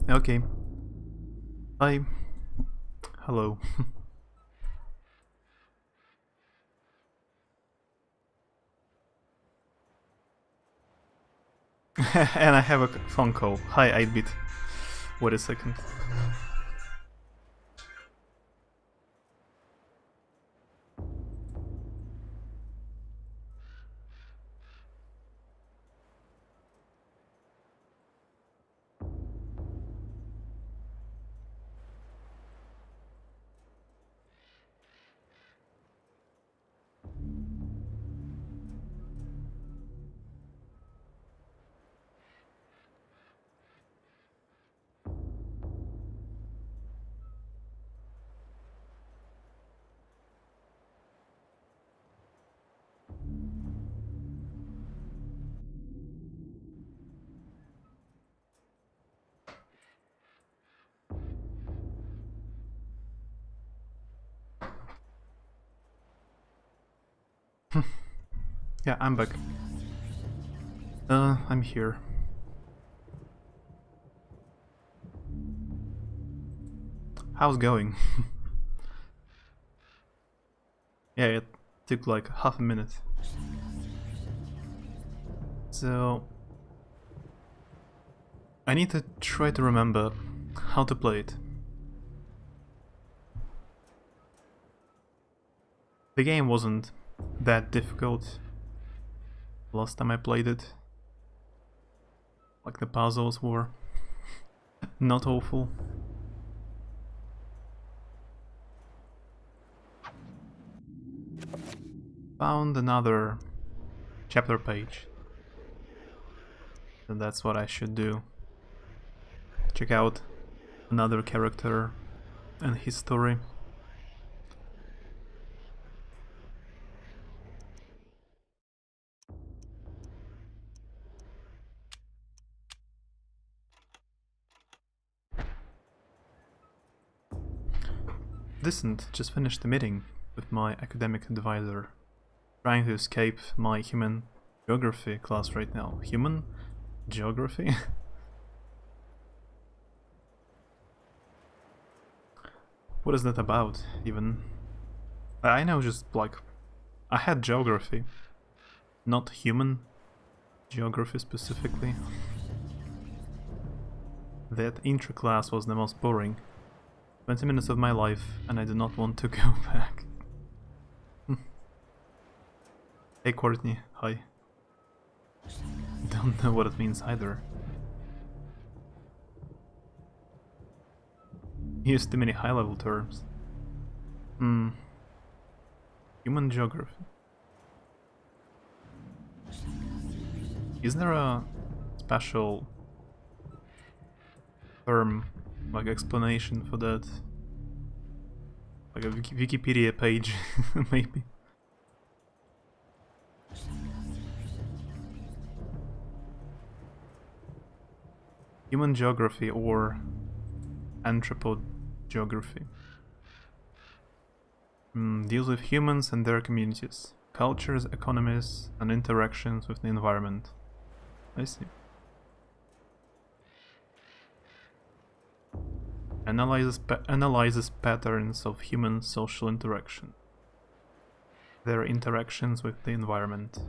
Okay. Hi. Hello. And I have a phone call. Hi, 8-bit. Wait a second. Yeah, I'm back. I'm here. How's going? Yeah, it took like half a minute. So... I need to try to remember how to play it. The game wasn't that difficult last time I played it. Like the puzzles were not awful. Found another chapter page. And that's what I should do. Check out another character and his story. Decent, just finished the meeting with my academic advisor. Trying to escape my human geography class right now. Human geography? What is that about, even? I know just like... I had geography, not human geography specifically. That intro class was the most boring. 20 minutes of my life, and I do not want to go back. Hey Courtney, hi. Don't know what it means either. Used too many high-level terms. Human geography. Is there a special term, like explanation for that? Like a Wikipedia page, maybe? Human geography or anthropogeography. Deals with humans and their communities, cultures, economies, and interactions with the environment. I see. Analyzes patterns of human social interaction, their interactions with the environment.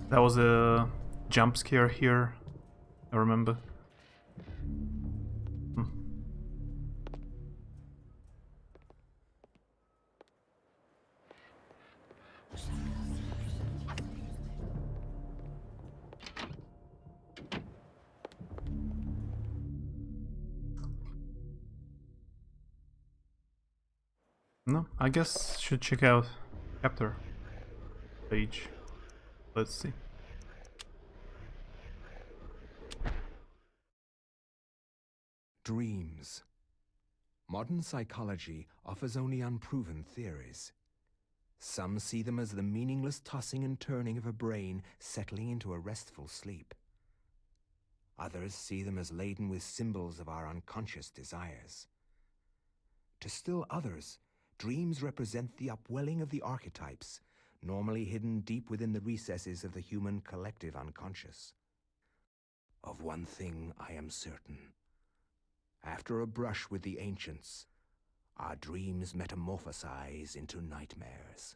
That was a jump scare here, I remember. No, I guess should check out chapter page. Let's see. Dreams. Modern psychology offers only unproven theories. Some see them as the meaningless tossing and turning of a brain settling into a restful sleep. Others see them as laden with symbols of our unconscious desires. To still others, dreams represent the upwelling of the archetypes, normally hidden deep within the recesses of the human collective unconscious. Of one thing I am certain. After a brush with the ancients, our dreams metamorphosize into nightmares.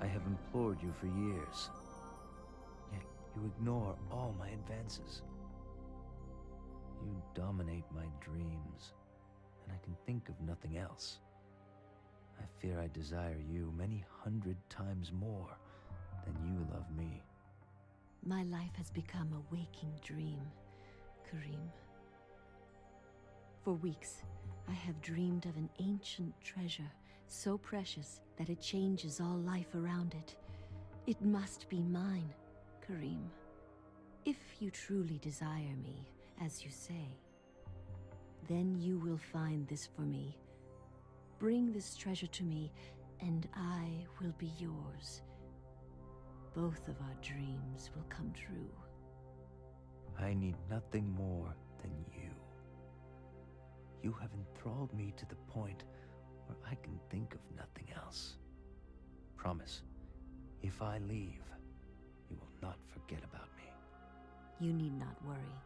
I have implored you for years, yet you ignore all my advances. You dominate my dreams, and I can think of nothing else. I fear I desire you many 100 times more than you love me. My life has become a waking dream, Karim. For weeks, I have dreamed of an ancient treasure, so precious that it changes all life around it. It must be mine, Karim. If you truly desire me, as you say, then you will find this for me. Bring this treasure to me, and I will be yours. Both of our dreams will come true. I need nothing more than you. You have enthralled me to the point where I can think of nothing else. Promise, if I leave, you will not forget about me. You need not worry.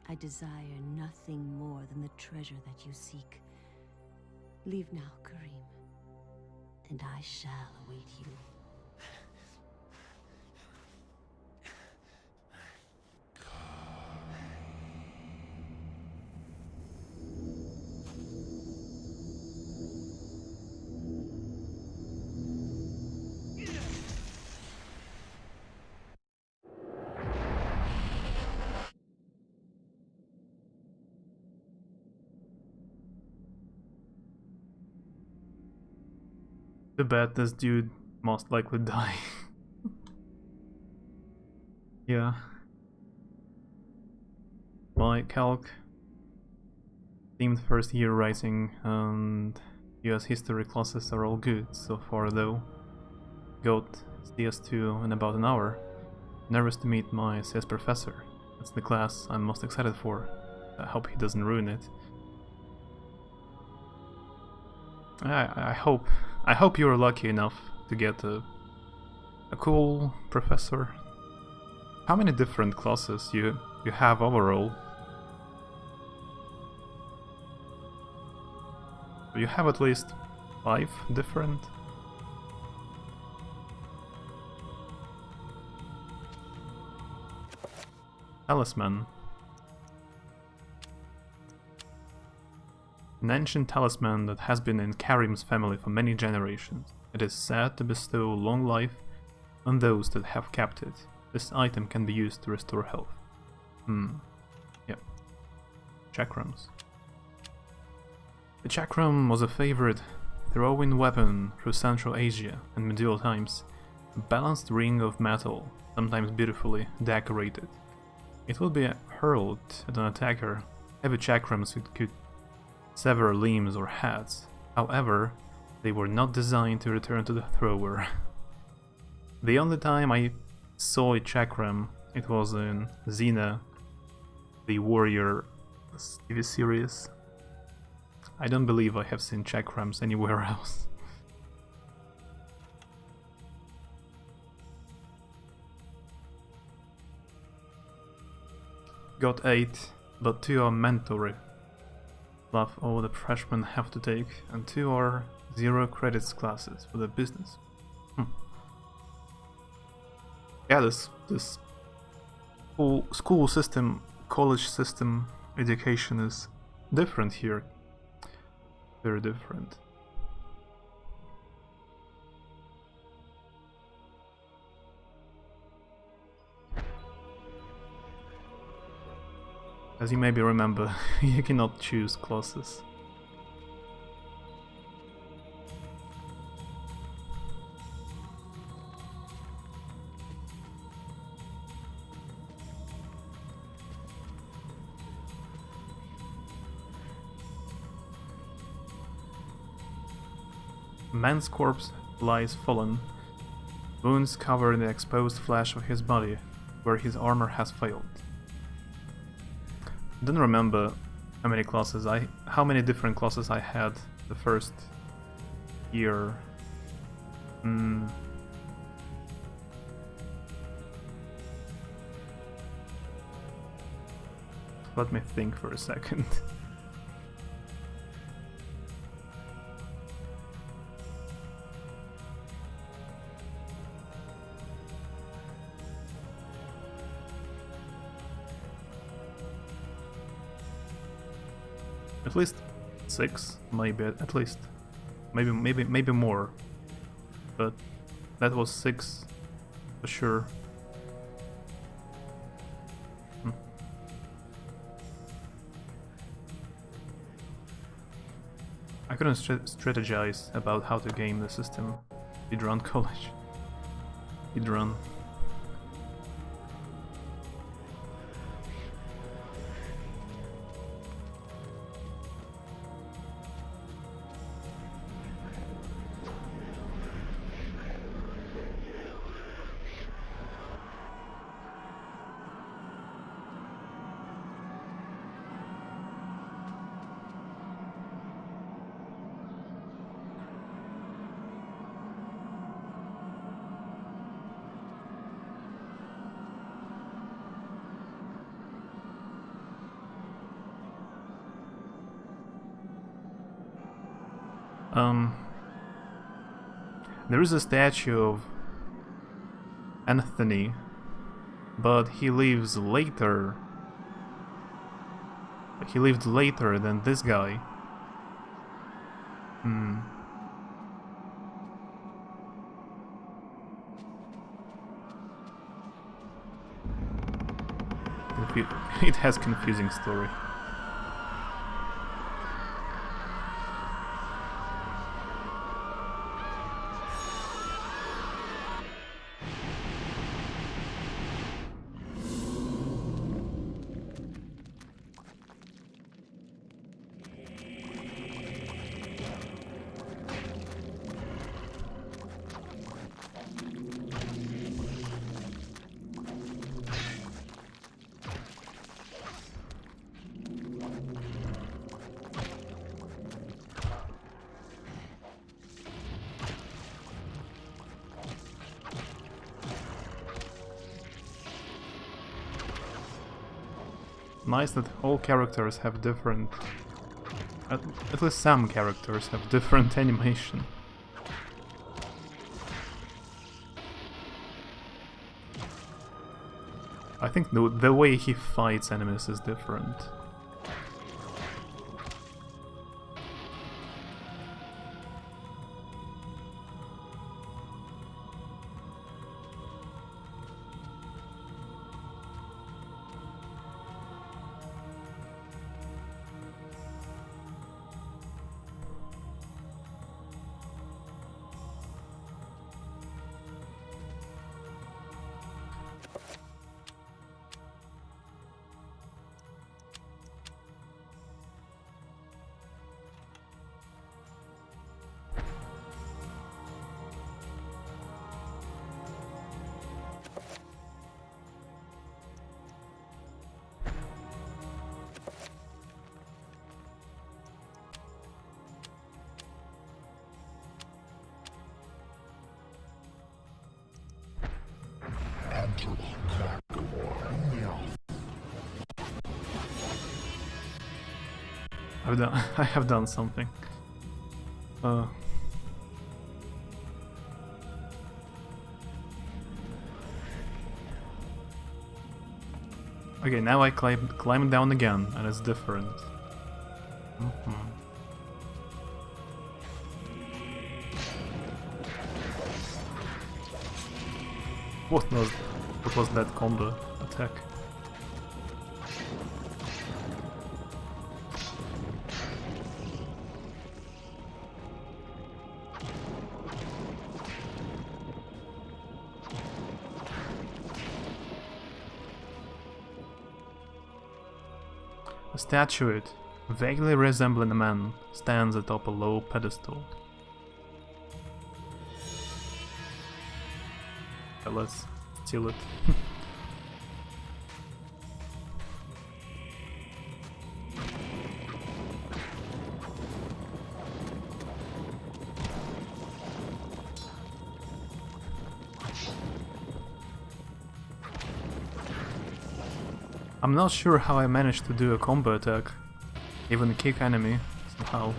I desire nothing more than the treasure that you seek. Leave now, Karim, and I shall await you. Too bad this dude most likely die. Yeah. My calc themed first year writing and US history classes are all good so far though. Got CS2 in about an hour. Nervous to meet my CS professor. That's the class I'm most excited for. I hope he doesn't ruin it. I hope you're lucky enough to get a cool professor. How many different classes you have overall? You have at least 5 different? Talisman. An ancient talisman that has been in Karim's family for many generations. It is said to bestow long life on those that have kept it. This item can be used to restore health. Yep. Chakrams. The chakram was a favorite throw-in weapon through Central Asia and medieval times. A balanced ring of metal, sometimes beautifully decorated. It would be hurled at an attacker. Heavy chakrams could sever limbs or heads. However, they were not designed to return to the thrower. The only time I saw a chakram, it was in Xena, the Warrior TV series. I don't believe I have seen chakrams anywhere else. Got 8, but 2 are mandatory. Love all the freshmen have to take, and 2 are 0 credits classes for the business. Yeah, this whole school system, college system education is different here. Very different. As you maybe remember, you cannot choose classes. Man's corpse lies fallen, wounds cover the exposed flesh of his body, where his armor has failed. I don't remember how many different classes I had the first year. Let me think for a second. At least 6, maybe at least, maybe more, but that was 6 for sure. I couldn't strategize about how to game the system. Speedrun college. Speedrun. There is a statue of Anthony, but he lives later. He lived later than this guy. It has confusing story. Nice that all characters have different... At least some characters have different animation. I think the way he fights enemies is different. I have done something. Okay, now I climb down again, and it's different. What was that combo attack? A statuette, vaguely resembling a man, stands atop a low pedestal. Okay, let's steal it. I'm not sure how I managed to do a combo attack, even kick enemy, somehow.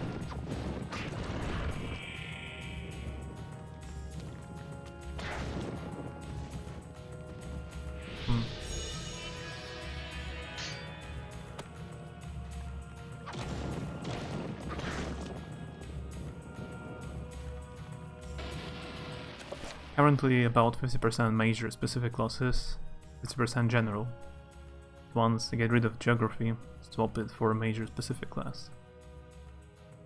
Currently about 50% major specific classes, 50% general. Once I get rid of geography, swap it for a major specific class.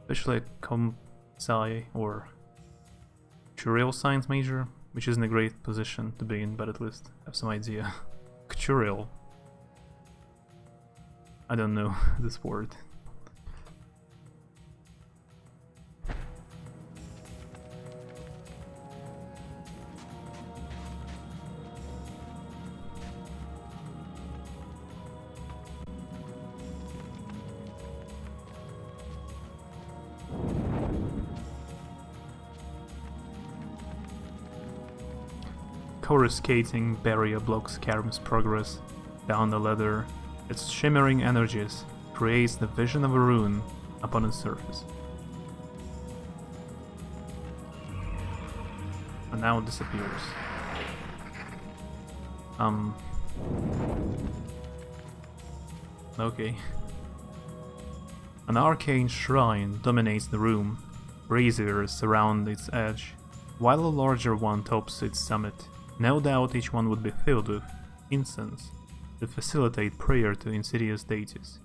Especially comp sci or actuarial science major, which isn't a great position to be in, but at least have some idea. Actuarial. I don't know this word. Coruscating barrier blocks Karim's progress down the ladder. Its shimmering energies creates the vision of a rune upon its surface. And now it disappears. Okay. An arcane shrine dominates the room. Braziers surround its edge, while a larger one tops its summit. No doubt each one would be filled with incense to facilitate prayer to insidious deities.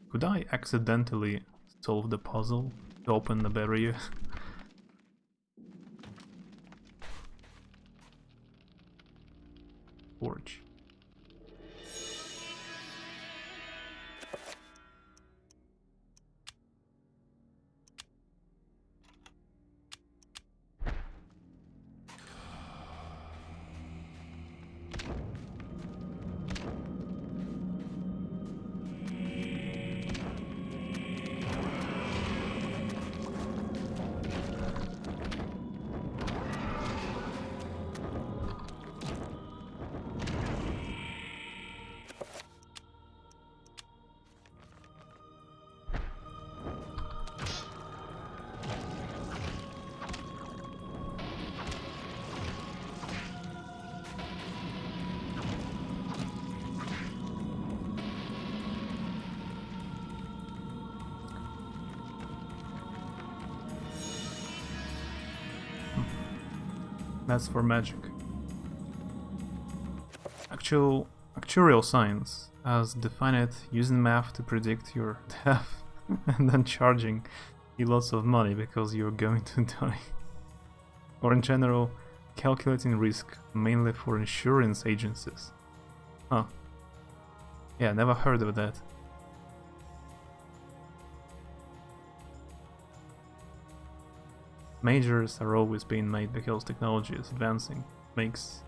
Could I accidentally solve the puzzle to open the barrier? Forge. That's for magic. Actuarial science, as define it using math to predict your death and then charging you lots of money because you're going to die. Or in general, calculating risk mainly for insurance agencies. Huh. Yeah, never heard of that. Majors are always being made because technology is advancing, makes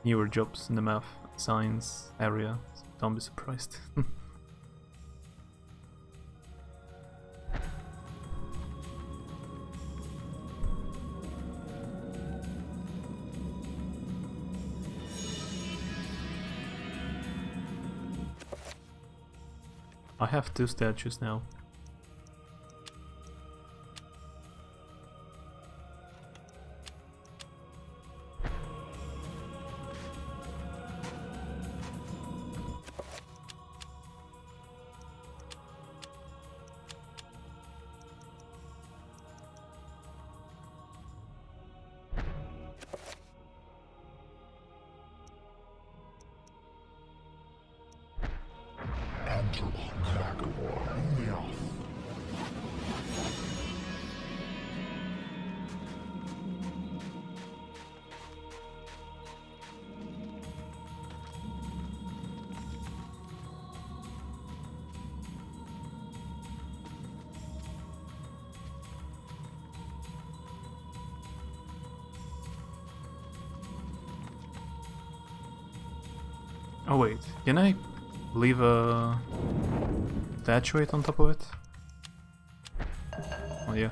newer jobs in the math, science area, so don't be surprised. I have 2 statues now. Oh wait, can I leave a statuette on top of it? Oh yeah.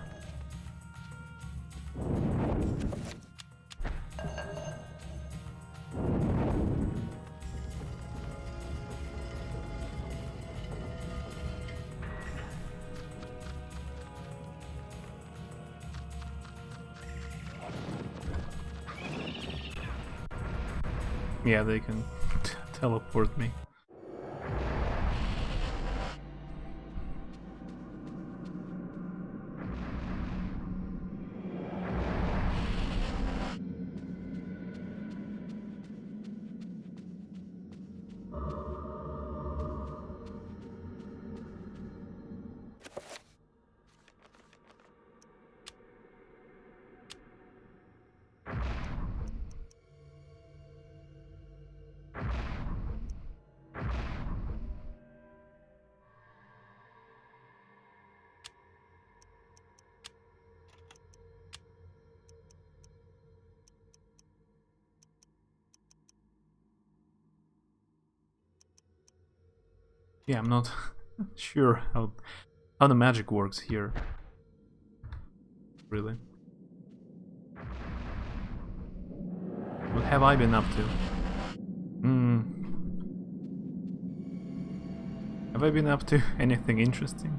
Yeah, they can teleport me. Yeah, I'm not sure how the magic works here. Really. What have I been up to? Have I been up to anything interesting?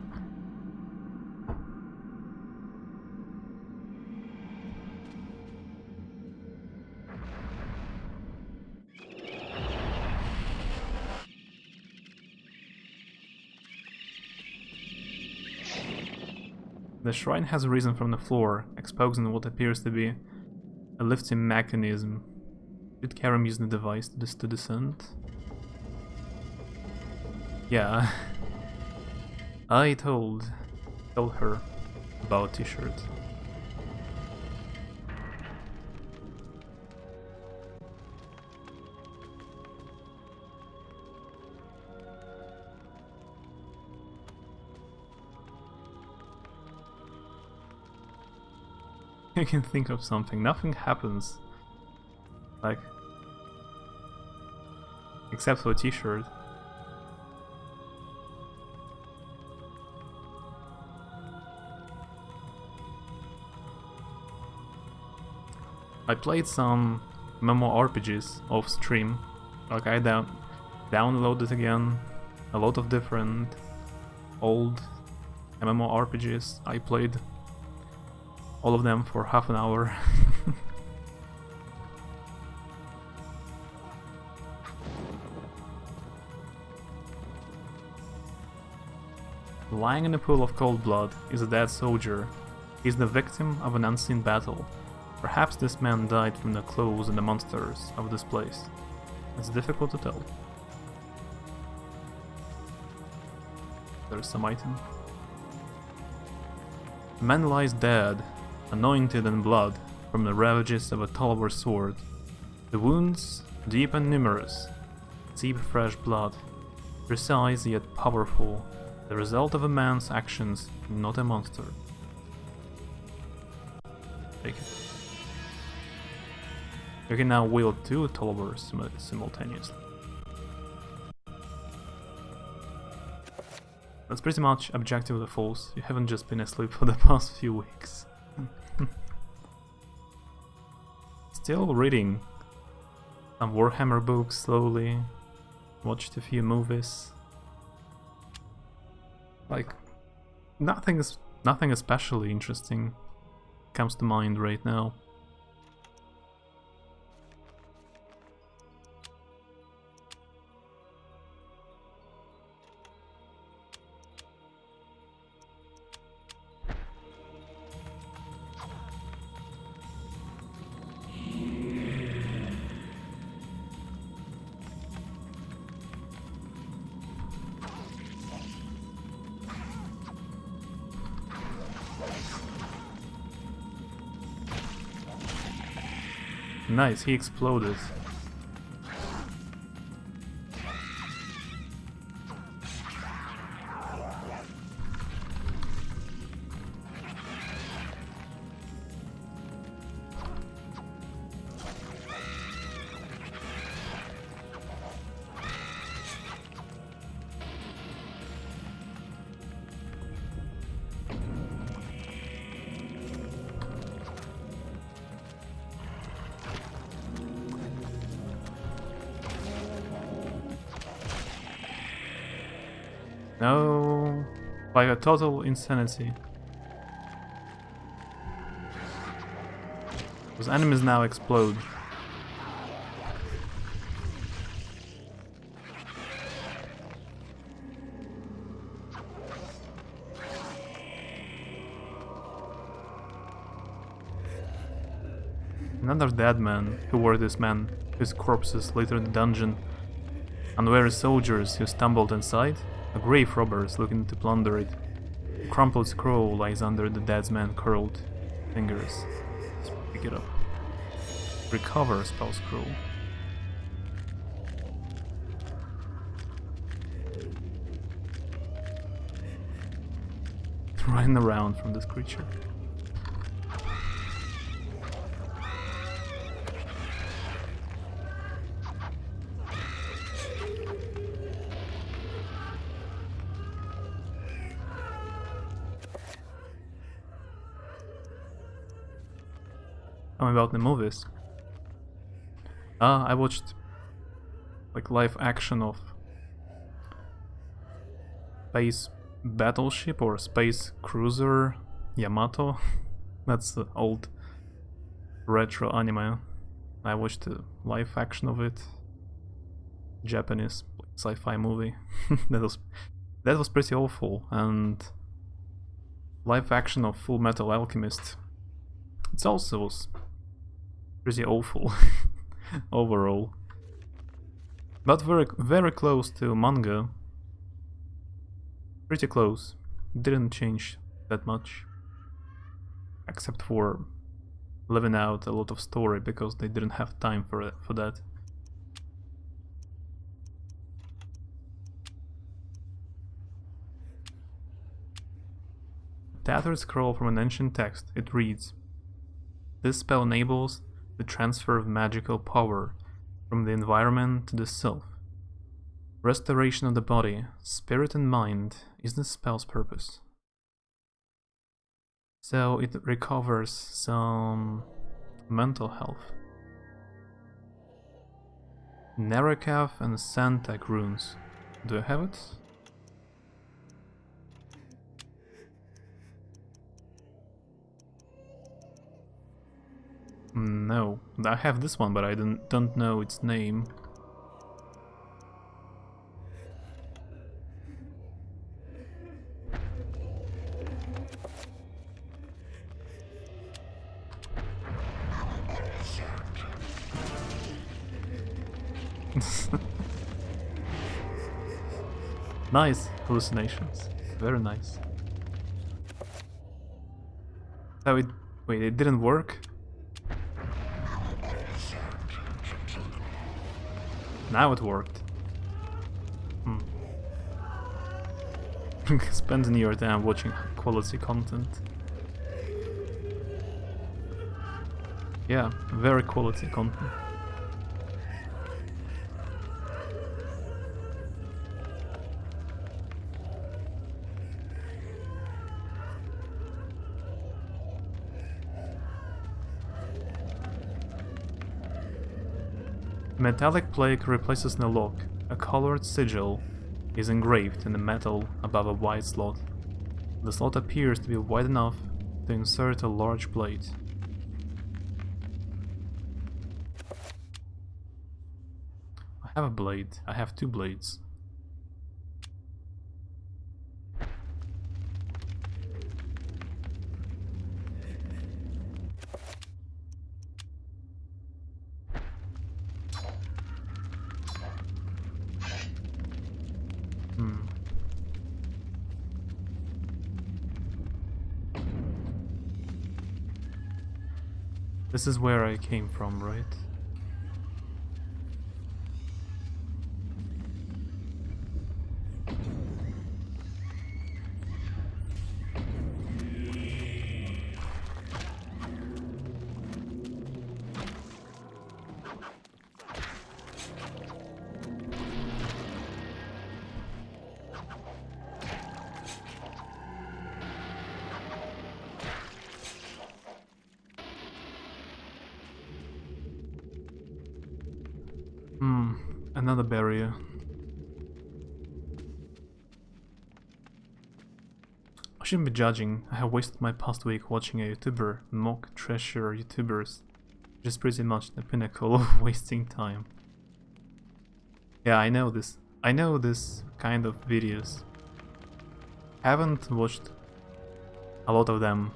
The shrine has risen from the floor, exposing what appears to be a lifting mechanism. Did Karim use the device to descend? Yeah, I told her about t-shirt. I can think of something. Nothing happens. Like, except for a t-shirt. I played some MMORPGs off stream. Like I downloaded again a lot of different old MMORPGs. I played all of them for half an hour. Lying in a pool of cold blood is a dead soldier. He's the victim of an unseen battle. Perhaps this man died from the claws and the monsters of this place. It's difficult to tell. There's some item. A man lies dead, anointed in blood from the ravages of a Tolliver sword. The wounds, deep and numerous, seep fresh blood, precise yet powerful, the result of a man's actions, not a monster. Take it. You can now wield two Tollivers simultaneously. That's pretty much objectively false. You haven't just been asleep for the past few weeks. Still reading some Warhammer books slowly. Watched a few movies. Like, nothing especially interesting comes to mind right now. Nice, he exploded. No, like a total insanity. Those enemies now explode. Another dead man. Who were this man? His corpses littered the dungeon. Unwary soldiers who stumbled inside. A grave robber is looking to plunder it. A crumpled scroll lies under the dead man's curled fingers. Let's pick it up. Recover spell scroll. Running around from this creature. About the movies. I watched like live action of Space Battleship or Space Cruiser Yamato. That's the old retro anime. I watched the live action of it. Japanese sci-fi movie. that was pretty awful. And live action of Full Metal Alchemist. It also was pretty awful overall, but very close to manga. Pretty close. Didn't change that much, except for leaving out a lot of story because they didn't have time for that. Tattered scroll from an ancient text. It reads, "This spell enables the transfer of magical power from the environment to the self. Restoration of the body, spirit and mind is the spell's purpose." So it recovers some mental health. Narakav and Santak runes. Do I have it? No, I have this one, but I don't know its name. Nice hallucinations, very nice. Oh, wait, it didn't work? Now it worked. Spending your time watching quality content. Yeah, very quality content. Metallic plate replaces the lock. A colored sigil is engraved in the metal above a white slot. The slot appears to be wide enough to insert a large blade. I have a blade. I have two blades. This is where I came from, right? Another barrier. I shouldn't be judging. I have wasted my past week watching a YouTuber mock treasure YouTubers, which is pretty much the pinnacle of wasting time. Yeah, I know this. I know this kind of videos. Haven't watched a lot of them,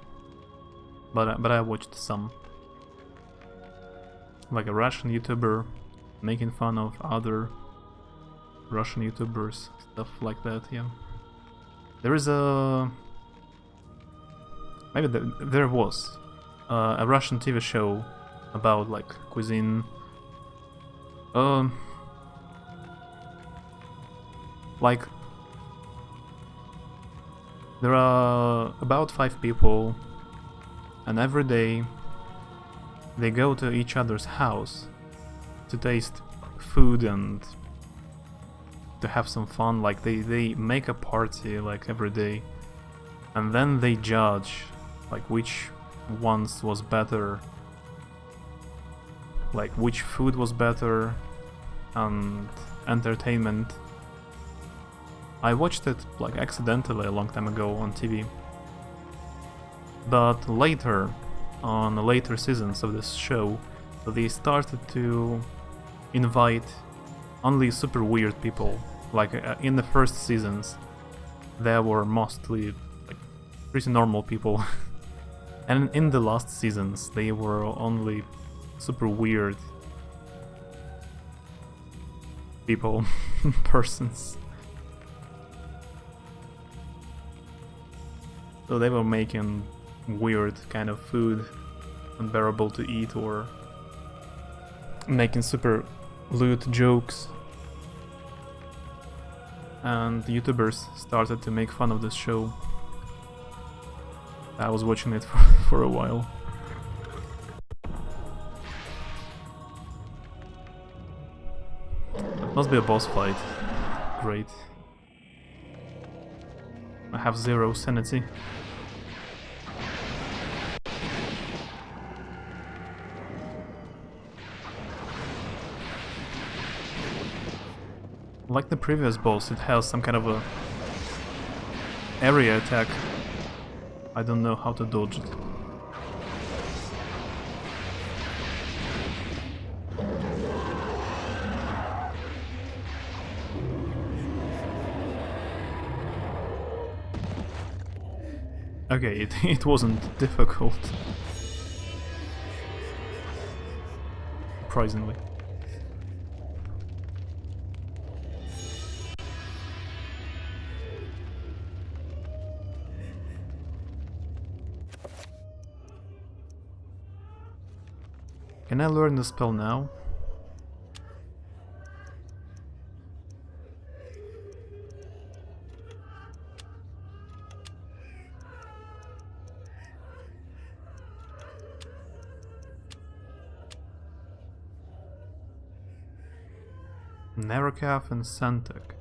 but I watched some. Like a Russian YouTuber making fun of other Russian YouTubers, stuff like that, yeah. There is a... maybe there was a Russian TV show about like cuisine. Like there are about 5 people, and every day they go to each other's house to taste food and to have some fun. Like they make a party like every day, and then they judge like which ones was better, like which food was better, and entertainment. I watched it like accidentally a long time ago on TV, but later, on the later seasons of this show, they started to invite only super weird people. Like in the first seasons, there were mostly like pretty normal people, and in the last seasons, they were only super weird people, persons. So they were making weird kind of food, unbearable to eat, or making super lewd jokes. And YouTubers started to make fun of this show. I was watching it for a while. It must be a boss fight. Great. I have 0 sanity. Like the previous boss, it has some kind of a area attack. I don't know how to dodge it. Okay, it wasn't difficult. Surprisingly. Can I learn the spell now? Narakath and Santek.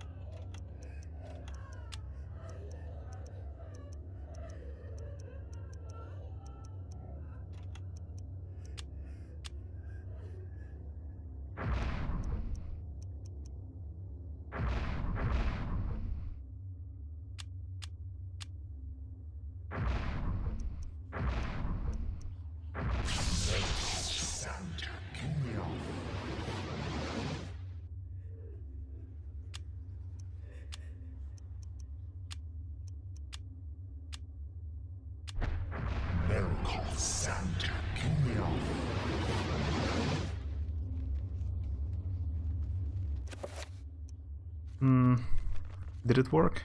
Did it work?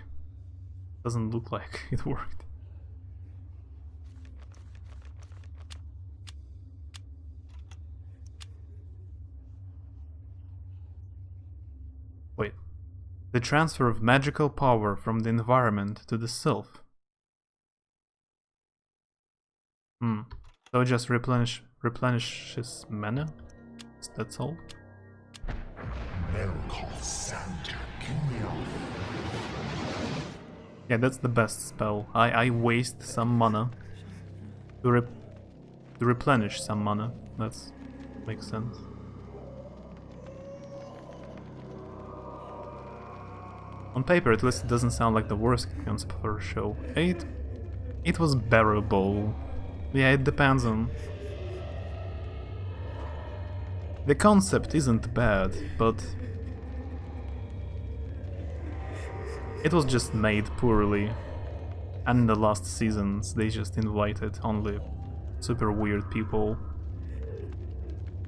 Doesn't look like it worked. Wait. The transfer of magical power from the environment to the self. So it just replenishes mana? That's all? Yeah, that's the best spell. I waste some mana to replenish some mana. That makes sense. On paper, at least it doesn't sound like the worst concept for a show. It was bearable. Yeah, it depends on... The concept isn't bad, but... It was just made poorly. And in the last seasons, they just invited only super weird people.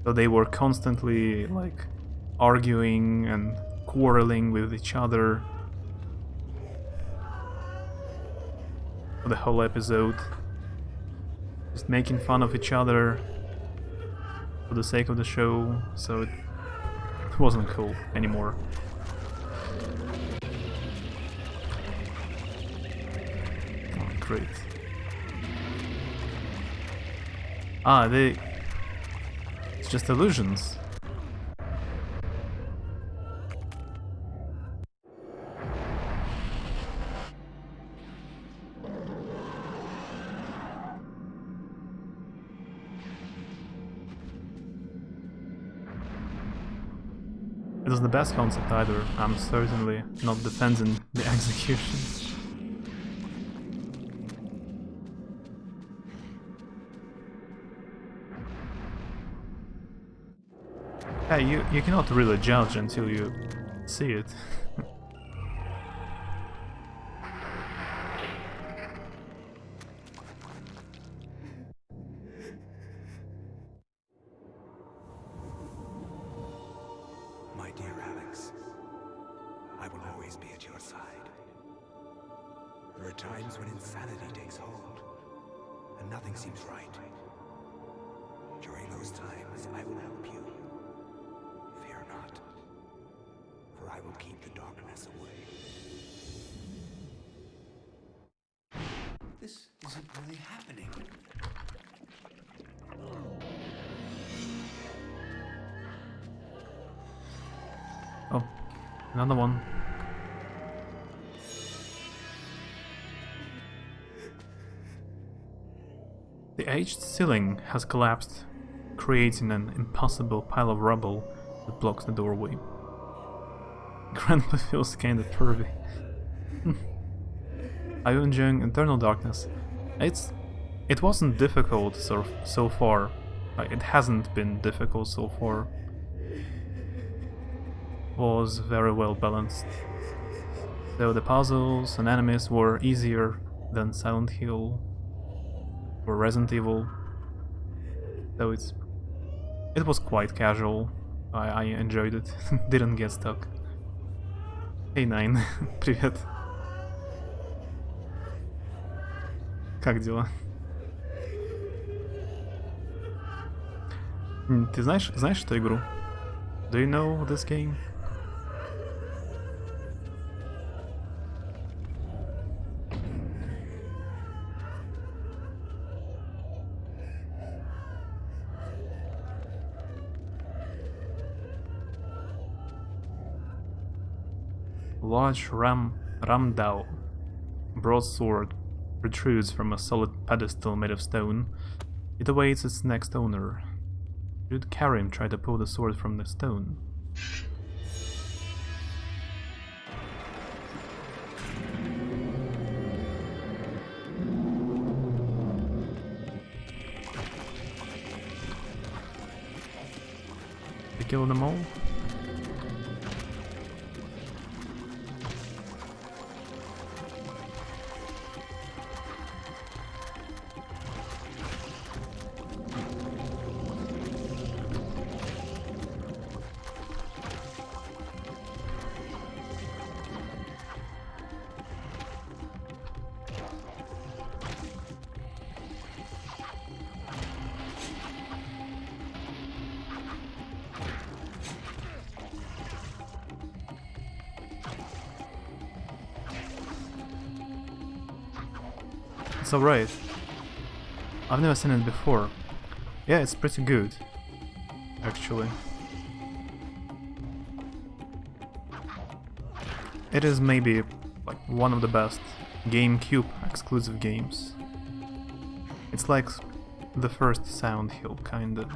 So they were constantly, like, arguing and quarreling with each other for the whole episode. Just making fun of each other for the sake of the show, so it wasn't cool anymore. Oh, great. It's just illusions. It was the best concept either. I'm certainly not defending the execution. Yeah, you cannot really judge until you see it. My dear Alex, I will always be at your side. There are times when insanity takes hold, and nothing seems right. During those times, I will help you. Fear not, for I will keep the darkness away. This isn't really happening. Oh, another one. The aged ceiling has collapsed, creating an impossible pile of rubble that blocks the doorway. Grandpa feels kinda pervy. Are you enjoying Eternal Darkness? It wasn't difficult so far. It hasn't been difficult so far. Was very well balanced. Though the puzzles and enemies were easier than Silent Hill or Resident Evil. Though it was quite casual. I enjoyed it. Didn't get stuck. Hey Nine, привет. Как дела? Ты знаешь эту игру? Do you know this game? Large Ramdao broadsword protrudes from a solid pedestal made of stone. It awaits its next owner. Should Karim try to pull the sword from the stone? They kill them all? It's alright. I've never seen it before. Yeah, it's pretty good, actually. It is maybe like one of the best GameCube exclusive games. It's like the first Silent Hill, kinda,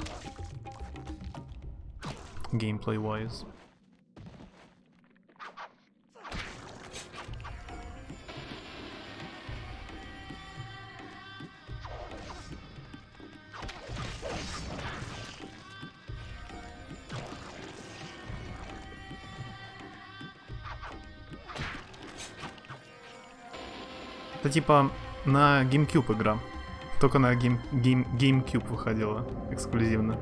gameplay-wise. Это типа на GameCube игра. Только на GameCube выходила эксклюзивно.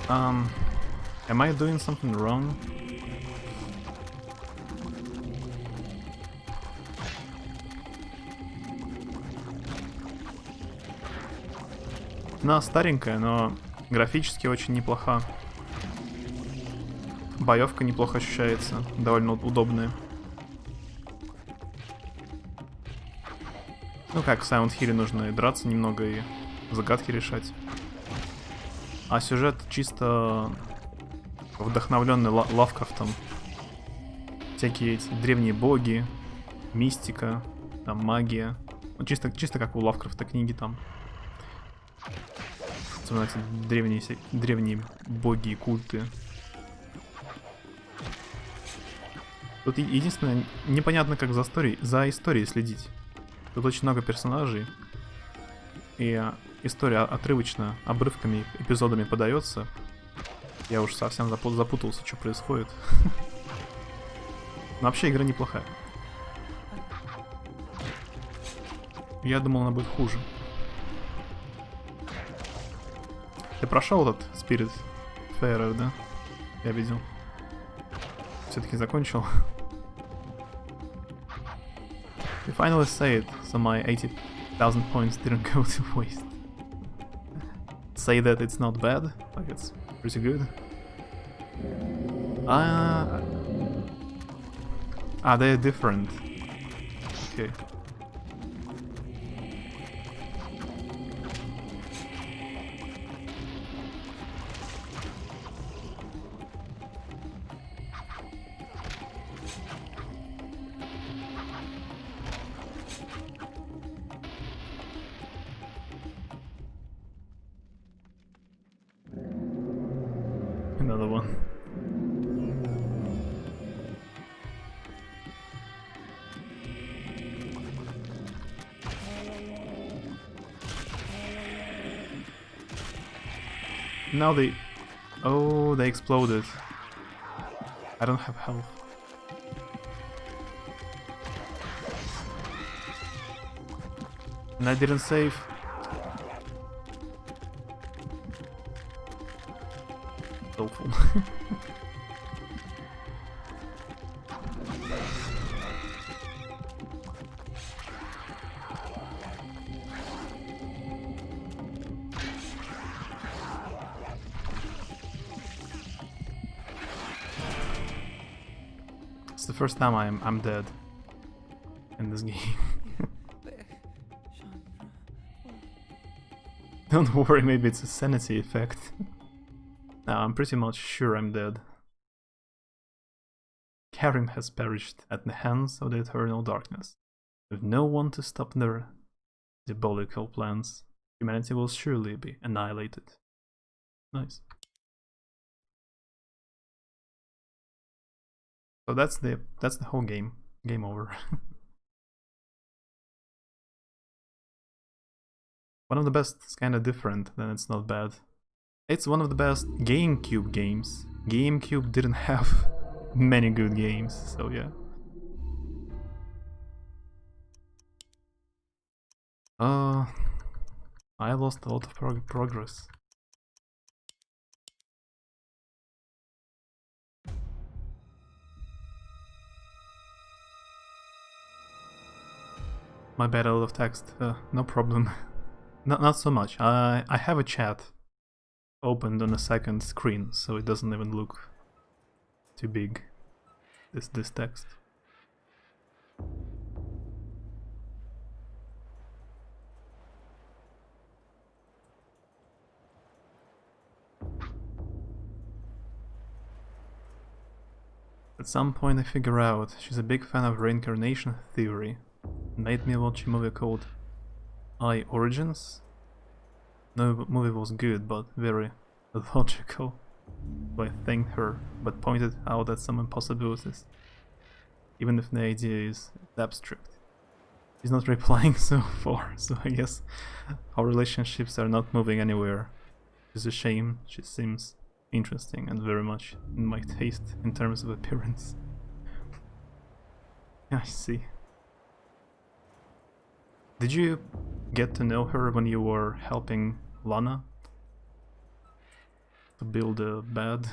Am I doing something wrong? Она старенькая, но графически очень неплоха. Боевка неплохо ощущается, довольно удобная. Ну как, в Silent Hill нужно и драться немного, и загадки решать. А сюжет чисто вдохновленный Лавкрафтом. Всякие эти древние боги, мистика, там магия. Ну, чисто как у Лавкрафта книги там. Особенно эти древние боги и культы. Тут единственное, непонятно, как за историей следить. Тут очень много персонажей. И история отрывочно, обрывками, эпизодами подается. Я уж совсем запутался, что происходит. Но вообще игра неплохая. Я думал, она будет хуже. Ты прошел этот Spirit Fair, да? Я видел. Все-таки закончил. You finally say it, so my 80,000 points didn't go to waste. Say that it's not bad, like it's pretty good. They're different. Okay. Another one. Now they... Oh, they exploded. I don't have health. And I didn't save. Awful. It's the first time I'm dead in this game. Don't worry, maybe it's a sanity effect. Now I'm pretty much sure I'm dead. Karim has perished at the hands of the eternal darkness. With no one to stop their diabolical plans, humanity will surely be annihilated. Nice. So that's the whole game. Game over. One of the best. It's kind of different, then it's not bad. It's one of the best GameCube games. GameCube didn't have many good games, so yeah. I lost a lot of progress. My bad, a lot of text. No problem. Not so much. I have a chat opened on a second screen, so it doesn't even look too big. this text. At some point I figure out she's a big fan of reincarnation theory and made me watch a movie called I Origins. No movie was good, but very illogical. So I thanked her, but pointed out at some impossibilities, even if the idea is abstract. She's not replying so far, so I guess our relationships are not moving anywhere. It's a shame. She seems interesting and very much in my taste in terms of appearance. I see. Did you get to know her when you were helping Lana to build a bed?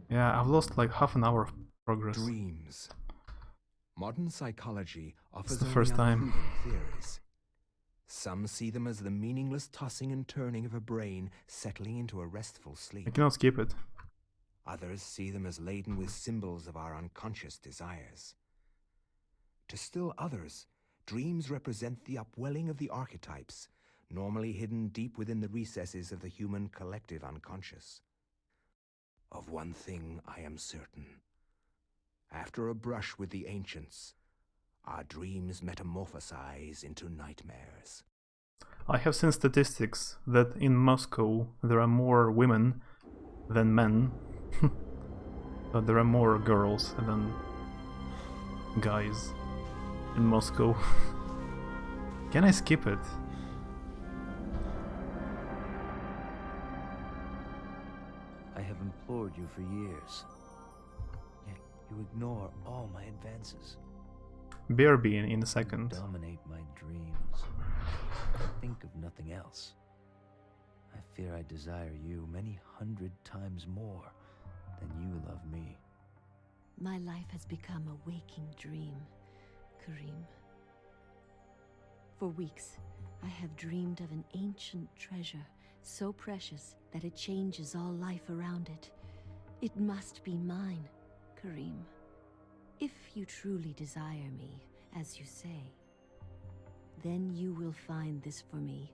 Yeah, I've lost like half an hour of progress. Dreams. Modern psychology offers the only first time. unproven theories. Some see them as the meaningless tossing and turning of a brain settling into a restful I sleep. cannot skip it. Others see them as laden with symbols of our unconscious desires. To still others, dreams represent the upwelling of the archetypes, normally hidden deep within the recesses of the human collective unconscious. Of one thing I am certain. After a brush with the ancients, our dreams metamorphosize into nightmares. I have seen statistics that in Moscow there are more women than men, but there are more girls than guys in Moscow. Can I skip it? I have implored you for years, yet you ignore all my advances. Bear being in a You second. dominate my dreams. I think of nothing else. I fear I desire you many 100 times more than you love me. My life has become a waking dream, Karim. For weeks, I have dreamed of an ancient treasure, so precious that it changes all life around it. It must be mine, Karim. If you truly desire me, as you say, then you will find this for me.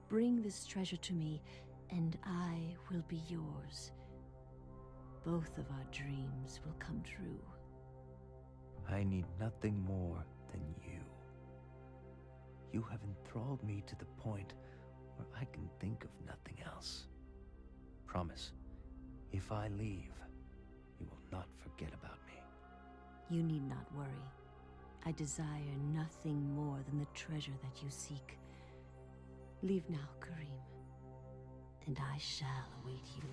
Bring this treasure to me, and I will be yours. Both of our dreams will come true. I need nothing more than you. You have enthralled me to the point where I can think of nothing else. Promise, if I leave, you will not forget about me. You need not worry. I desire nothing more than the treasure that you seek. Leave now, Karim, and I shall await you.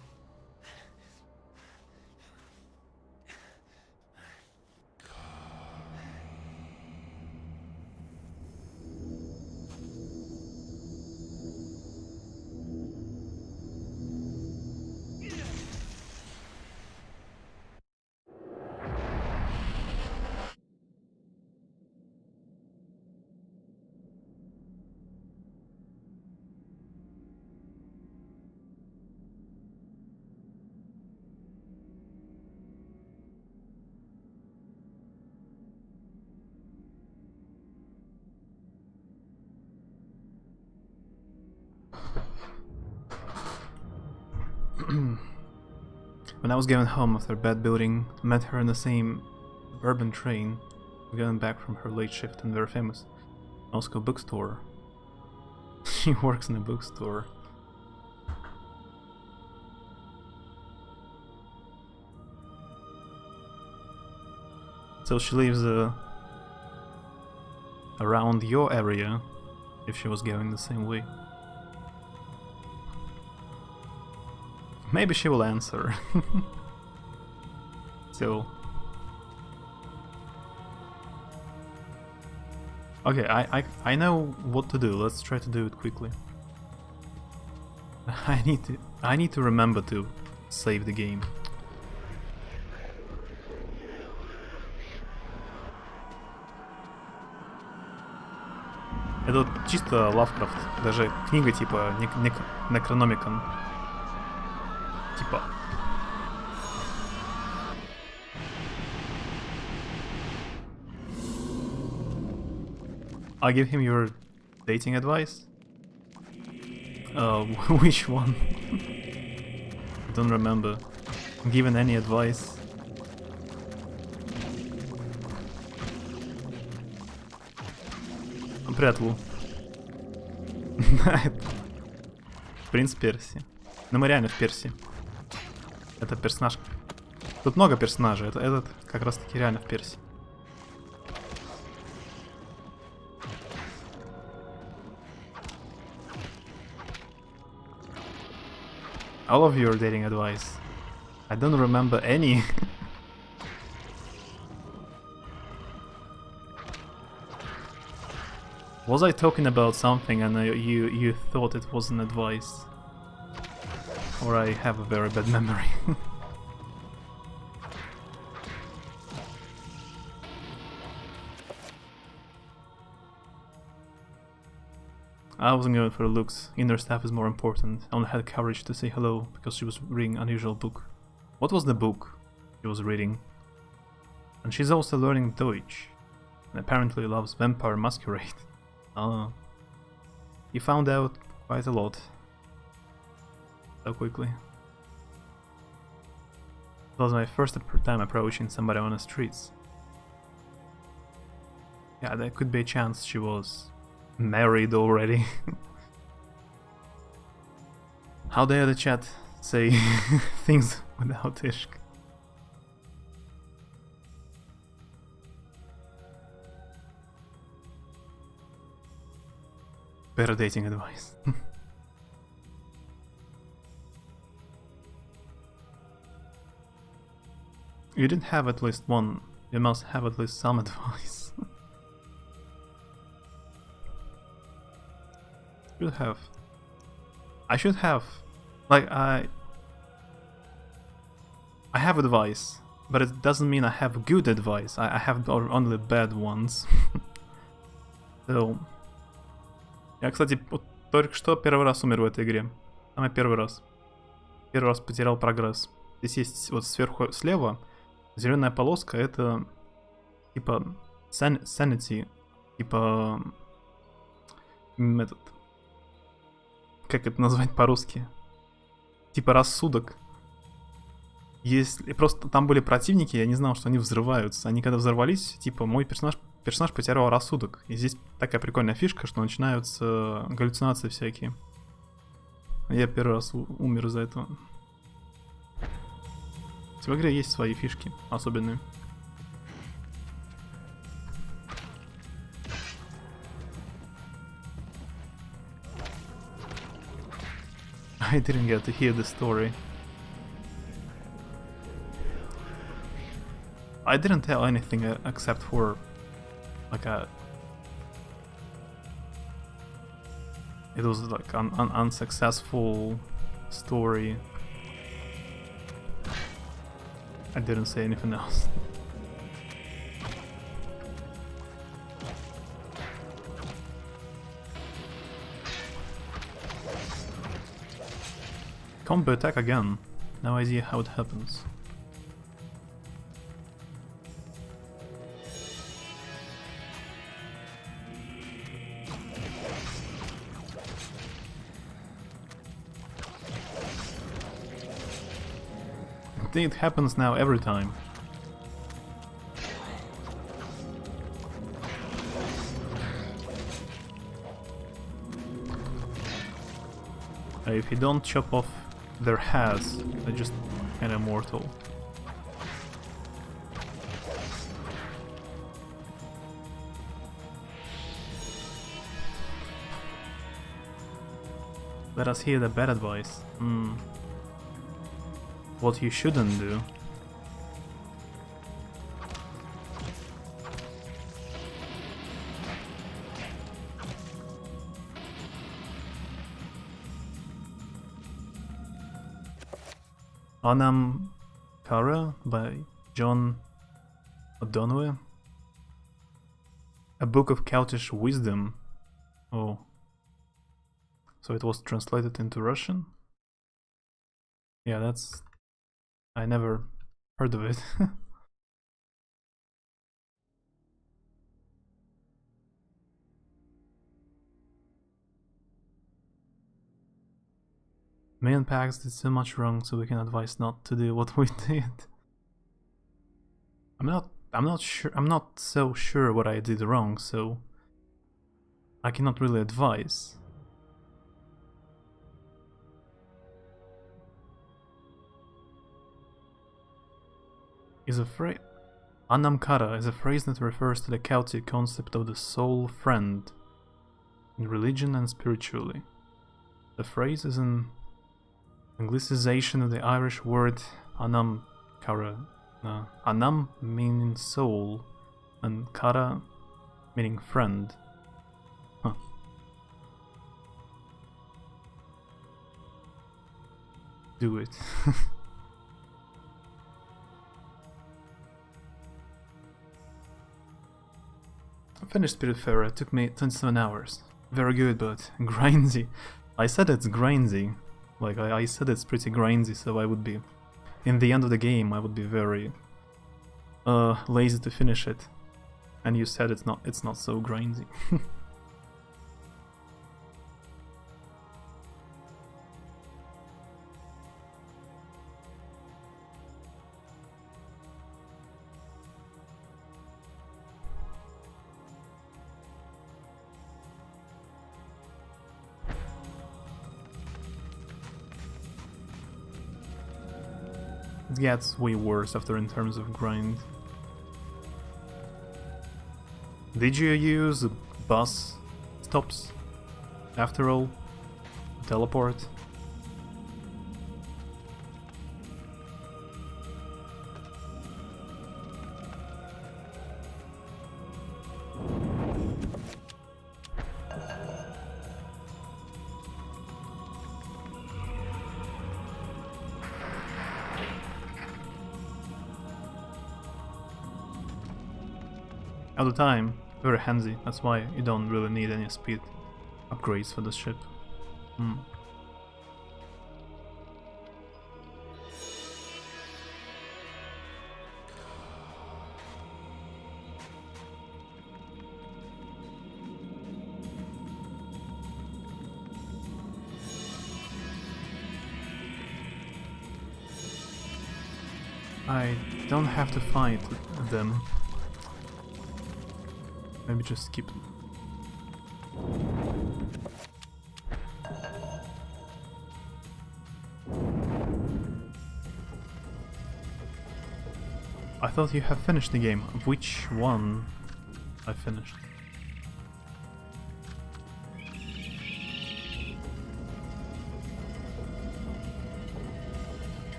When I was getting home after bed building, met her in the same suburban train, getting back from her late shift in the very famous Moscow bookstore. She works in a bookstore. So she lives around your area, if she was going the same way. Maybe she will answer. So... Okay, I know what to do. Let's try to do it quickly. I need to remember to save the game. Это вот чисто Лавкрафт. Даже книга типа Necronomicon. Типа. I give him your dating advice? Which one? I don't remember. Given any advice? Привет, Лу. Принц Перси. Но мы реально в Персии. Это персонаж. Тут много персонажей. Этот как раз таки реально в Персии. All of your dating advice. I don't remember any. Was I talking about something and you thought it was an advice? Or I have a very bad memory. I wasn't going for looks. Inner staff is more important. I only had courage to say hello because she was reading an unusual book. What was the book she was reading? And she's also learning Deutsch. And apparently loves Vampire Masquerade. Ah. You found out quite a lot. So quickly. It was my first time approaching somebody on the streets. Yeah, there could be a chance she was married already. How dare the chat say things without Ishk? Better dating advice. You didn't have at least one. You must have at least some advice. Should have. I should have. Like, I have advice, but it doesn't mean I have good advice. I have only bad ones. So. Я, кстати, вот только что первый раз умер в этой игре. Самый первый раз. Первый раз потерял прогресс. Здесь есть вот сверху слева зеленая полоска, это типа sanity, типа этот, как это назвать по-русски? Типа рассудок. Если просто там были противники, я не знал, что они взрываются. Они когда взорвались, типа мой персонаж потерял рассудок. И здесь такая прикольная фишка, что начинаются галлюцинации всякие. Я первый раз умер из-за этого. В игре есть свои фишки особенные. I didn't get to hear the story. I didn't tell anything except for like it was like an unsuccessful story. I didn't say anything else. Combo attack again. No idea how it happens. I think it happens now every time. If you don't chop off their heads, they're just kinda mortal. Let us hear the bad advice. What you shouldn't do. Anam Kara by John O'Donoghue. A book of Celtish wisdom. Oh. So it was translated into Russian? Yeah, that's... I never heard of it. Me and Pax did so much wrong, so we can advise not to do what we did. I'm not so sure what I did wrong, so I cannot really advise. Is a phrase... Anamkara is a phrase that refers to the Celtic concept of the soul friend in religion and spiritually. The phrase is an anglicization of the Irish word anamkara. Anam meaning soul and kara meaning friend. Huh. Do it. I finished Spiritfarer, it took me 27 hours. Very good, but grindy. I said it's grindy. Like, I said it's pretty grindy, so I would be... In the end of the game, I would be very... lazy to finish it. And you said it's not so grindy. It gets way worse after in terms of grind. Did you use bus stops after all? Teleport? All the time, very handy, that's why you don't really need any speed upgrades for this ship. I don't have to fight them. Maybe just skip them. I thought you have finished the game. Which one I finished?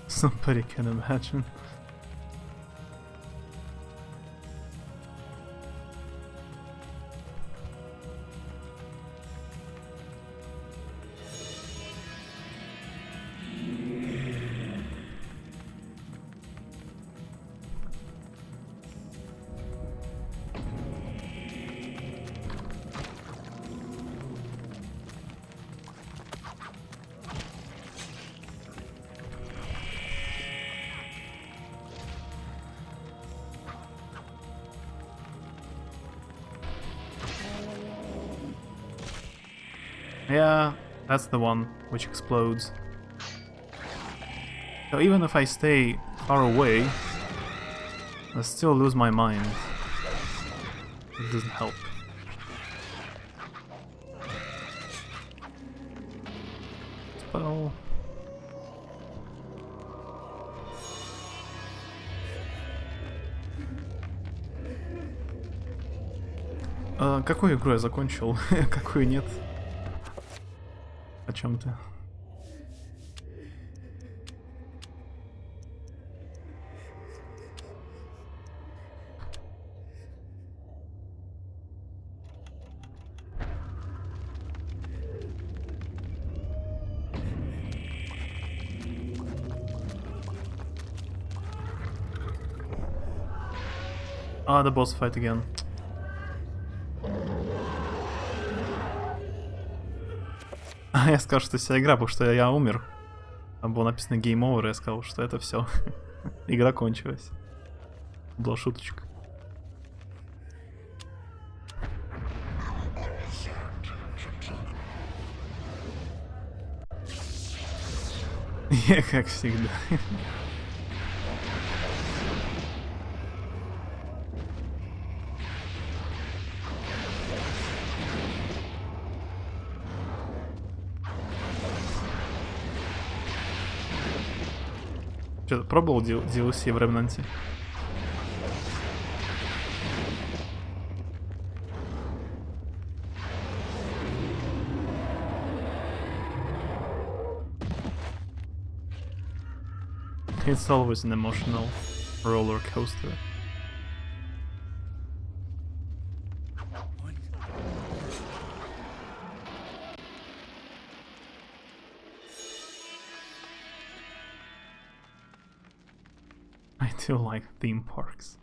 Somebody can imagine. Yeah, that's the one which explodes. So even if I stay far away, I still lose my mind. It doesn't help. Spell. Какую игру я закончил? Какую нет? О чем ты? Ah, the boss fight again. Я сказал, что вся игра, потому что я умер. Там было написано Game Over, и я сказал, что это все. Игра кончилась. Была шуточка. Я как всегда. Что, пробовал DLC в Ремнанте? It's always an emotional roller coaster. I do like theme parks.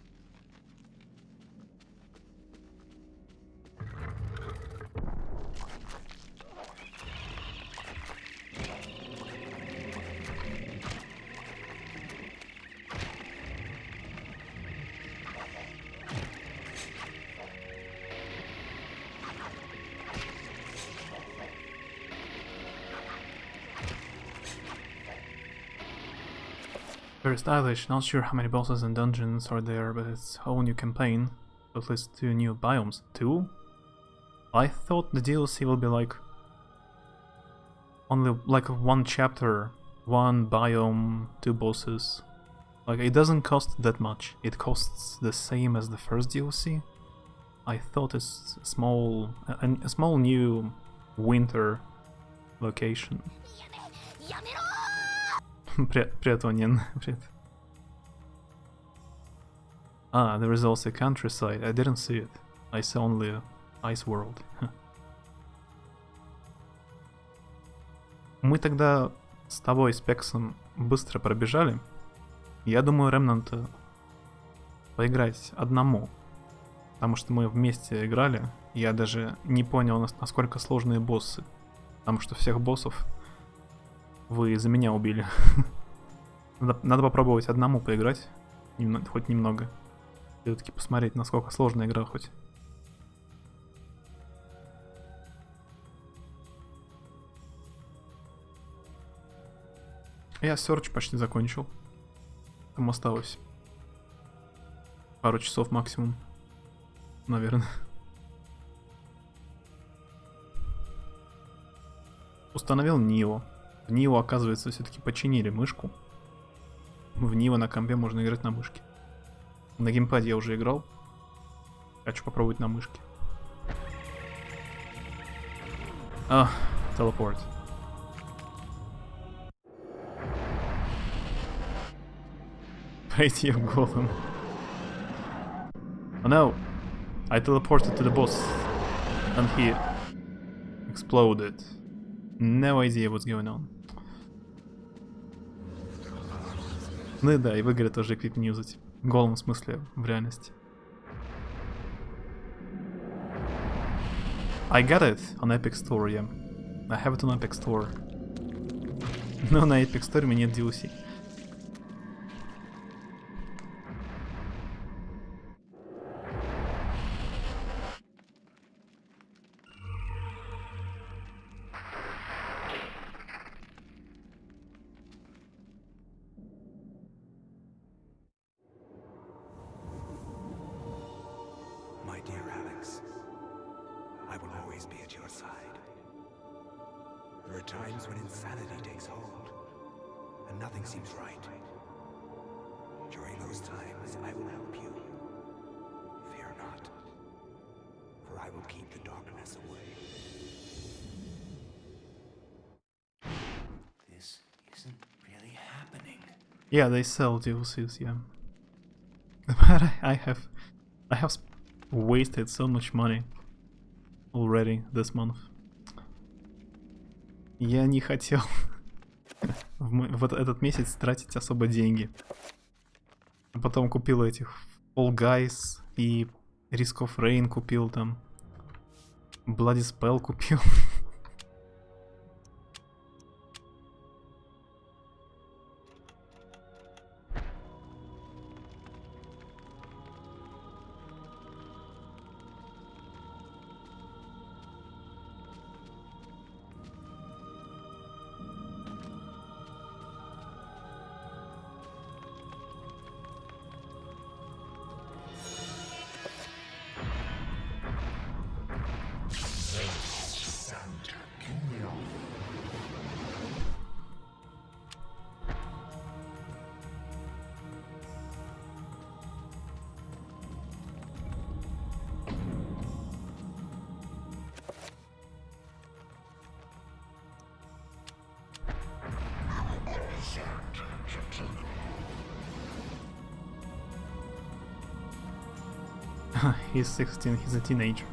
Very stylish, not sure how many bosses and dungeons are there, but it's a whole new campaign. At least 2 new biomes. 2? I thought the DLC will be like... only like 1 chapter, 1 biome, 2 bosses. Like, it doesn't cost that much. It costs the same as the first DLC. I thought it's a small new winter location. Привет, Onion. Привет. Ah, there is also a countryside. I didn't see it. I saw only a ice world. Мы тогда с тобой, с Пексом, быстро пробежали. Я думаю, Ремнанта поиграть одному. Потому что мы вместе играли. Я даже не понял, насколько сложные боссы. Потому что всех боссов вы за меня убили. Надо попробовать одному поиграть. Хоть немного. Все-таки посмотреть, насколько сложная игра хоть. Я Search почти закончил. Там осталось пару часов максимум. Наверное. Установил Нио. В Нио, оказывается, все-таки починили мышку. В Нио на компе можно играть на мышке. На геймпаде я уже играл. Хочу попробовать на мышке. А, телепорт. Пойти в голым. Oh no! I teleported to the boss. And he exploded. No idea what's going on. Ну и да, и в игре тоже эквипньюзать. В голом смысле, в реальности. I got it on Epic Store, yeah. I have it on Epic Store. Но на Epic Store у меня нет DLC. My dear Alex, I will always be at your side. There are times when insanity takes hold, and nothing seems right. During those times, I will help you. Fear not, for I will keep the darkness away. This isn't really happening. Yeah, they sell DLCs, yeah. But I have wasted so much money already this month. Я не хотел в этот месяц тратить особо деньги. А потом купил этих Fall Guys, и Risk of Rain купил там. Bloody Spell купил. He's 16, he's a teenager.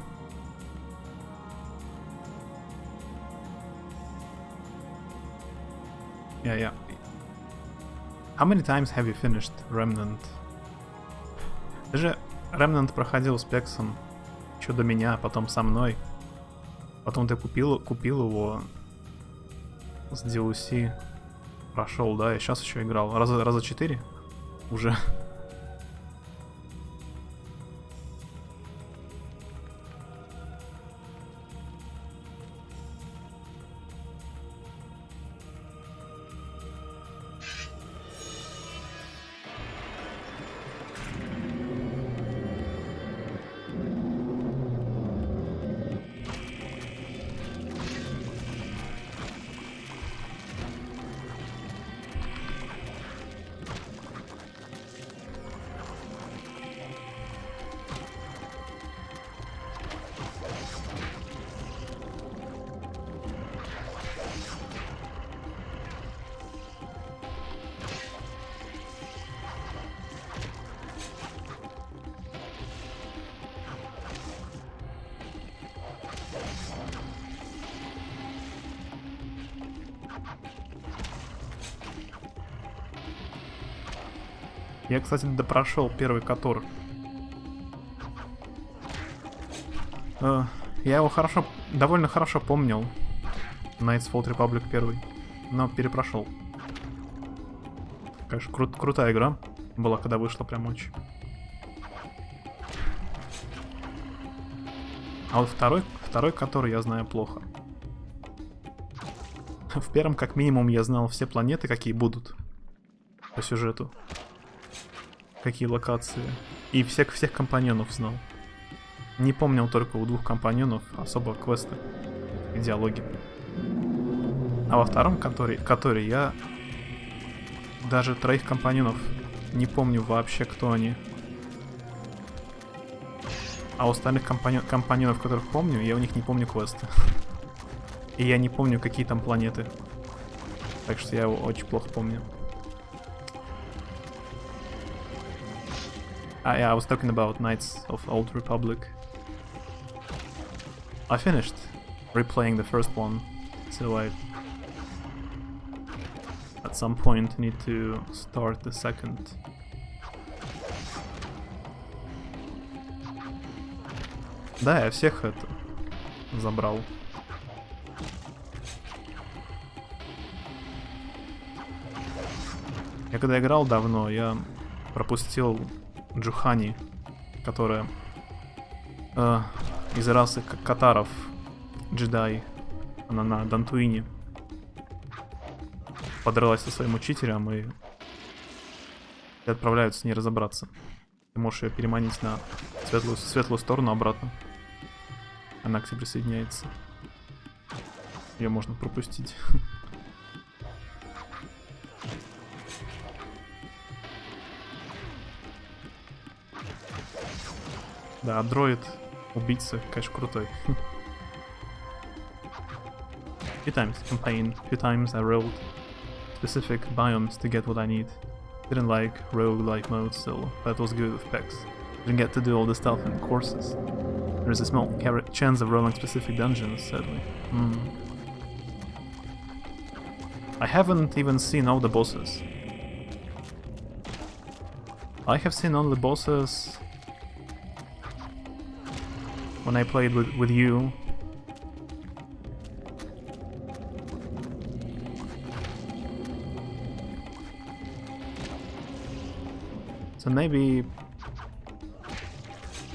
Yeah. How many times have you finished Remnant? Ты же Remnant проходил с Пексом еще до меня, а потом со мной. Потом ты купил его с DLC. Прошел, да, я сейчас еще играл. Раза 4 уже. Я, кстати, допрошел первый Котор. Я его довольно хорошо помнил. Knights Old Republic 1. Но перепрошел. Конечно, крутая игра была, когда вышла, прям очень. А вот второй Котор я знаю плохо. В первом, как минимум, я знал все планеты, какие будут по сюжету. Какие локации. И всех компаньонов знал. Не помнил только у 2 компаньонов особо квесты и диалоги. А во втором, который я даже 3 компаньонов не помню вообще, кто они. А у остальных компаньонов, которых помню, я у них не помню квесты. И я не помню, какие там планеты. Так что я его очень плохо помню. Yeah, I was talking about Knights of Old Republic. I finished replaying the first one, so I at some point need to start the second. Да, я всех это забрал. Я когда играл давно, я пропустил Джухани, которая из расы катаров, джедай. Она на Дантуине подралась со своим учителем и отправляются с ней разобраться. Ты можешь ее переманить на светлую сторону обратно. Она к тебе присоединяется. Ее можно пропустить. Да, дроид убийца, конечно, крутой. Few times campaign, few times I rolled specific biomes to get what I need. Didn't like rogue-like mode, so that was good with PEX. Didn't get to do all the stuff in courses. There's a small chance of rolling specific dungeons, sadly. I haven't even seen all the bosses. I have seen all the bosses when I played with you. So maybe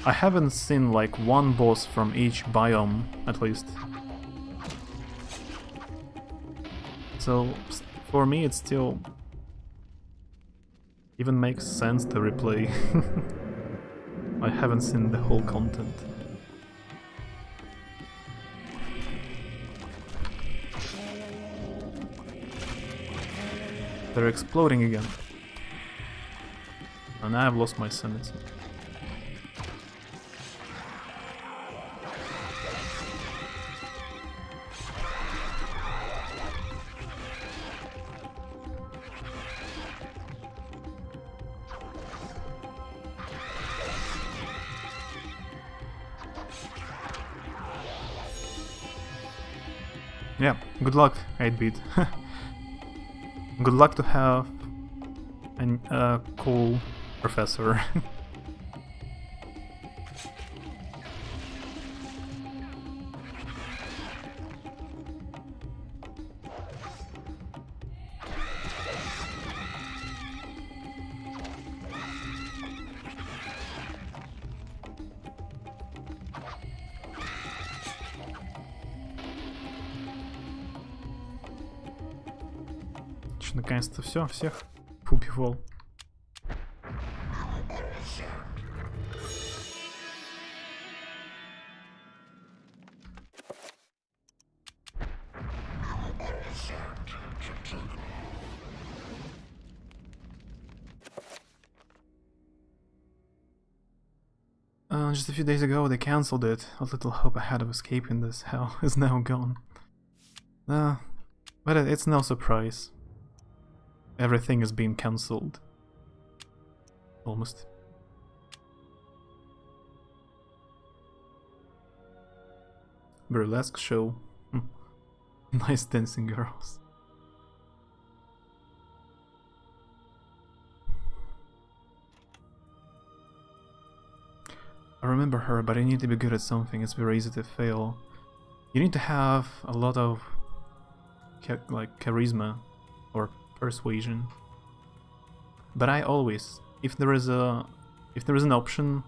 I haven't seen like one boss from each biome, at least. So for me it still even makes sense to replay. I haven't seen the whole content. They're exploding again. And I've lost my sanity. Yeah, good luck, 8-bit. Good luck to have a cool professor. Наконец-то все, всех поубивал. Just a few days ago they cancelled it. A little hope I had of escaping this hell is now gone. But it's no surprise. Everything is being cancelled. Almost. Burlesque show. Nice dancing girls. I remember her, but I need to be good at something. It's very easy to fail. You need to have a lot of charisma or persuasion. But I always, if there is an option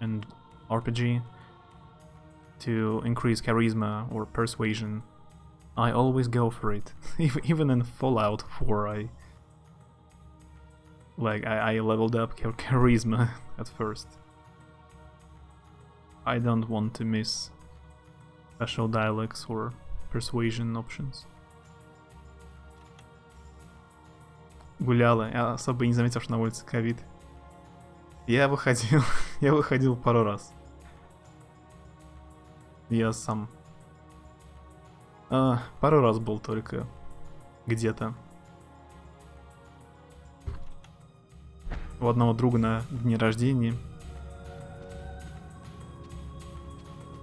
in RPG to increase charisma or persuasion, I always go for it. Even in Fallout 4, I leveled up charisma at first. I don't want to miss special dialects or persuasion options. Гуляла, я особо не заметил, что на улице ковид. Я выходил пару раз. Я сам. Пару раз был только где-то. У одного друга на дне рождения.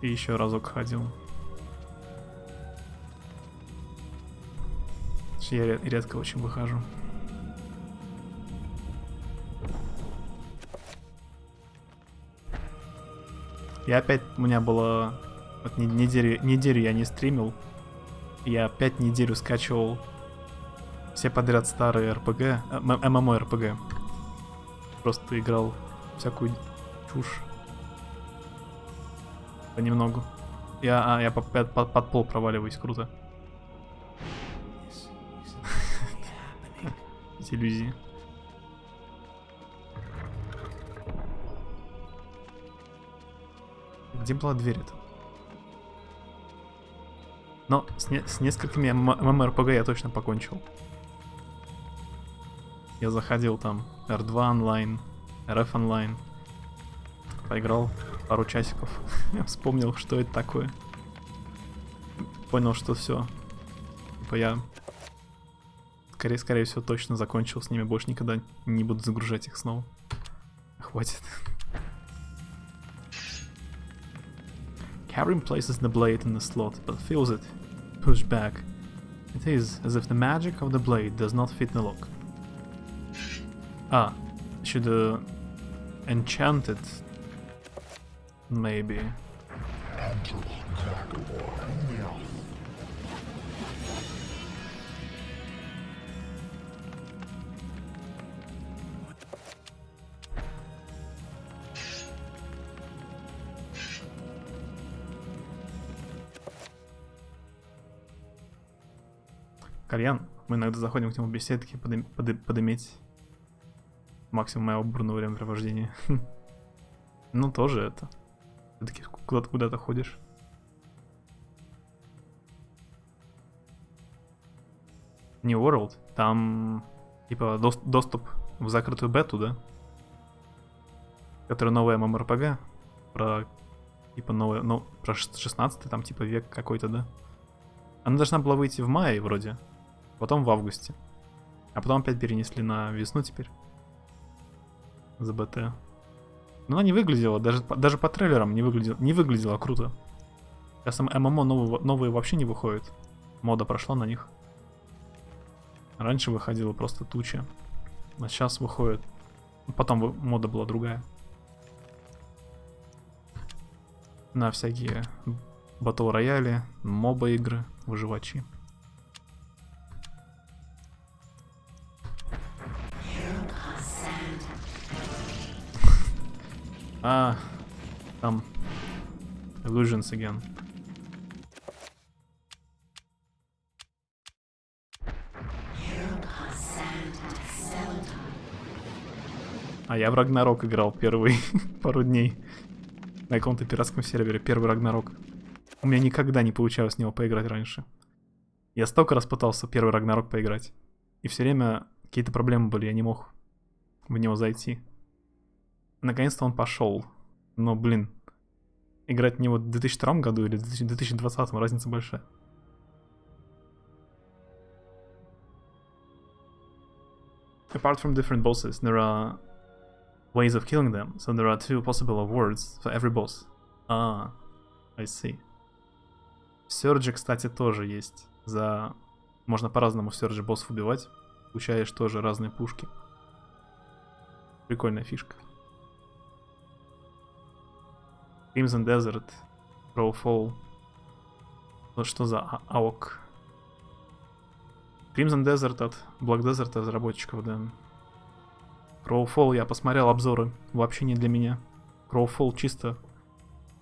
И еще разок ходил. Я редко очень выхожу. Я опять, у меня было... Вот неделю я не стримил. Я 5 недель скачивал все подряд старые РПГ, ММО-РПГ. Просто играл всякую чушь. Понемногу. Я под пол проваливаюсь, круто. Эти иллюзии. Где была дверь-то? Но с несколькими ММО-РПГ я точно покончил. Я заходил там R2 онлайн, RF онлайн. Поиграл пару часиков. Я вспомнил, что это такое. Понял, что все. Типа я... Скорее всего, точно закончил с ними. Больше никогда не буду загружать их снова. Хватит. Karim places the blade in the slot, but feels it push back. It is as if the magic of the blade does not fit the lock. Should enchant it, maybe. Кальян. Мы иногда заходим к нему в беседке подыметь максимум моего бурного времяпровождения. Ну, тоже это. Все-таки куда-то ходишь. New World, там типа доступ в закрытую бету, да? Которая новая MMORPG. Про типа новое, ну, про 16-й там типа век какой-то, да? Она должна была выйти в мае вроде. Потом в августе. А потом опять перенесли на весну теперь. За БТ. Но она не выглядела, даже по трейлерам не выглядела круто. Сейчас ММО новые вообще не выходят. Мода прошла на них. Раньше выходила просто туча. А сейчас выходит. Потом мода была другая. На всякие батл рояли, моба игры, выживачи. А, там Illusions again. А я в Рагнарок играл первый пару дней. На каком-то пиратском сервере. Первый Рагнарок. У меня никогда не получалось в него поиграть раньше. Я столько раз пытался первый Рагнарок поиграть. И все время какие-то проблемы были, я не мог в него зайти. Наконец-то он пошел. Но, блин, играть в него в 2002 году или в 2020 разница большая. Apart from different bosses, there are ways of killing them, so there are 2 possible awards for every boss. Ah, I see. В Surge, кстати, тоже есть. Можно по-разному в Surge боссов убивать. Получаешь тоже разные пушки. Прикольная фишка. Crimson Desert, Crowfall. Вот что за АОК? Crimson Desert от Black Desert разработчиков, да. Crowfall, я посмотрел обзоры. Вообще не для меня. Crowfall чисто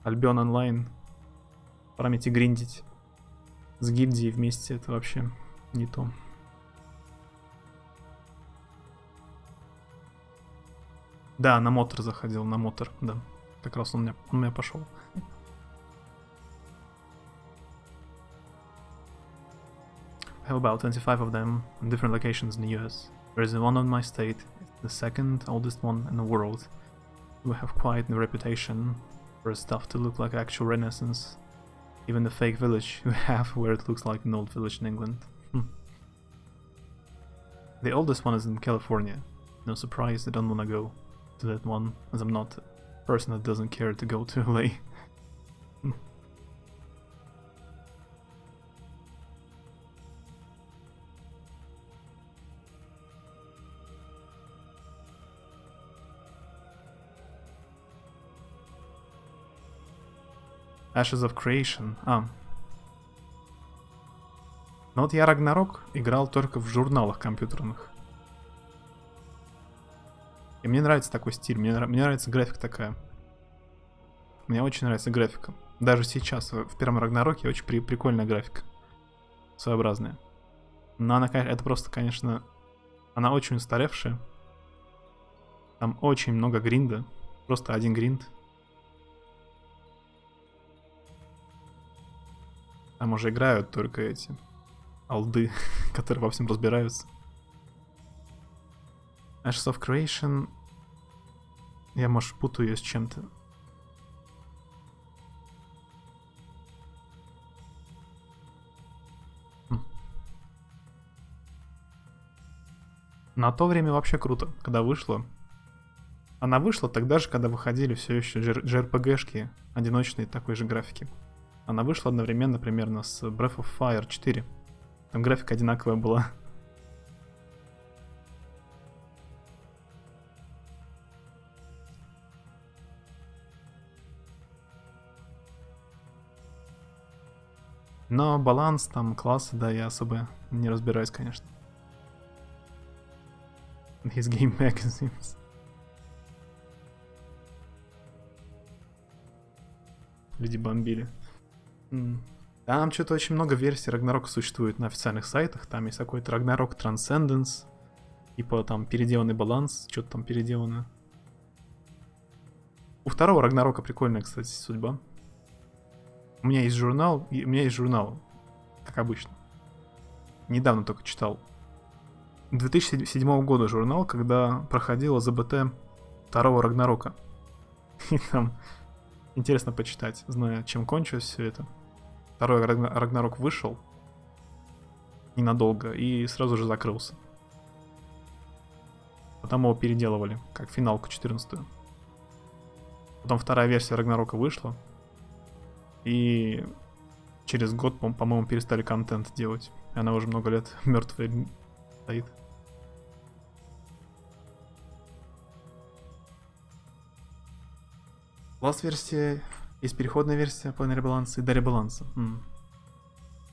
Альбион онлайн. Памяти гриндить. С гильдией вместе это вообще не то. Да, на мотор заходил, на мотор, да. Как раз он у меня пошел. I have about 25 of them in different locations in the US. There is one in my state, the second oldest one in the world. We have quite a reputation for stuff to look like actual Renaissance. Even the fake village we have where it looks like an old village in England. The oldest one is in California. No surprise, I don't wanna go to that one, as I'm not a person that doesn't care to go to LA. Ashes of Creation. Ну вот я Рагнарок играл только в журналах компьютерных. И мне нравится такой стиль, мне нравится графика такая. Мне очень нравится графика. Даже сейчас, в первом Рагнароке, очень прикольная графика. Своеобразная. Но она, это просто, конечно, она очень устаревшая. Там очень много гринда. Просто один гринд. Там уже играют только эти алды, которые во всем разбираются. Ashes of Creation... Я, может, путаю ее с чем-то. На то время вообще круто, когда вышла. Она вышла тогда же, когда выходили все еще JRPG-шки одиночные такой же графики. Она вышла одновременно примерно с Breath of Fire 4. Там графика одинаковая была. Но баланс, там, классы, да, я особо не разбираюсь, конечно. His game magazines. Люди бомбили. Там что-то очень много версий Рагнарока существует на официальных сайтах. Там есть какой-то Рагнарок Transcendence. Типа там переделанный баланс. Что-то там переделано. У второго Рагнарока прикольная, кстати, судьба. У меня есть журнал, как обычно. Недавно только читал. 2007 года журнал, когда проходила ЗБТ второго Рагнарока. И там интересно почитать, зная, чем кончилось все это. Второй Рагнарок вышел ненадолго и сразу же закрылся. Потом его переделывали, как финалку 14-ю. Потом вторая версия Рагнарока вышла. И через год, по-моему, перестали контент делать. И она уже много лет мертвая стоит. Класс-версия, есть переходная версия по ребаланса и до ребаланса.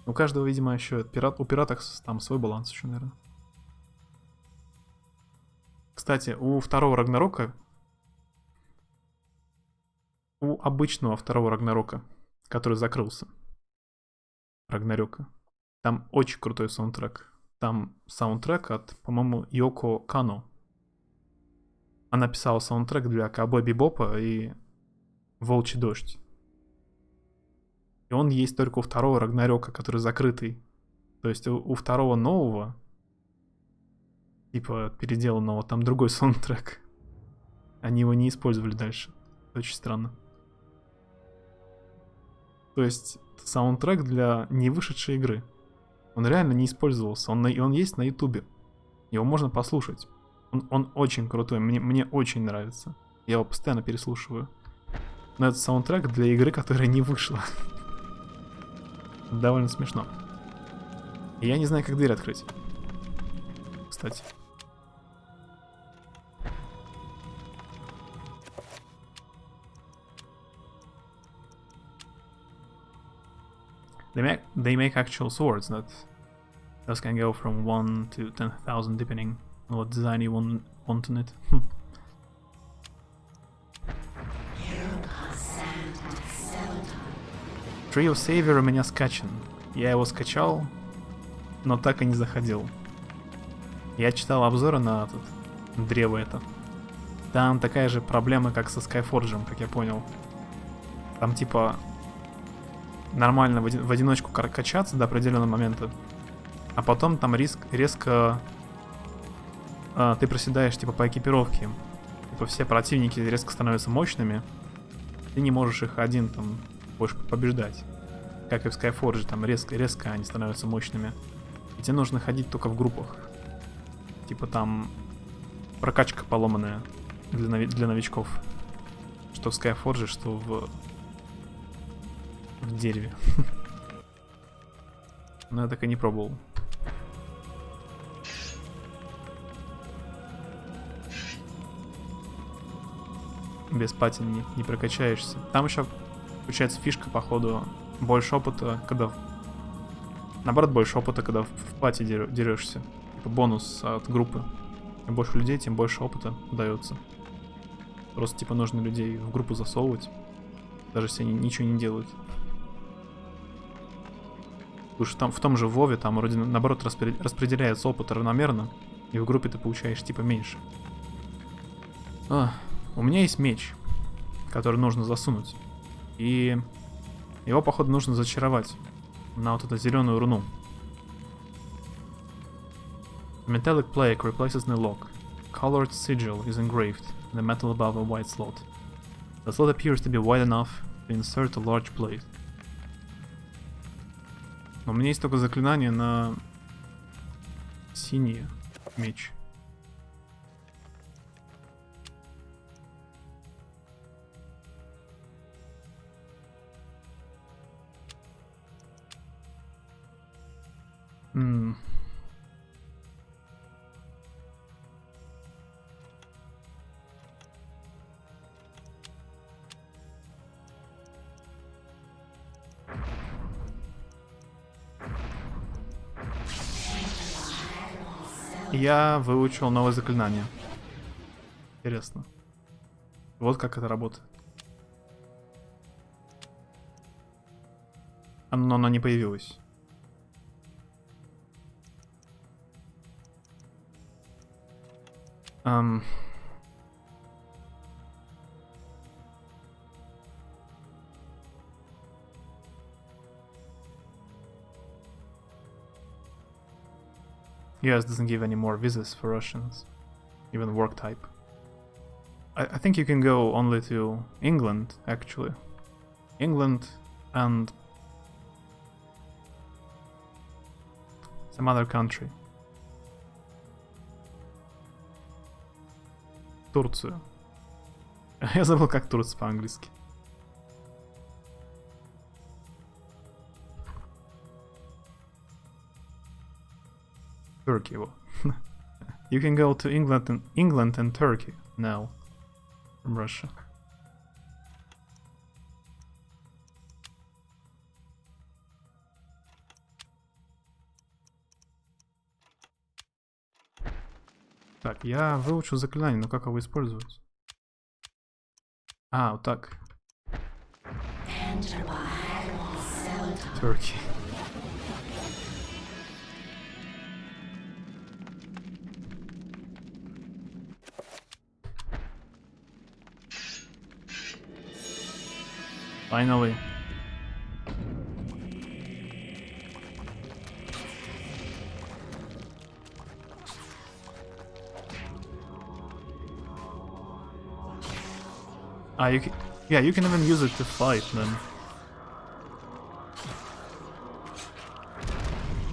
У каждого, видимо, еще у пиратов там свой баланс еще, наверное. Кстати, у второго Рагнарока, у обычного второго Рагнарока, который закрылся, Рагнарёка, там очень крутой саундтрек. Там саундтрек от, по-моему, Йоко Кано. Она писала саундтрек для Ковбой Бибопа и Волчий дождь. И он есть только у второго Рагнарёка, который закрытый. То есть у второго нового, типа переделанного, там другой саундтрек. Они его не использовали дальше. Очень странно. То есть саундтрек для не вышедшей игры. Он реально не использовался. Он есть на ютубе. Его можно послушать. Он очень крутой. Мне очень нравится. Я его постоянно переслушиваю. Но это саундтрек для игры, которая не вышла. Довольно смешно. И я не знаю, как дверь открыть. Кстати. They make actual swords that those can go from 1 to 10,000 depending on what design you want on it. Tree of Savior у меня скачан. Я его скачал, но так и не заходил. Я читал обзоры на этот древо это. Там такая же проблема, как со Skyforge, как я понял. Там типа нормально в одиночку качаться до определенного момента, а потом там резко ты проседаешь типа по экипировке. Типа все противники резко становятся мощными, ты не можешь их один там больше побеждать. Как и в Skyforge, там резко они становятся мощными. И тебе нужно ходить только в группах. Типа там прокачка поломанная для новичков. Что в Skyforge, что в дереве. Но я так и не пробовал. Без патин не прокачаешься. Там еще получается фишка, походу, больше опыта, когда... Наоборот, больше опыта, когда в пати дерешься. Типа бонус от группы. Чем больше людей, тем больше опыта дается. Просто типа нужно людей в группу засовывать. Даже если они ничего не делают. Потому что там в том же Вове там вроде наоборот распределяется опыт равномерно. И в группе ты получаешь типа меньше. У меня есть меч, который нужно засунуть. И его, походу, нужно зачаровать на вот эту зеленую руну. Metallic plaque replaces the lock. Colored sigil is engraved in the metal above a white slot. The slot appears to be wide enough to insert a large blade. Но у меня есть только заклинание на синий меч. Я выучил новое заклинание. Интересно. Вот как это работает. Но оно не появилось. US doesn't give any more visas for Russians, even work type. I think you can go only to England, actually. England and some other country. Турцию. Я забыл, как Турция по-английски. Turkey. You can go to England and Turkey now from Russia. Так, я выучил заклинание, но как его использовать? А, вот так. Turkey. Finally. Yeah, you can even use it to fight them.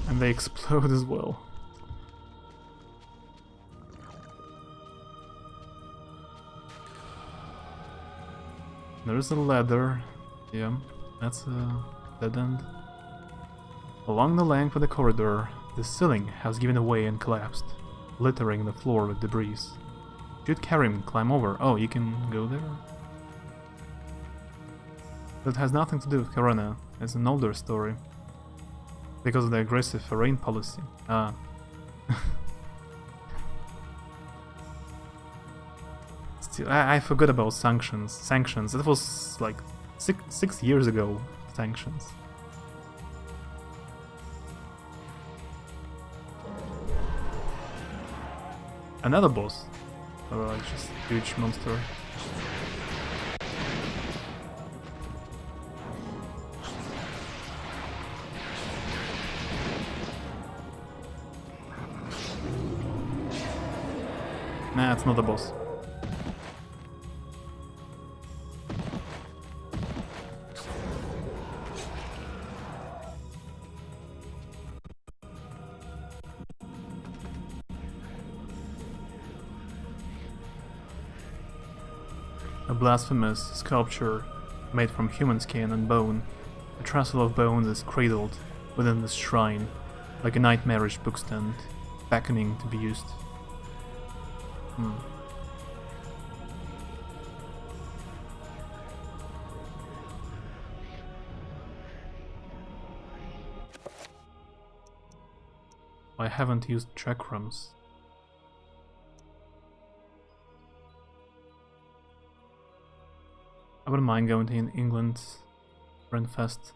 And they explode as well. There's a ladder. Yeah, that's a dead end. Along the length of the corridor, the ceiling has given way and collapsed, littering the floor with debris. Should Karim climb over? Oh, you can go there? That has nothing to do with Corona. It's an older story. Because of the aggressive foreign policy. Ah. Still, I forgot about sanctions. Sanctions. It was like six years ago. Sanctions. Another boss. Or like just huge monster. Nah, it's not a boss. A blasphemous sculpture made from human skin and bone. A trussel of bones is cradled within this shrine, like a nightmarish bookstand, beckoning to be used. I haven't used chakrams. I wouldn't mind going to England, Renfest,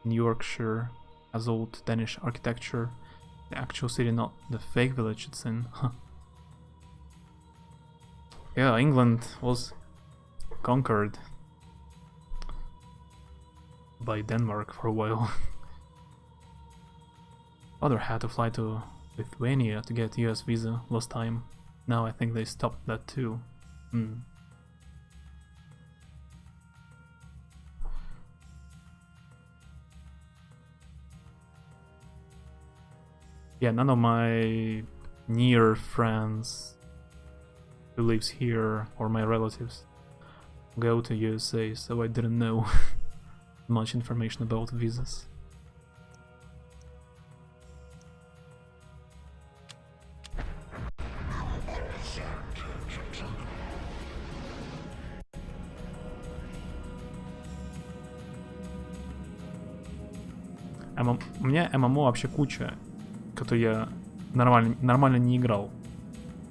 in Yorkshire, has old Danish architecture, the actual city, not the fake village it's in. Yeah, England was conquered by Denmark for a while. Father had to fly to Lithuania to get US visa last time. Now I think they stopped that too. Yeah, none of my near friends who lives here or my relatives go to USA, so I didn't know much information about visas. У меня ММО вообще куча, которые я нормально не играл.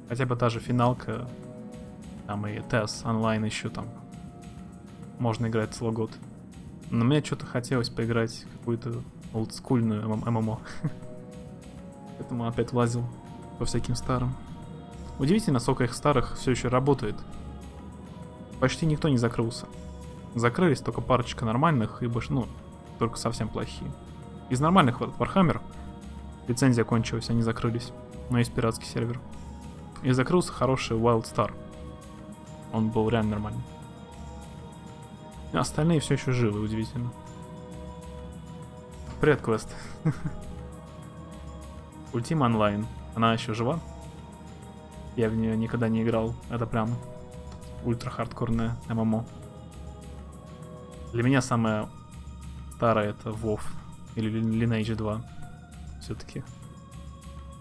Хотя бы та же финалка, там и ТЭС онлайн еще там можно играть целый год. Но мне что-то хотелось поиграть в какую-то олдскульную ММО. Поэтому опять лазил по всяким старым. Удивительно, сколько их старых все еще работает. Почти никто не закрылся. Закрылись только парочка нормальных и больше, ну, только совсем плохие. Из нормальных вот Warhammer лицензия кончилась, они закрылись. Но есть пиратский сервер. И закрылся хороший Wild Star. Он был реально нормальный. Остальные все еще живы, удивительно. Привет, Квест. Ultima Online. Она еще жива? Я в нее никогда не играл. Это прям ультра хардкорная ММО. Для меня самая старая это WoW или Lineage 2. Все-таки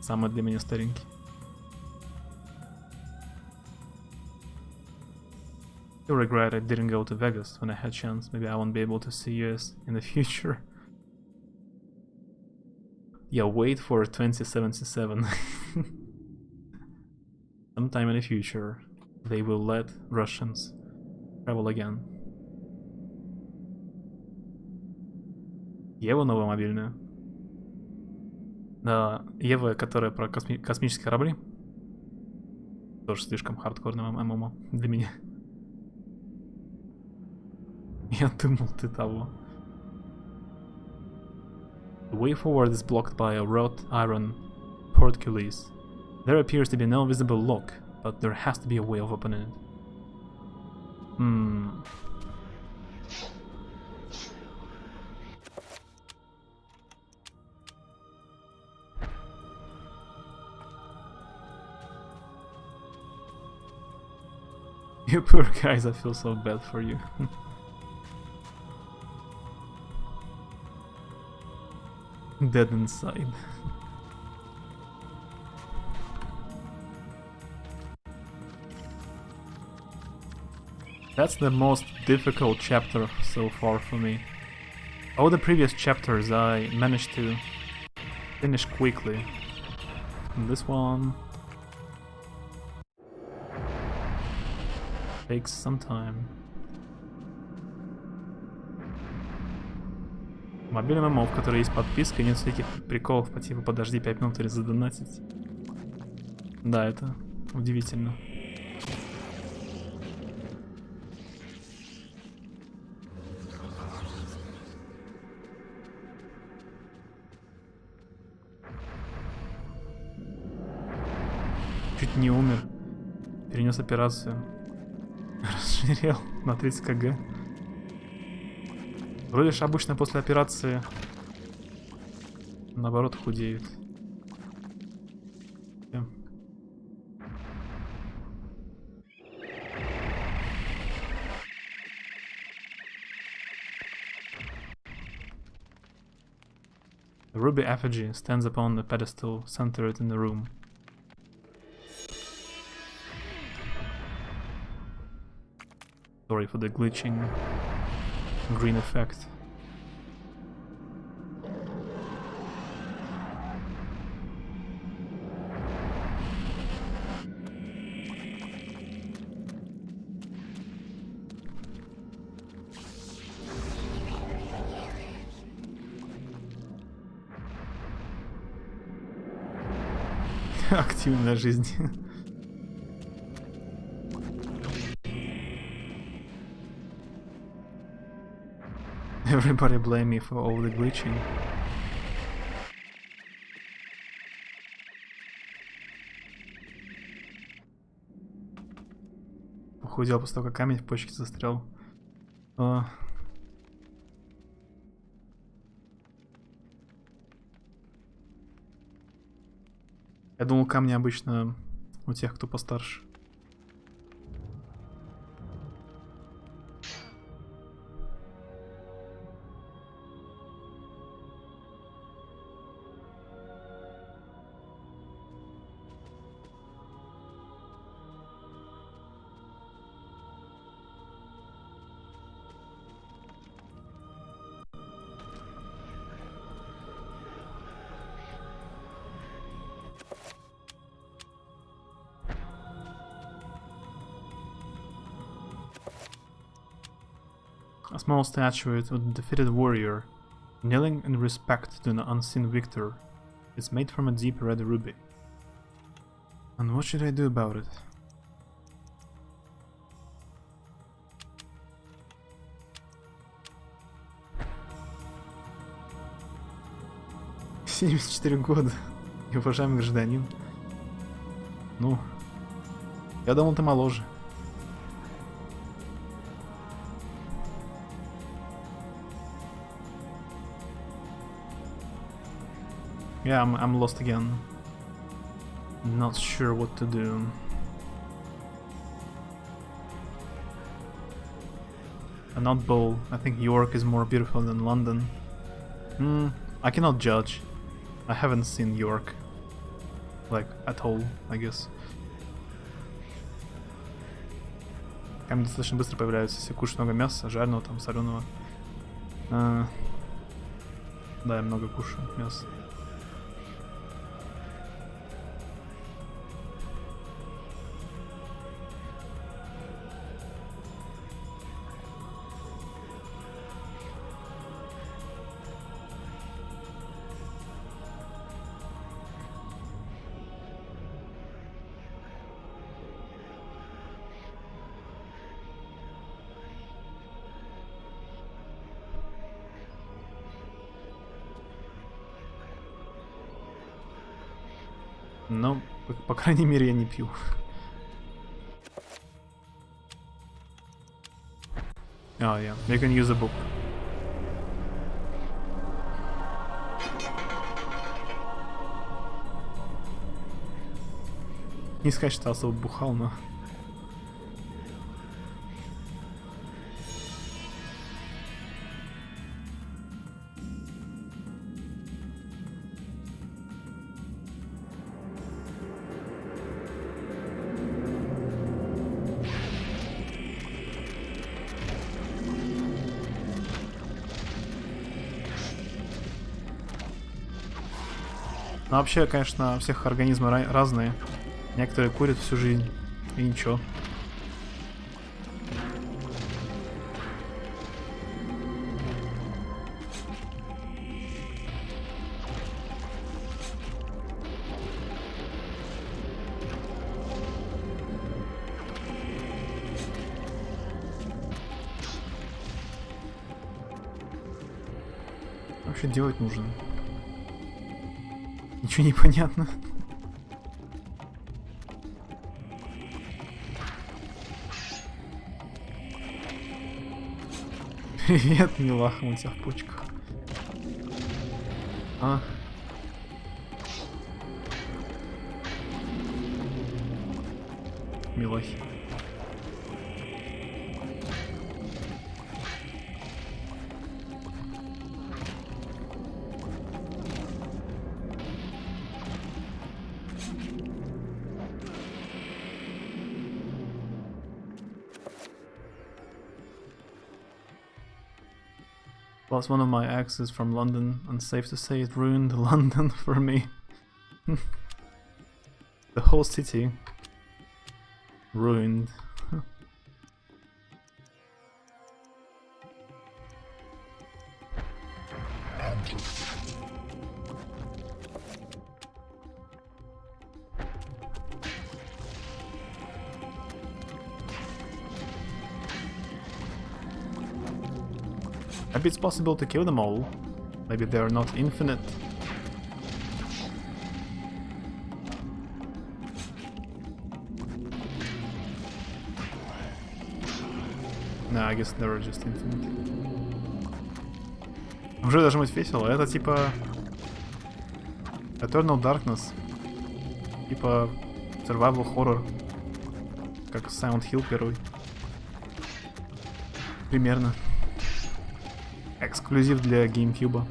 самый для меня старенький. I regret I didn't go to Vegas when I had chance. Maybe I won't be able to see US in the future. Yeah, wait for 2077. Sometime in the future, they will let Russians travel again. Ева новая мобильная. Да, Ева, которая про космические корабли. Тоже слишком хардкорная ММО для меня. Я думал, ты того. The way forward is blocked by a wrought iron portcullis. There appears to be no visible lock, but there has to be a way of opening it. You poor guys, I feel so bad for you. Dead inside. That's the most difficult chapter so far for me. All the previous chapters I managed to finish quickly. And this one takes some time. Мобильный ММО, в которой есть подписка, и нет всяких приколов по типу подожди 5 минут или задонатить. Да, это удивительно. Чуть не умер. Перенес операцию. Расширел на 30 кг. Вроде же обычно после операции наоборот худеют. The ruby effigy stands upon the pedestal centered in the room. Sorry for the glitching green effect. Активная жизнь. Everybody blame me for all the glitching. Похудел после того, как камень в почке застрял. Я думал, камни обычно у тех, кто постарше. A small statue of a defeated warrior, kneeling in respect to an unseen victor. It's made from a deep red ruby. And what should I do about it? «74 года, уважаемый гражданин. Ну, я думал, ты моложе». Yeah, I'm lost again. Not sure what to do. Not Bowl. I think York is more beautiful than London. I cannot judge. I haven't seen York. Like, at all, I guess. Камни достаточно быстро появляются, если кушать много мяса, жареного, там, соленого. Да, я много кушаю мяса. Но, по крайней мере, я не пью. Oh yeah, you can use a book. Не сказать, что особо бухал, но... Ну, вообще, конечно, у всех организмы разные. Некоторые курят всю жизнь, и ничего. Вообще делать нужно. Ничего не понятно. Привет, милаха, у тебя в почках. А. Милахи. Plus one of my exes from London, and safe to say it ruined London for me. The whole city ruined. Maybe it's possible to kill them all. Maybe they're not infinite. No, I guess they're just infinite. Уже должно быть весело. Это типа Eternal Darkness. Типа survival horror. Как Silent Hill первый. Примерно. Эксклюзив для GameCube.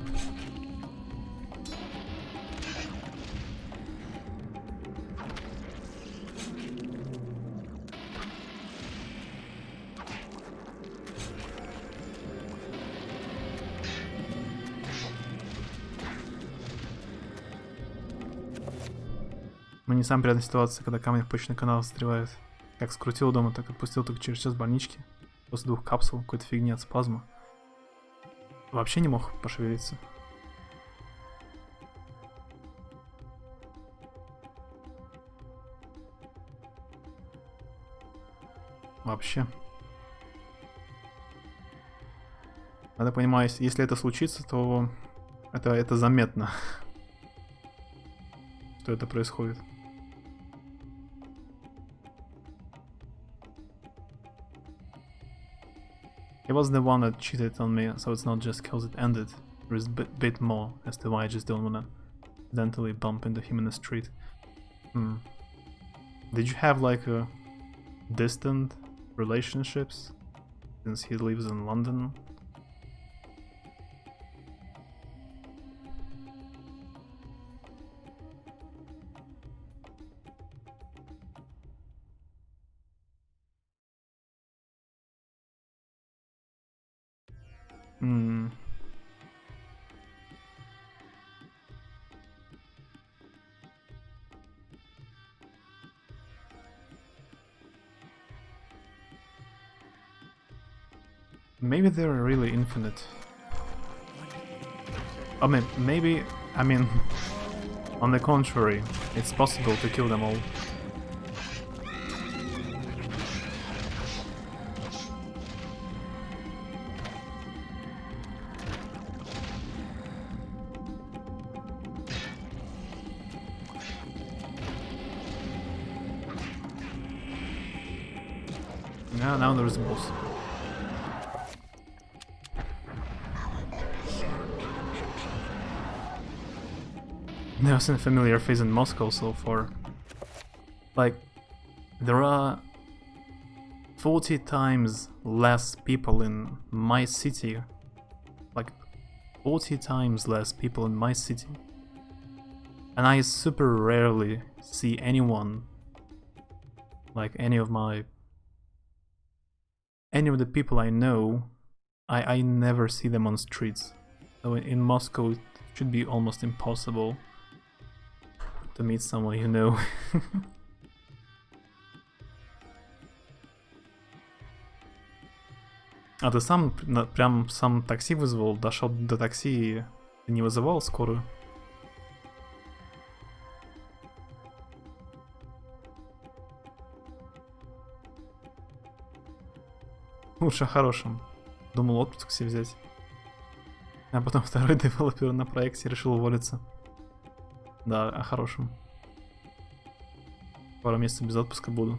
Мне не самая приятная ситуация, когда камни в почечный канал застревают. Как скрутил дома, так отпустил только через час больнички. После 2 капсул, какой-то фигни от спазма. Вообще не мог пошевелиться. Вообще. Надо понимать, если это случится, то это заметно, что это происходит. He was the one that cheated on me, so it's not just cause it ended. There is a bit more as to why I just don't wanna accidentally bump into him in the street. Did you have like a distant relationships since he lives in London? Maybe they're really infinite. I mean, maybe, on the contrary, it's possible to kill them all. Yeah, now there's a boss. Never seen a familiar face in Moscow so far. Like, there are 40 times less people in my city. Like, 40 times less people in my city. And I super rarely see anyone, like any of the people I know, I never see them on streets. So in Moscow it should be almost impossible to meet someone you know. А ты сам прям сам такси вызвал, дошел до такси и ты не вызывал скорую? Лучше о хорошем. Думал отпуск себе взять. А потом второй девелопер на проекте решил уволиться. Да, о хорошем. Пару месяцев без отпуска буду.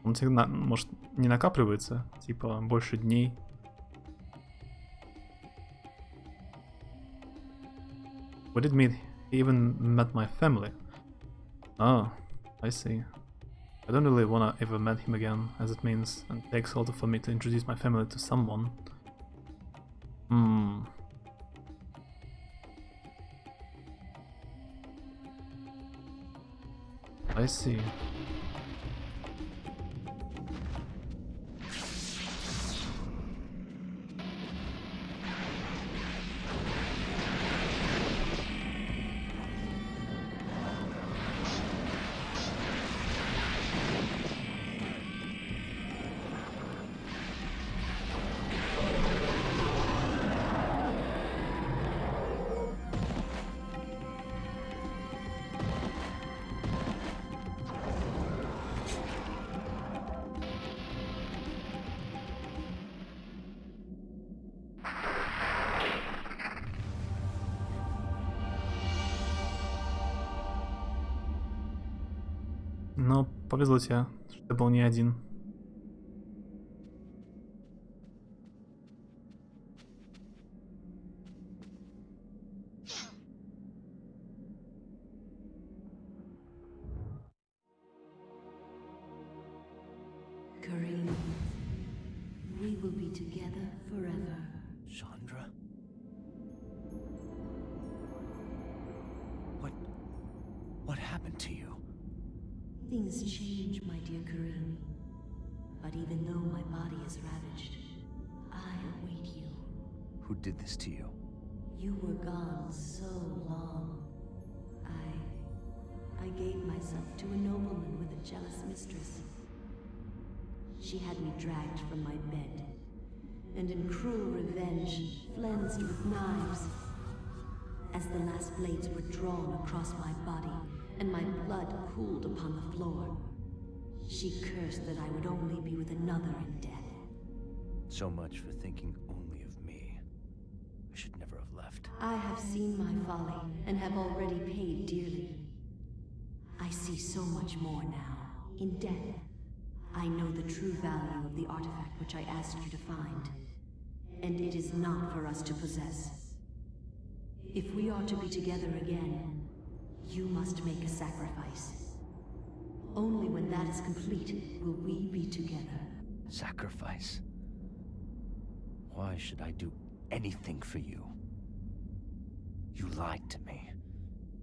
Он всегда, может, не накапливается, типа больше дней. We did meet, he even met my family. Oh, I see. I don't really wanna ever meet him again, as it means and takes a lot for me to introduce my family to someone. I see. Но повезло тебе, что ты был не один. Kareem, we will be together forever. Chandra? What happened to you? Things change, my dear Kareem. But even though my body is ravaged, I await you. Who did this to you? You were gone so long. I gave myself to a nobleman with a jealous mistress. She had me dragged from my bed, and in cruel revenge, flensed with knives. As the last blades were drawn across my body, and my blood cooled upon the floor, she cursed that I would only be with another in death. So much for thinking only of me. I should never have left. I have seen my folly, and have already paid dearly. I see so much more now. In death, I know the true value of the artifact which I asked you to find. And it is not for us to possess. If we are to be together again, you must make a sacrifice. Only when that is complete will we be together. Sacrifice? Why should I do anything for you? You lied to me.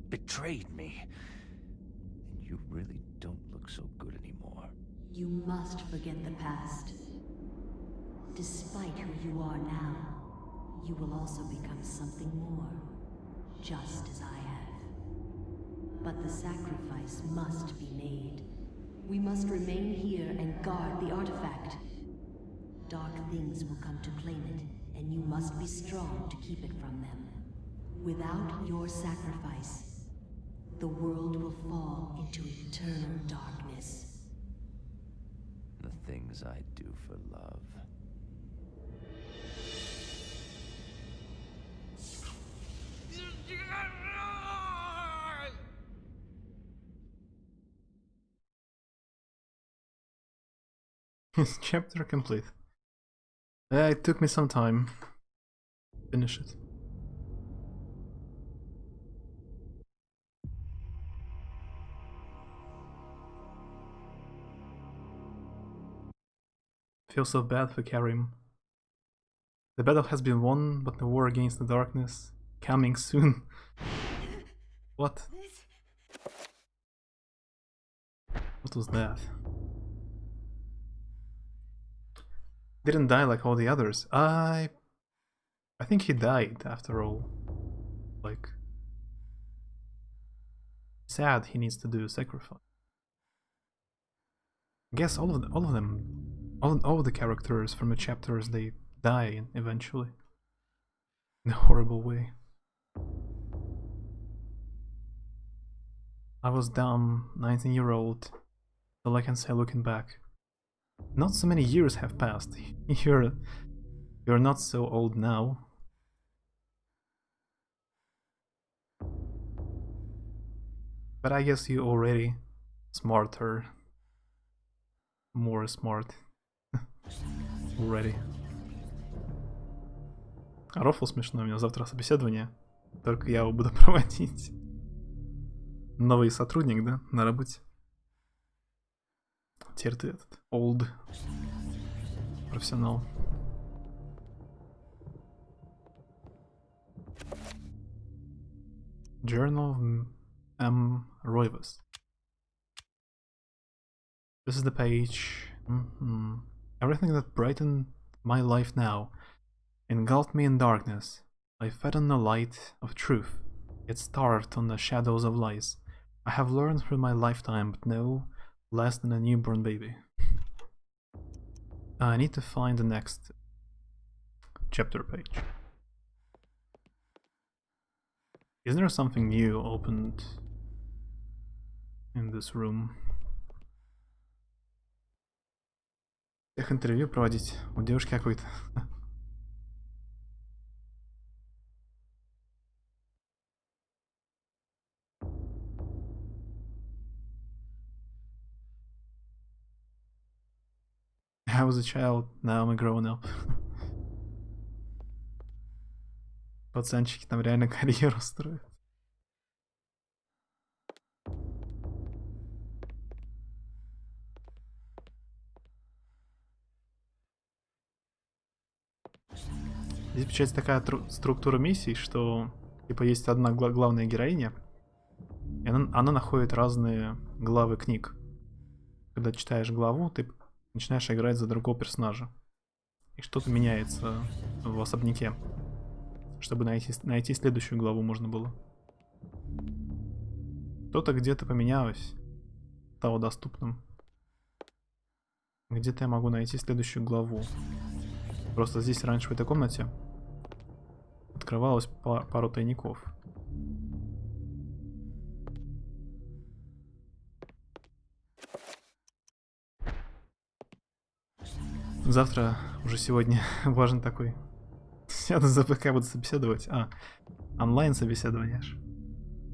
Betrayed me. And you really don't look so good anymore. You must forget the past. Despite who you are now, you will also become something more, just as I have. But the sacrifice must be made. We must remain here and guard the artifact. Dark things will come to claim it, and you must be strong to keep it from them. Without your sacrifice, the world will fall into eternal darkness. The things I do for love. Chapter complete. It took me some time to finish it. Feel so bad for Karim. The battle has been won, but the war against the darkness coming soon. What? What was that? Didn't die like all the others. I think he died after all. Like, sad he needs to do a sacrifice. I guess all of the characters from the chapters, they die eventually in a horrible way. I was dumb, 19-year-old. All I can say looking back. Not so many years have passed. You're not so old now. But I guess you already smarter. More smart. Already. Рофл смешно, у меня завтра собеседование. Только я его буду проводить. Новый сотрудник, да, на работе. Теперь ты этот, old профессионал. Journal of M. Roivas. This is the page. Everything that brightened my life now engulfed me in darkness. I fed on the light of truth, yet starved on the shadows of lies. I have learned through my lifetime, but no less than a newborn baby. I need to find the next chapter page. Isn't there something new opened in this room? Их интервью проводить у девушки какой-то. I was a child, now I'm a grown up. Пацанчики там реально карьеру строят. Здесь получается такая структура миссий, что типа есть одна главная героиня, и она находит разные главы книг. Когда читаешь главу, ты начинаешь играть за другого персонажа. И что-то меняется в особняке, чтобы найти следующую главу можно было. Что-то где-то поменялось, стало доступным. Где-то я могу найти следующую главу. Просто здесь раньше в этой комнате открывалось пару тайников. Завтра, уже сегодня, важен такой. Сяду за ПК, буду собеседовать. Онлайн собеседование аж.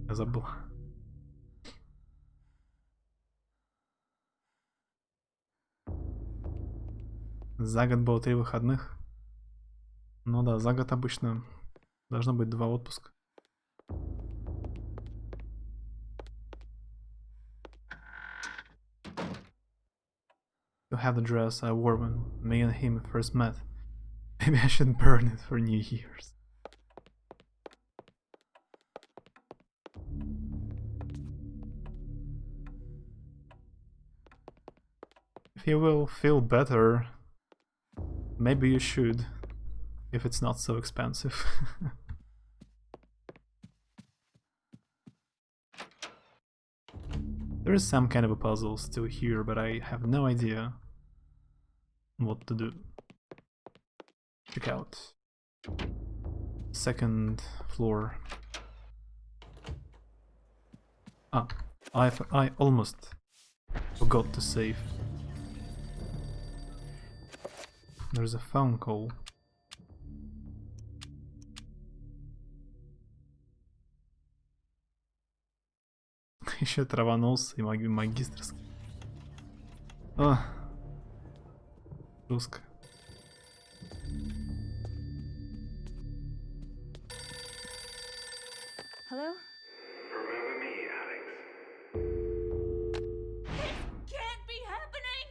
Я забыл. За год было 3 выходных. Ну да, за год обычно должно быть 2 отпуска. To have the dress I wore when me and him first met. Maybe I should burn it for New Year's. If you will feel better, maybe you should, if it's not so expensive. There is some kind of a puzzle still here, but I have no idea what to do. Check out. Second floor. I almost forgot to save. There's a phone call. Еще траванулся и магистрский. Жестко. Hello? Remember me, Alex? This can't be happening!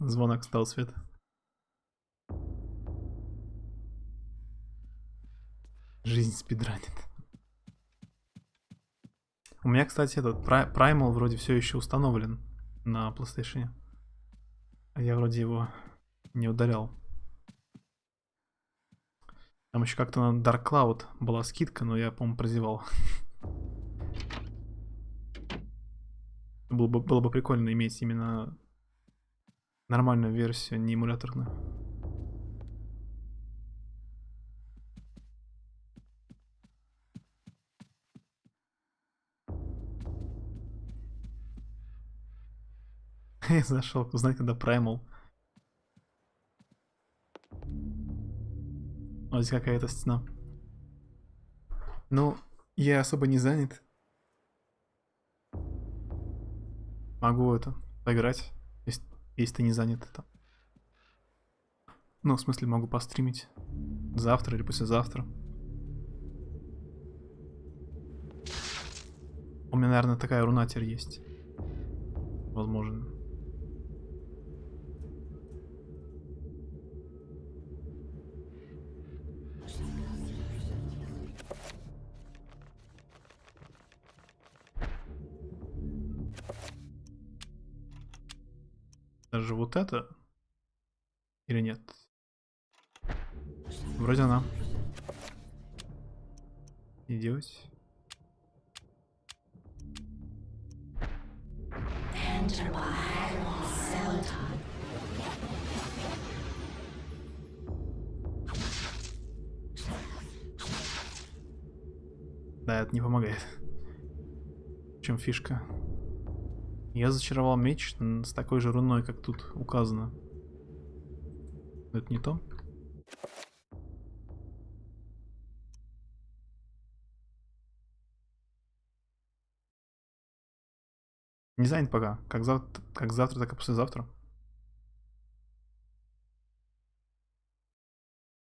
Звонок стал свет. Жизнь спидранит. У меня, кстати, этот Primal вроде все еще установлен на PlayStation. А я вроде его не ударял. Там еще как-то на Dark Cloud была скидка, но я, по-моему, прозевал. Было бы прикольно иметь именно нормальную версию, не эмуляторную. Я зашел узнать, когда Primal. Вот здесь какая-то стена. Ну, я особо не занят. Могу это поиграть, если ты не занят это. Ну, в смысле, могу постримить завтра или послезавтра. У меня, наверное, такая руна теперь есть. Возможно. Даже вот это? Или нет? Вроде она. И делать. Да, это не помогает. В чем фишка? Я зачаровал меч с такой же руной, как тут указано. Но это не то. Не занят пока. Как завтра, так и послезавтра.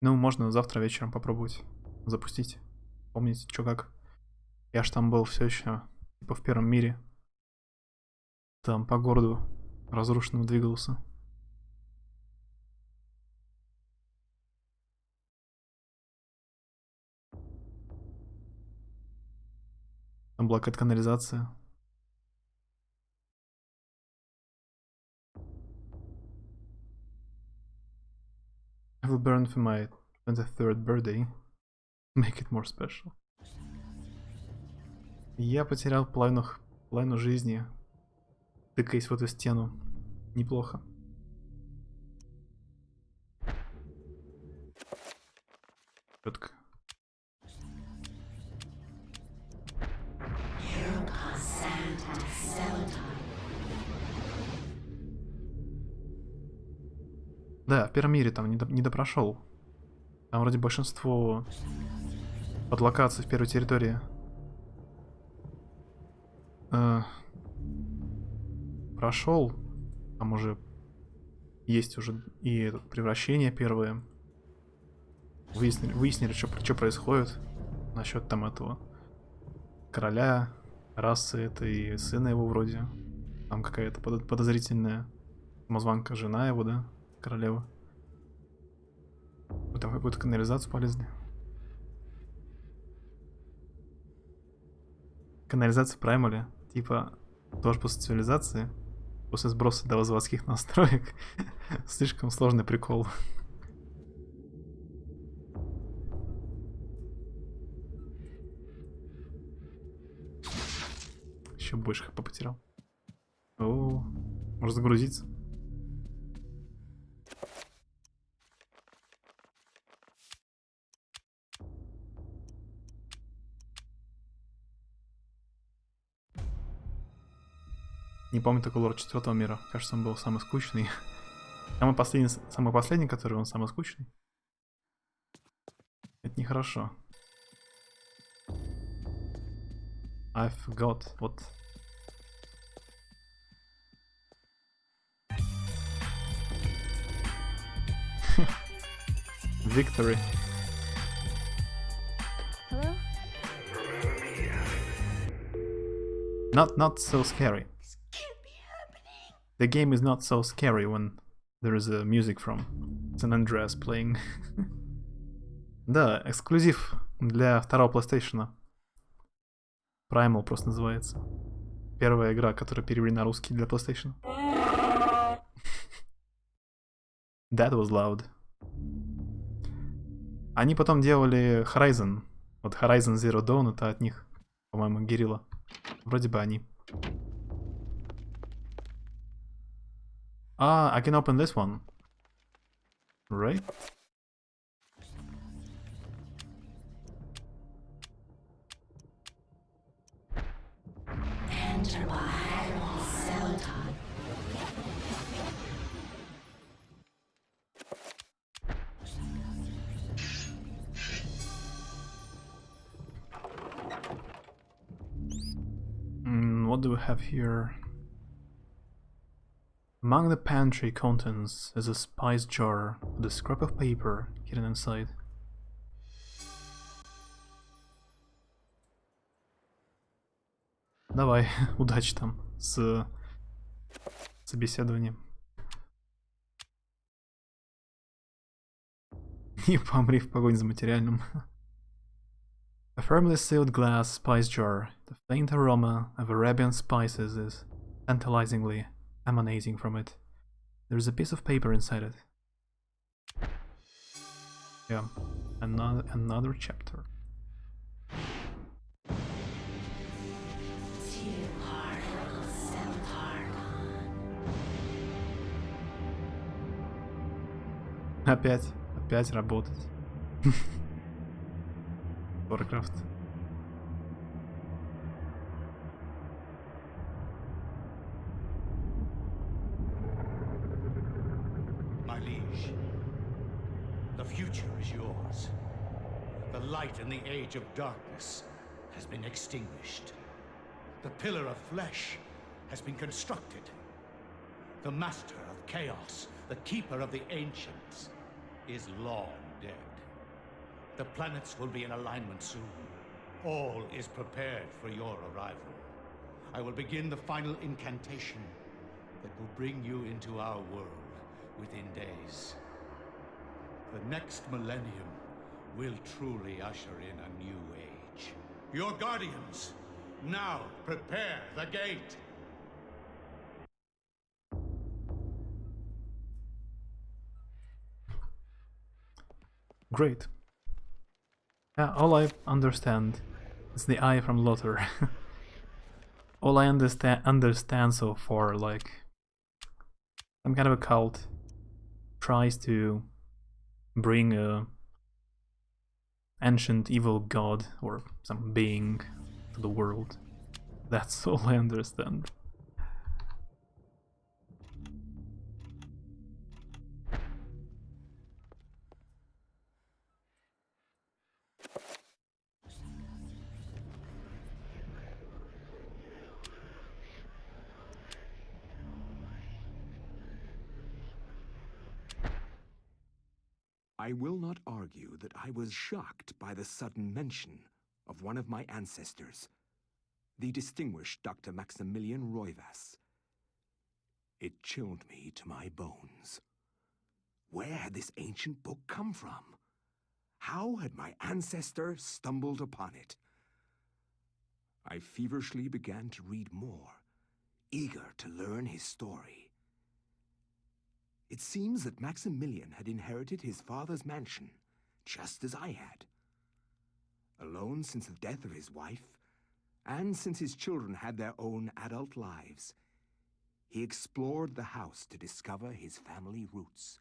Ну, можно завтра вечером попробовать запустить. Помните, что как? Я ж там был все еще, типа, в первом мире. Там по городу разрушенному двигался. Там была какая-то канализация. I will burn for my 23rd birthday. Make it more special. Я потерял половину жизни, тыкаясь в эту стену. Неплохо. Четко. Да, в первом мире там не допрошел. Там вроде большинство подлокаций в первой территории прошел. Там уже есть уже и превращение первое. Выяснили что происходит насчет там этого короля, расы этой, сына его вроде. Там какая-то подозрительная самозванка, жена его, да, королева. Мы там какую-то канализацию полезли. Канализация в Праймале, типа, тоже после цивилизации, после сброса до заводских настроек. Слишком сложный прикол. Еще больше хп потерял. О, может загрузиться. Не помню такой лор 4 мира. Кажется, он был самый скучный. Самый последний, который он самый скучный. Это нехорошо. I forgot what. Victory. Hello? Remember me, Alex. Not so scary. This can't be happening. The game is not so scary when there is a music from San Andreas playing. Да, эксклюзив для второго PlayStation. Primal просто называется. Первая игра, которая перевели на русский для PlayStation. That was loud. Они потом делали Horizon. Вот Horizon Zero Dawn это от них, по-моему, Guerrilla. Вроде бы они. I can open this one. Right? What do we have here? Among the pantry contents is a spice jar with a scrap of paper hidden inside. Давай, удачи там с собеседованием. Не помри в погоне за материальным. A firmly sealed glass spice jar. The faint aroma of Arabian spices is tantalizingly emanating from it. There is a piece of paper inside it. Yeah, another chapter. Опять работать. Warcraft. My liege, the future is yours. The light in the age of darkness has been extinguished. The pillar of flesh has been constructed. The master of chaos, the keeper of the ancients, is long dead. The planets will be in alignment soon. All is prepared for your arrival. I will begin the final incantation that will bring you into our world within days. The next millennium will truly usher in a new age. Your guardians, now prepare the gate! Great. Yeah, all I understand is the eye from Lothar. All I understand so far, like, some kind of a cult tries to bring a ancient evil god or some being to the world. That's all I understand. I will not argue that I was shocked by the sudden mention of one of my ancestors, the distinguished Dr. Maximilian Roivas. It chilled me to my bones. Where had this ancient book come from? How had my ancestor stumbled upon it? I feverishly began to read more, eager to learn his story. It seems that Maximilian had inherited his father's mansion, just as I had. Alone since the death of his wife, and since his children had their own adult lives, he explored the house to discover his family roots.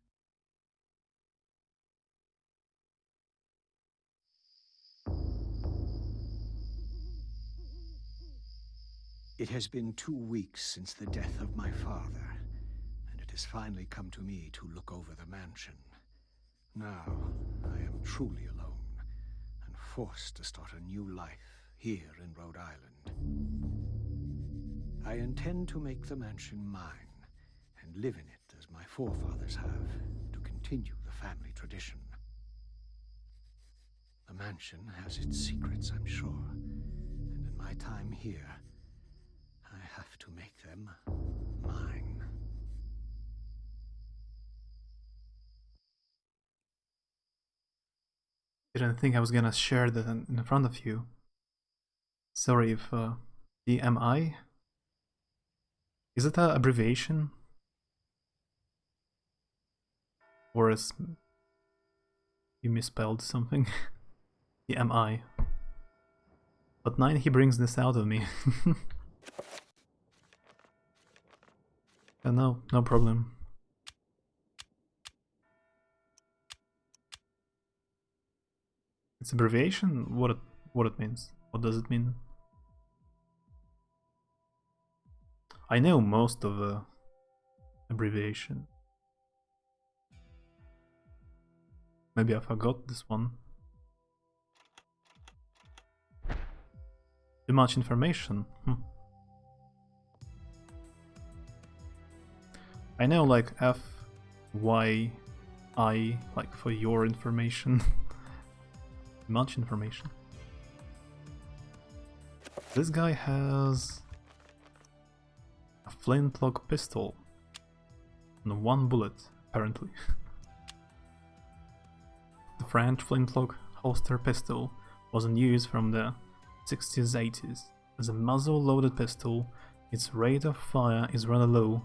It has been 2 weeks since the death of my father, and it has finally come to me to look over the mansion. Now, I am truly alone, and forced to start a new life here in Rhode Island. I intend to make the mansion mine, and live in it as my forefathers have, to continue the family tradition. The mansion has its secrets, I'm sure, and in my time here, I have to make them mine. Didn't think I was gonna share that in front of you. Sorry if DMI? Is it an abbreviation? Or is you misspelled something? DMI. But 9 he brings this out of me. No problem. It's abbreviation? What it means? What does it mean? I know most of the abbreviation. Maybe I forgot this one. Too much information. I know like F, Y, I, like for your information. Much information. This guy has a flintlock pistol and 1 bullet, apparently. The French flintlock holster pistol was in use from the 60s, 80s. As a muzzle-loaded pistol, its rate of fire is rather low,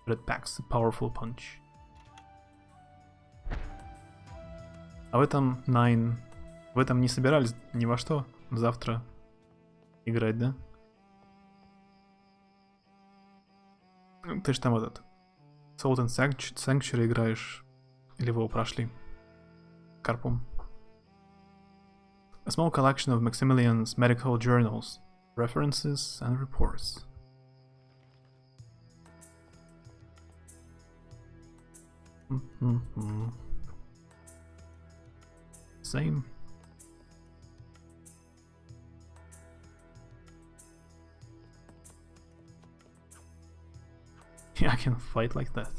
but it packs a powerful punch. А вы там, Nine, вы там не собирались ни во что завтра играть, да? Ты ж там этот Salt and Sanctuary играешь, или вы его прошли? Карпом. A small collection of Maximilian's medical journals, references and reports. Same. Yeah, I can fight like that.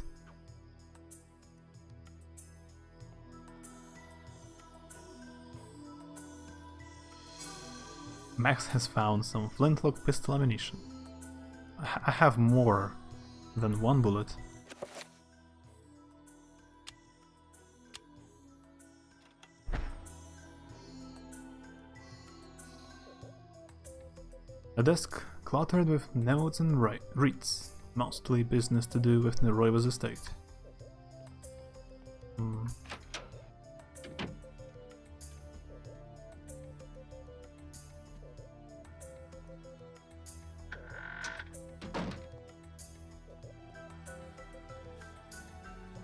Max has found some flintlock pistol ammunition. I have more than 1 bullet. A desk cluttered with notes and wreaths, mostly business to do with Neroiva's estate.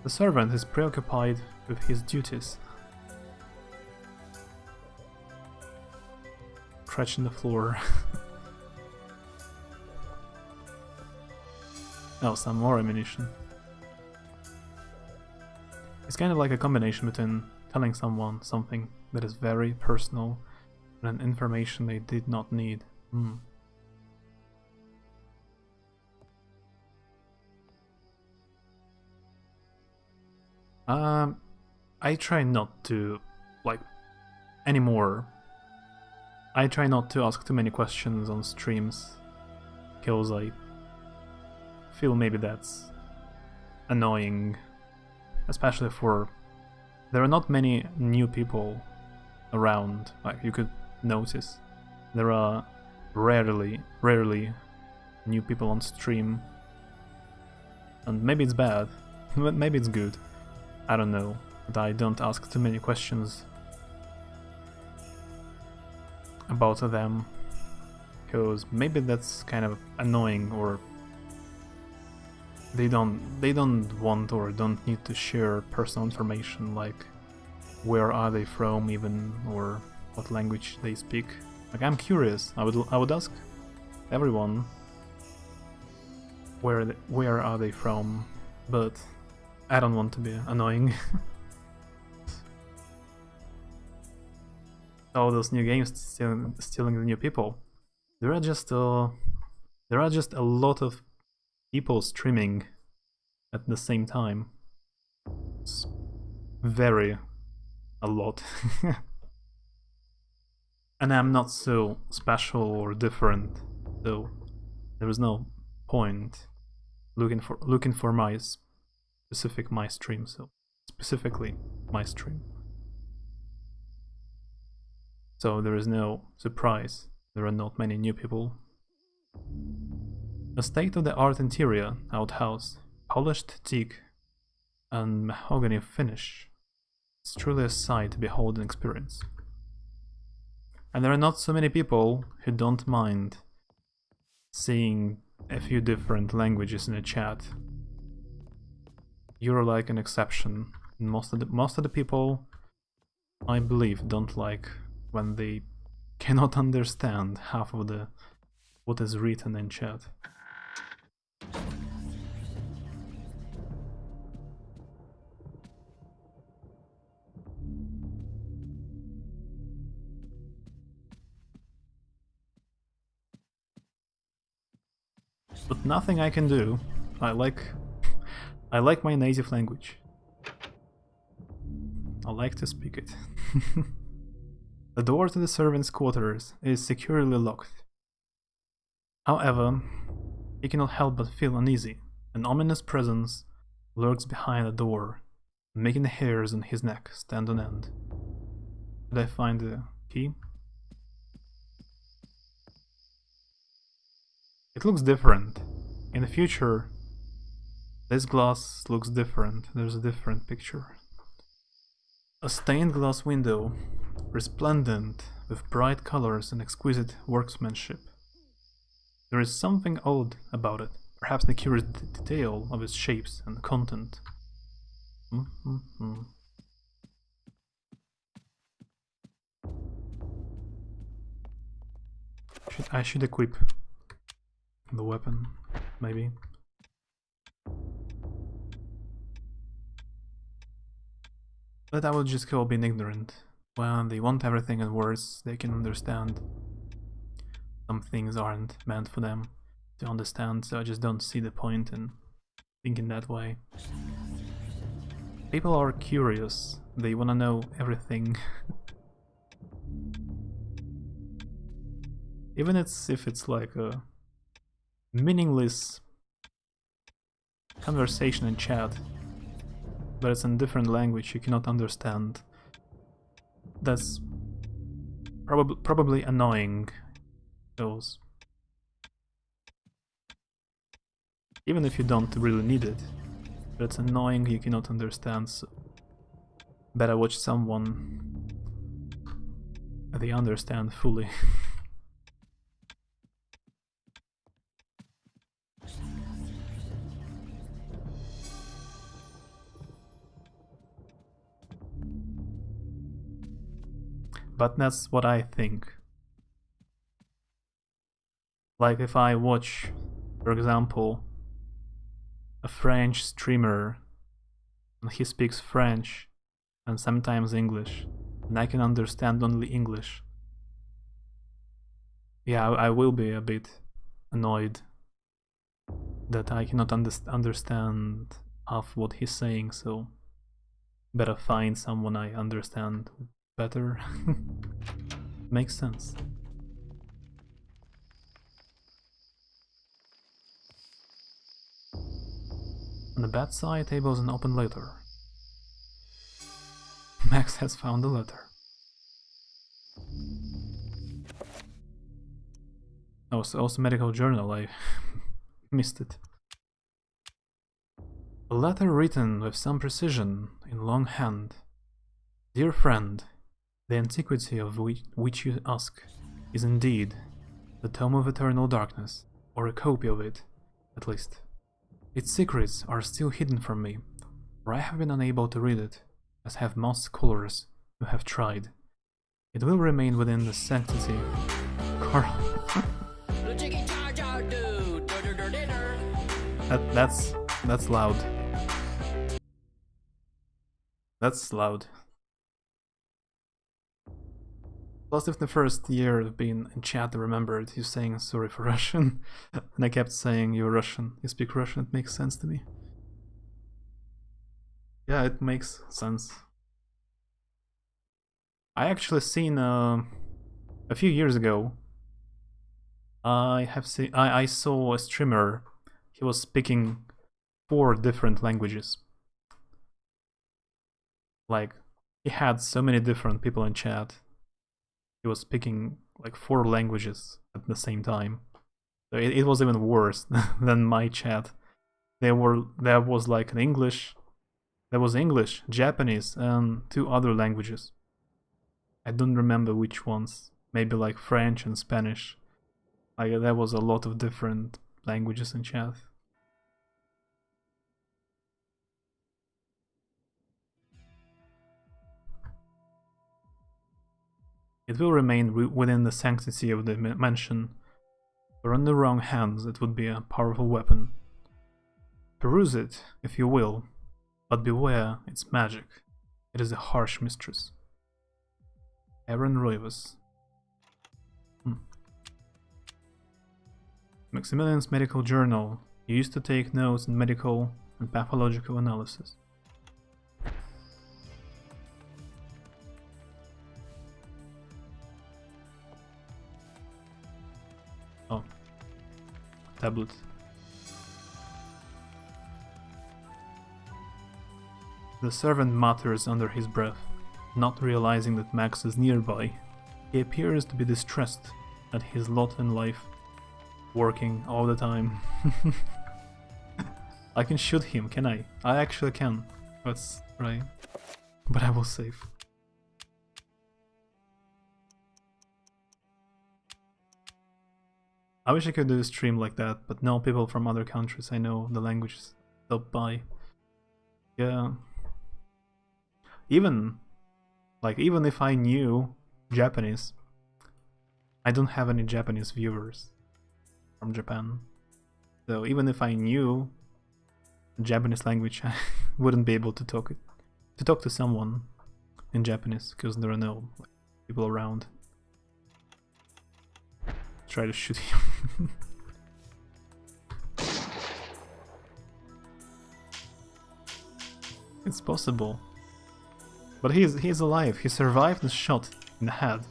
The servant is preoccupied with his duties. scratching the floor. Oh, some more ammunition. It's kind of like a combination between telling someone something that is very personal and information they did not need. I try not to, like, anymore. I try not to ask too many questions on streams, because I feel maybe that's annoying, especially for... There are not many new people around, like you could notice. There are rarely new people on stream. And maybe it's bad, maybe it's good. I don't know, but I don't ask too many questions about them, because maybe that's kind of annoying, or they don't want or don't need to share personal information, like where are they from even, or what language they speak. Like, I'm curious. I would ask everyone where are they from, but I don't want to be annoying. All those new games stealing the new people. There are just a lot of people streaming at the same time. It's very a lot. And I'm not so special or different, so there is no point looking for my stream, so specifically my stream. So there is no surprise, there are not many new people. A state-of-the-art interior outhouse, polished teak and mahogany finish. It's truly a sight to behold and experience. And there are not so many people who don't mind seeing a few different languages in a chat. You're like an exception. Most of the people, I believe, don't like when they cannot understand half of what is written in chat. But nothing I can do. I like my native language. I like to speak it. The door to the servants' quarters is securely locked. However, he cannot help but feel uneasy. An ominous presence lurks behind the door, making the hairs on his neck stand on end. Did I find the key? It looks different. In the future, this glass looks different. There's a different picture. A stained glass window, resplendent with bright colors and exquisite workmanship. There is something odd about it, perhaps the curious detail of its shapes and content. I should equip the weapon, maybe. But I will just go being ignorant. When they want everything in words they can understand, some things aren't meant for them to understand, so I just don't see the point in thinking that way. People are curious, they wanna know everything. Even if it's like a meaningless conversation in chat, but it's in different language you cannot understand. That's probably annoying. Those, even if you don't really need it, but it's annoying you cannot understand. So better watch someone they understand fully. But that's what I think. Like if I watch, for example, a French streamer and he speaks French and sometimes English, and I can understand only English. Yeah, I will be a bit annoyed that I cannot understand half what he's saying, so better find someone I understand better. Makes sense. On the bedside table is an open letter. Max has found the letter. Oh, it's also medical journal, I missed it. A letter written with some precision in long hand. Dear friend, the antiquity of which you ask is indeed the Tome of Eternal Darkness, or a copy of it, at least. Its secrets are still hidden from me, for I have been unable to read it, as have most scholars who have tried. It will remain within the sanctity. Carl. That's loud. That's loud. Plus, if the first year of being in chat I remembered you saying sorry for Russian, and I kept saying you're Russian, you speak Russian, it makes sense to me. Yeah, it makes sense. I actually seen a few years ago. I saw a streamer. He was speaking 4 different languages. Like, he had so many different people in chat. He was speaking like 4 languages at the same time. So it was even worse than my chat. There was like an English, there was English, Japanese, and 2 other languages. I don't remember which ones. Maybe like French and Spanish. Like there was a lot of different languages in chat. It will remain within the sanctity of the mansion, for in the wrong hands it would be a powerful weapon. Peruse it, if you will, but beware its magic. It is a harsh mistress. Aaron Rivas. Maximilian's medical journal. He used to take notes in medical and pathological analysis. Oh. Tablet. The servant mutters under his breath, not realizing that Max is nearby. He appears to be distressed at his lot in life, working all the time. I can shoot him, can I? I actually can. That's right. But I will save. I wish I could do a stream like that, but no people from other countries. I know the languages stop by. Yeah. Even if I knew Japanese, I don't have any Japanese viewers from Japan. So even if I knew Japanese language, I wouldn't be able to talk to someone in Japanese because there are no people around. Try to shoot him. It's possible. But he's alive. He survived the shot in the head.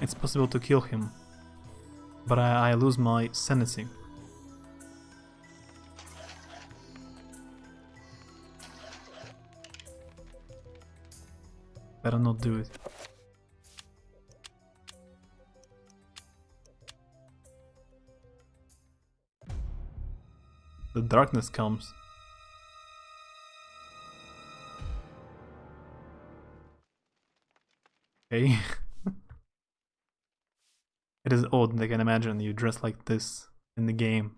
It's possible to kill him. But I lose my sanity. Better not do it. The darkness comes. Okay. It is odd, I can imagine you dress like this in the game.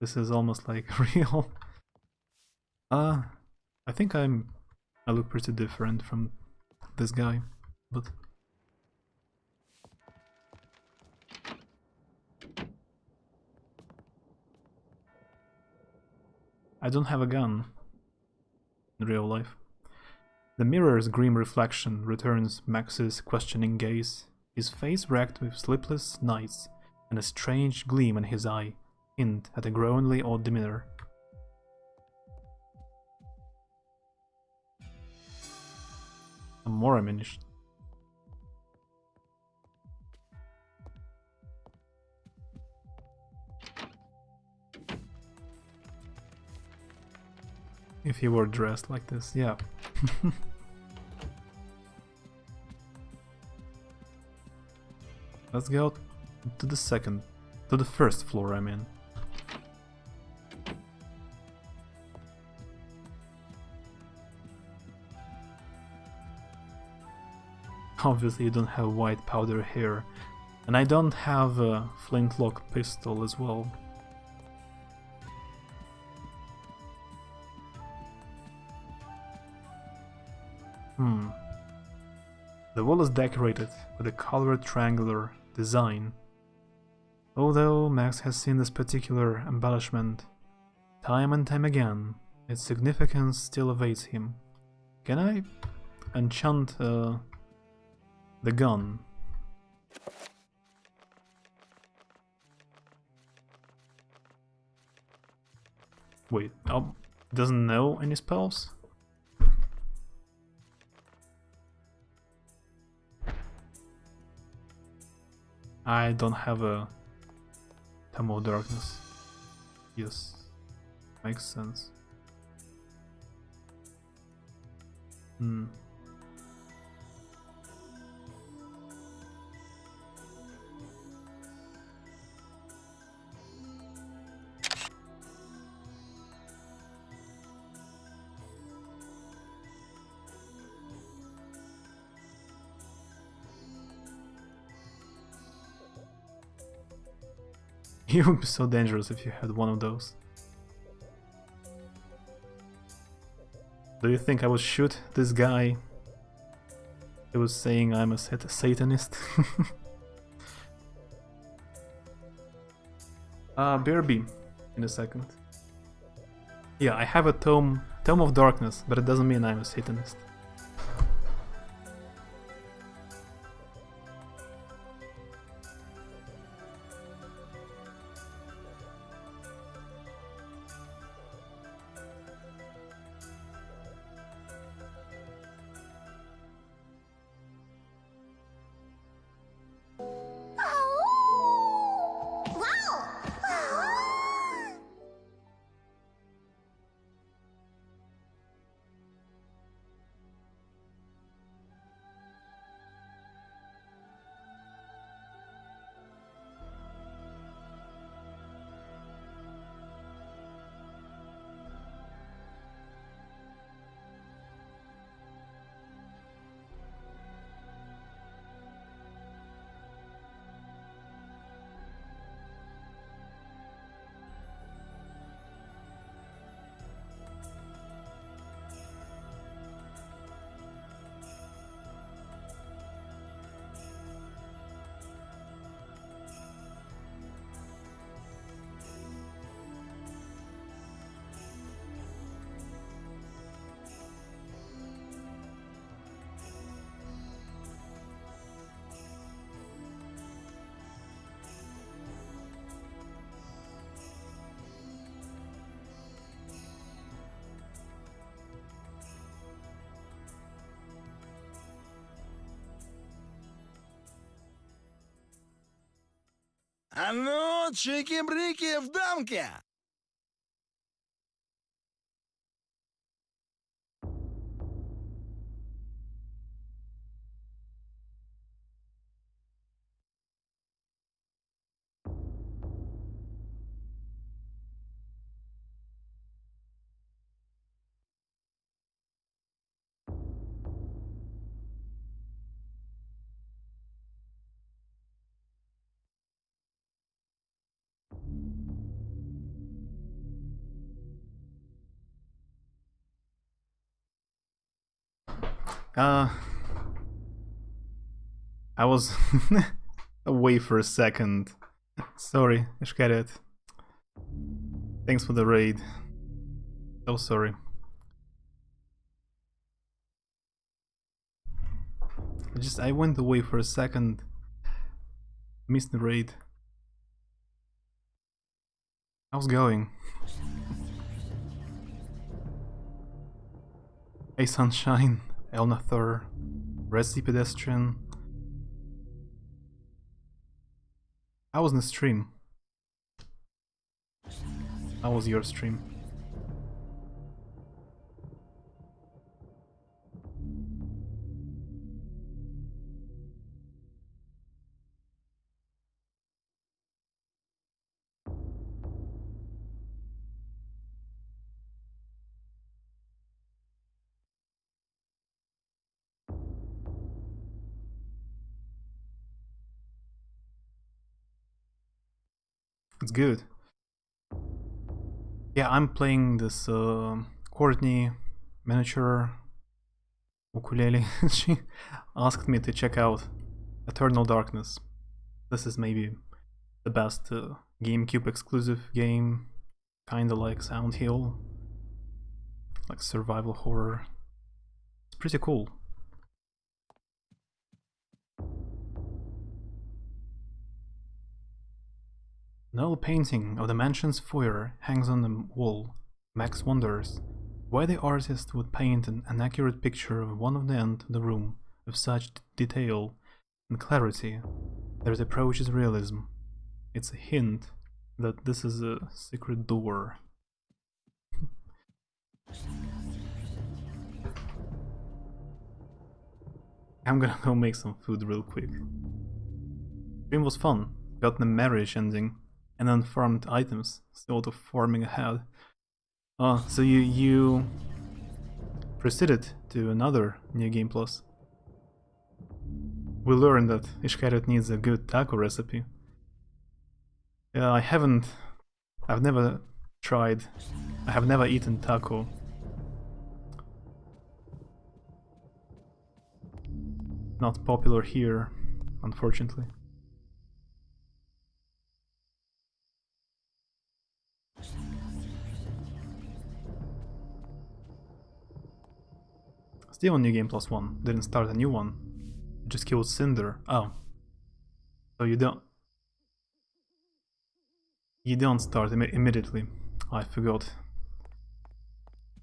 This is almost like real. I think I look pretty different from this guy, but I don't have a gun in real life. The mirror's grim reflection returns Max's questioning gaze, his face racked with sleepless nights and a strange gleam in his eye, hint at a growingly odd demeanor. Some more ammunition. If he were dressed like this, yeah. Let's go to the first floor, I mean. Obviously you don't have white powder here, and I don't have a flintlock pistol as well. The wall is decorated with a colored triangular design. Although Max has seen this particular embellishment time and time again, its significance still evades him. Can I enchant the gun? Wait, doesn't know any spells? I don't have a Tome of Darkness. Yes, makes sense. It would be so dangerous if you had one of those. Do you think I would shoot this guy? He was saying I'm a Satanist. BRB in a second. Yeah, I have a Tome of Darkness, but it doesn't mean I'm a Satanist. А ну, чики-брики в дамке! I was away for a second. Sorry, Ishkaret. Thanks for the raid. So sorry. I went away for a second. Missed the raid. How's going? Hey Sunshine, Elnathor, Resi Pedestrian. How was the stream? How was your stream? It's good. Yeah, I'm playing this Courtney miniature ukulele. She asked me to check out Eternal Darkness. This is maybe the best GameCube exclusive game, kinda like Sound Hill, like survival horror. It's pretty cool. An oil painting of the mansion's foyer hangs on the wall. Max wonders why the artist would paint an accurate picture of one of the end of the room with such detail and clarity that it approaches realism. It's a hint that this is a secret door. I'm gonna go make some food real quick. Stream was fun. Got the marriage ending and then farmed items, sort of farming ahead. So you proceeded to another New Game Plus. We learned that Ishkaret needs a good taco recipe. I have never tried, I have never eaten taco. Not popular here, unfortunately. Still on New Game Plus 1, didn't start a new one. Just killed Cinder. Oh. So you don't start immediately. I forgot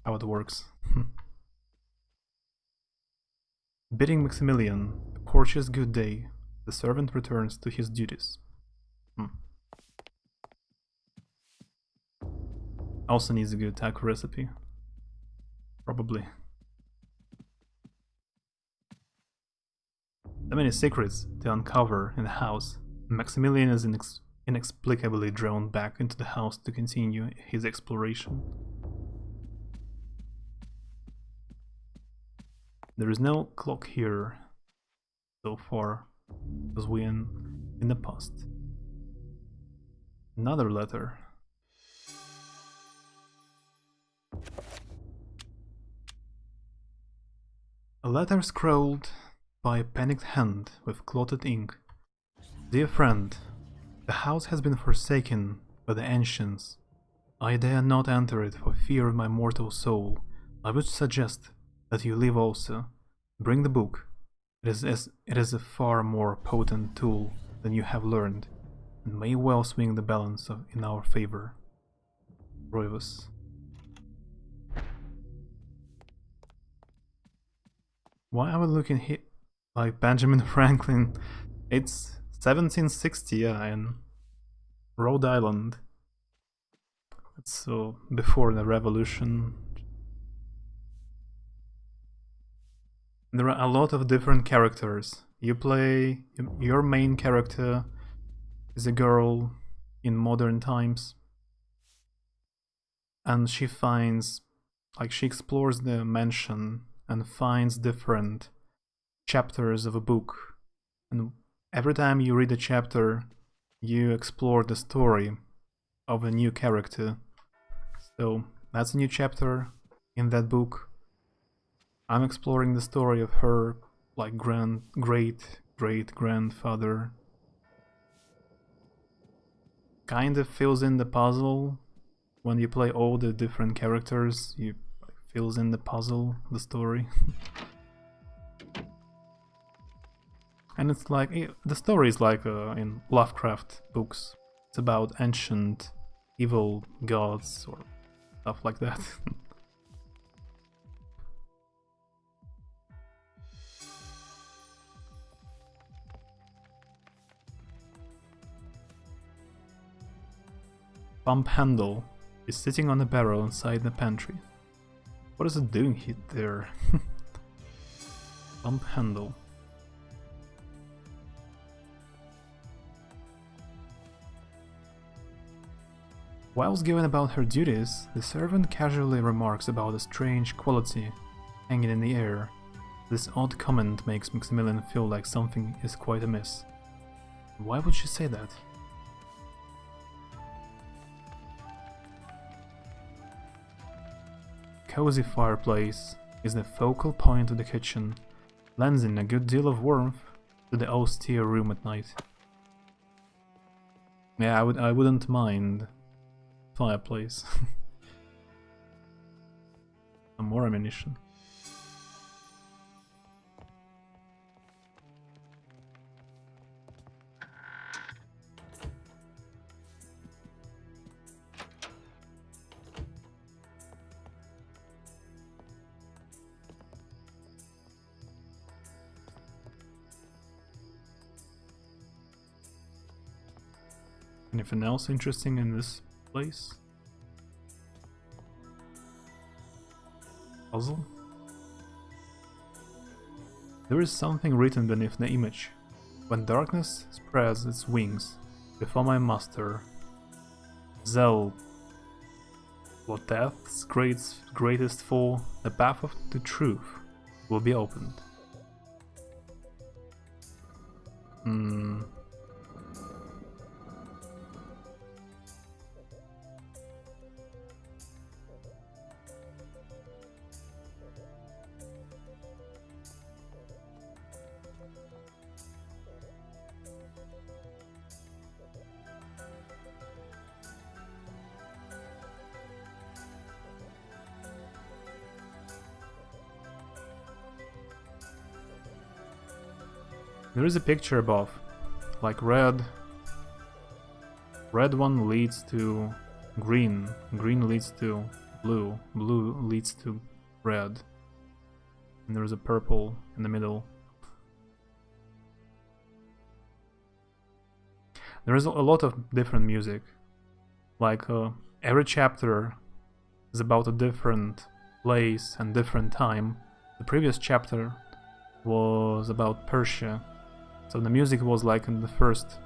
how it works. Bidding Maximilian a courteous good day, the servant returns to his duties. Also needs a good taco recipe. Probably. So many secrets to uncover in the house. Maximilian is inexplicably drawn back into the house to continue his exploration. There is no clock here so far, because we're in the past. Another letter. A letter scrawled by a panicked hand with clotted ink. Dear friend, the house has been forsaken by the ancients. I dare not enter it for fear of my mortal soul. I would suggest that you leave also. Bring the book. It is a far more potent tool than you have learned, and may well swing the balance in our favor. Roivus. Why are we looking here like Benjamin Franklin? It's 1760, yeah, in Rhode Island. It's so before the revolution. There are a lot of different characters. You play, your main character is a girl in modern times, and she finds, like, she explores the mansion and finds different chapters of a book, and every time you read a chapter you explore the story of a new character. So that's a new chapter in that book. I'm exploring the story of her, like, great-great-grandfather. Kind of fills in the puzzle when you play all the different characters, you fills in the puzzle, the story. And it's like, the story is like in Lovecraft books. It's about ancient evil gods or stuff like that. Pump handle is sitting on a barrel inside the pantry. What is it doing there? Pump handle. Whilst given about her duties, the servant casually remarks about a strange quality hanging in the air. This odd comment makes Maximilian feel like something is quite amiss. Why would she say that? Cozy fireplace is the focal point of the kitchen, lending a good deal of warmth to the austere room at night. Yeah, I wouldn't mind fireplace. Some more ammunition. Anything else interesting in this place? Puzzle? There is something written beneath the image. When darkness spreads its wings before my master, Zel, what death's greatest foe, the path of the truth will be opened. There is a picture above, like red. Red one leads to green, green leads to blue, blue leads to red. And there is a purple in the middle. There is a lot of different music. Like every chapter is about a different place and different time. The previous chapter was about Persia. So the music was like in the first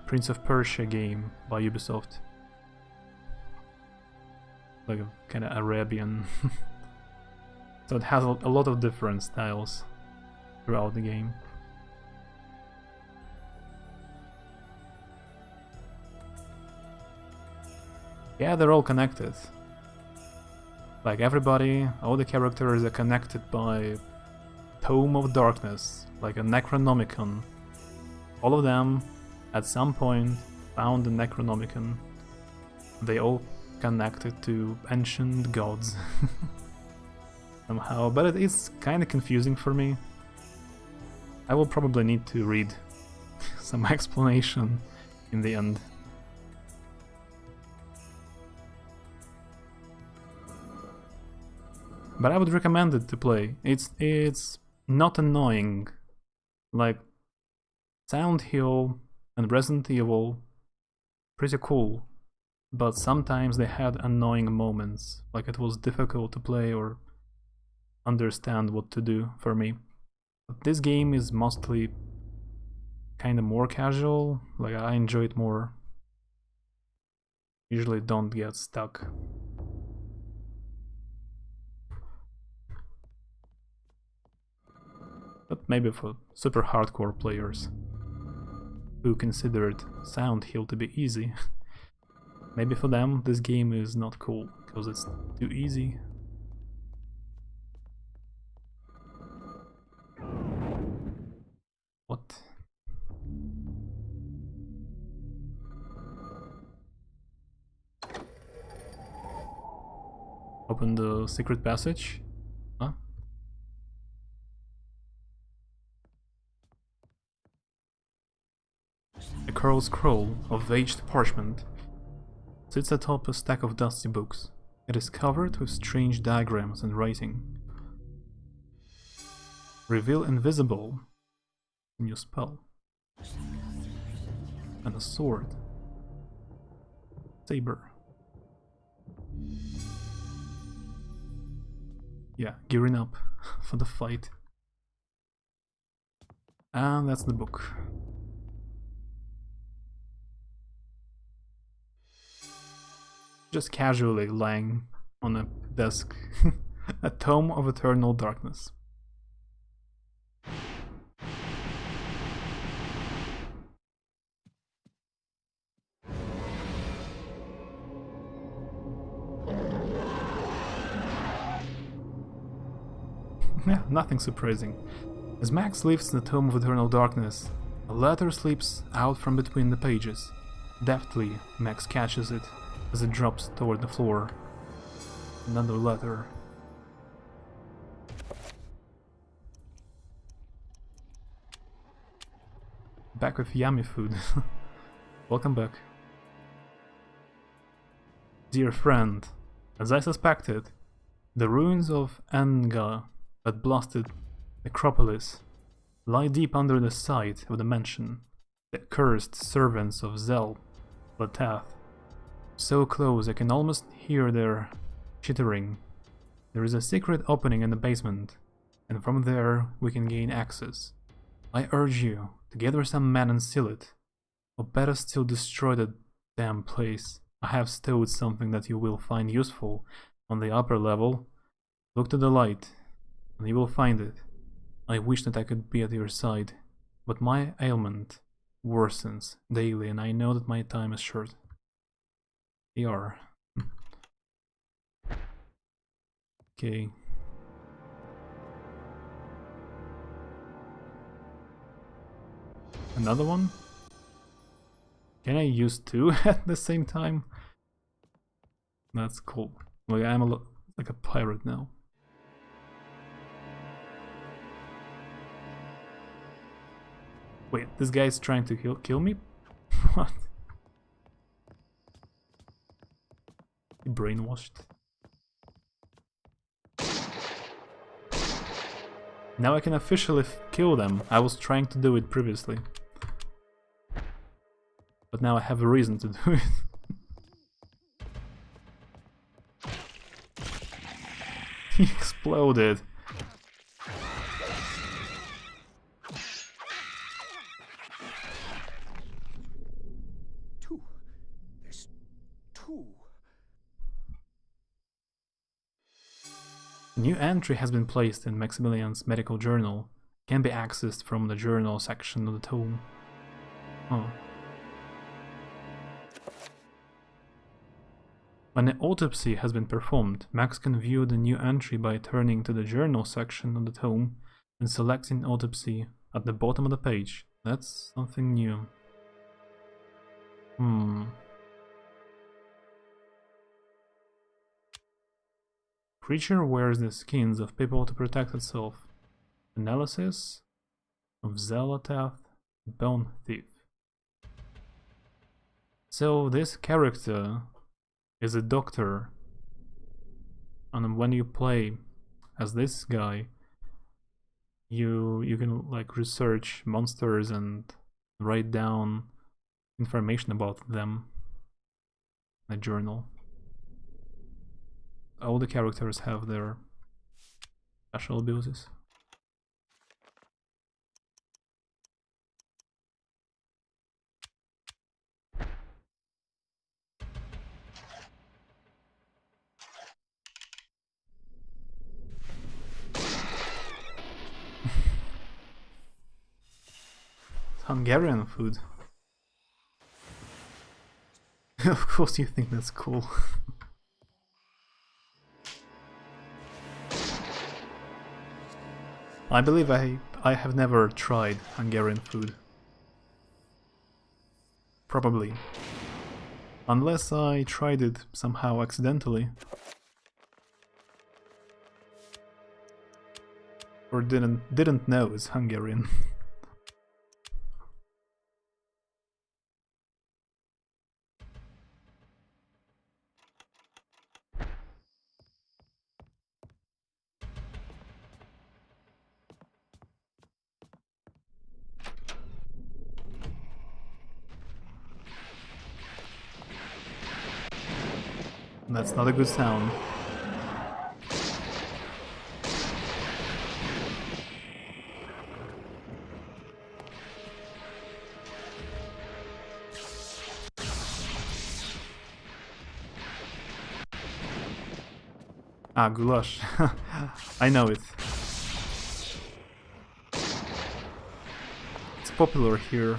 Prince of Persia game by Ubisoft. Like a kind of Arabian. So it has a lot of different styles throughout the game. Yeah, they're all connected. Like everybody, all the characters are connected by Tome of Darkness, like a Necronomicon. All of them, at some point, found the Necronomicon. They all connected to ancient gods. Somehow, but it is kind of confusing for me. I will probably need to read some explanation in the end. But I would recommend it to play. It's not annoying. Like Silent Hill and Resident Evil, pretty cool. But sometimes they had annoying moments. Like it was difficult to play or understand what to do for me. But this game is mostly kind of more casual. Like I enjoy it more. Usually don't get stuck. But maybe for super hardcore players who considered Silent Hill to be easy, maybe for them this game is not cool because it's too easy. What? Open the secret passage. Huh? A curled scroll of aged parchment sits atop a stack of dusty books. It is covered with strange diagrams and writing. Reveal invisible. New spell. And a sword. Saber. Yeah, gearing up for the fight. And that's the book. Just casually lying on a desk. A tome of eternal darkness. Yeah, nothing surprising. As Max lifts the Tome of Eternal Darkness, a letter slips out from between the pages. Deftly, Max catches it as it drops toward the floor. Another letter. Back with yummy food. Welcome back. Dear friend, as I suspected, the ruins of Anga, that blasted necropolis, lie deep under the site of the mansion. The cursed servants of Zel, Latath. So close I can almost hear their chittering. There is a secret opening in the basement, and from there we can gain access. I urge you to gather some men and seal it, or better still destroy the damn place. I have stowed something that you will find useful on the upper level. Look to the light, and you will find it. I wish that I could be at your side, but my ailment worsens daily, and I know that my time is short. AR. Okay. Another one? Can I use two at the same time? That's cool. Like I'm like a pirate now. Wait, this guy is trying to kill me? What? He brainwashed. Now I can officially kill them. I was trying to do it previously. But now I have a reason to do it. He exploded. There's two. A new entry has been placed in Maximilian's medical journal. Can be accessed from the journal section of the tome. Oh. When an autopsy has been performed, Max can view the new entry by turning to the journal section of the tome and selecting autopsy at the bottom of the page. That's something new. Creature wears the skins of people to protect itself. Analysis of Zelatath, Bone Thief. So this character is a doctor, and when you play as this guy, you can like research monsters and write down information about them in a journal. All the characters have their special abilities. Hungarian food. Of course you think that's cool. I believe I have never tried Hungarian food. Probably. Unless I tried it somehow accidentally. Or didn't know is Hungarian. That's not a good sound. Ah, goulash. I know it. It's popular here.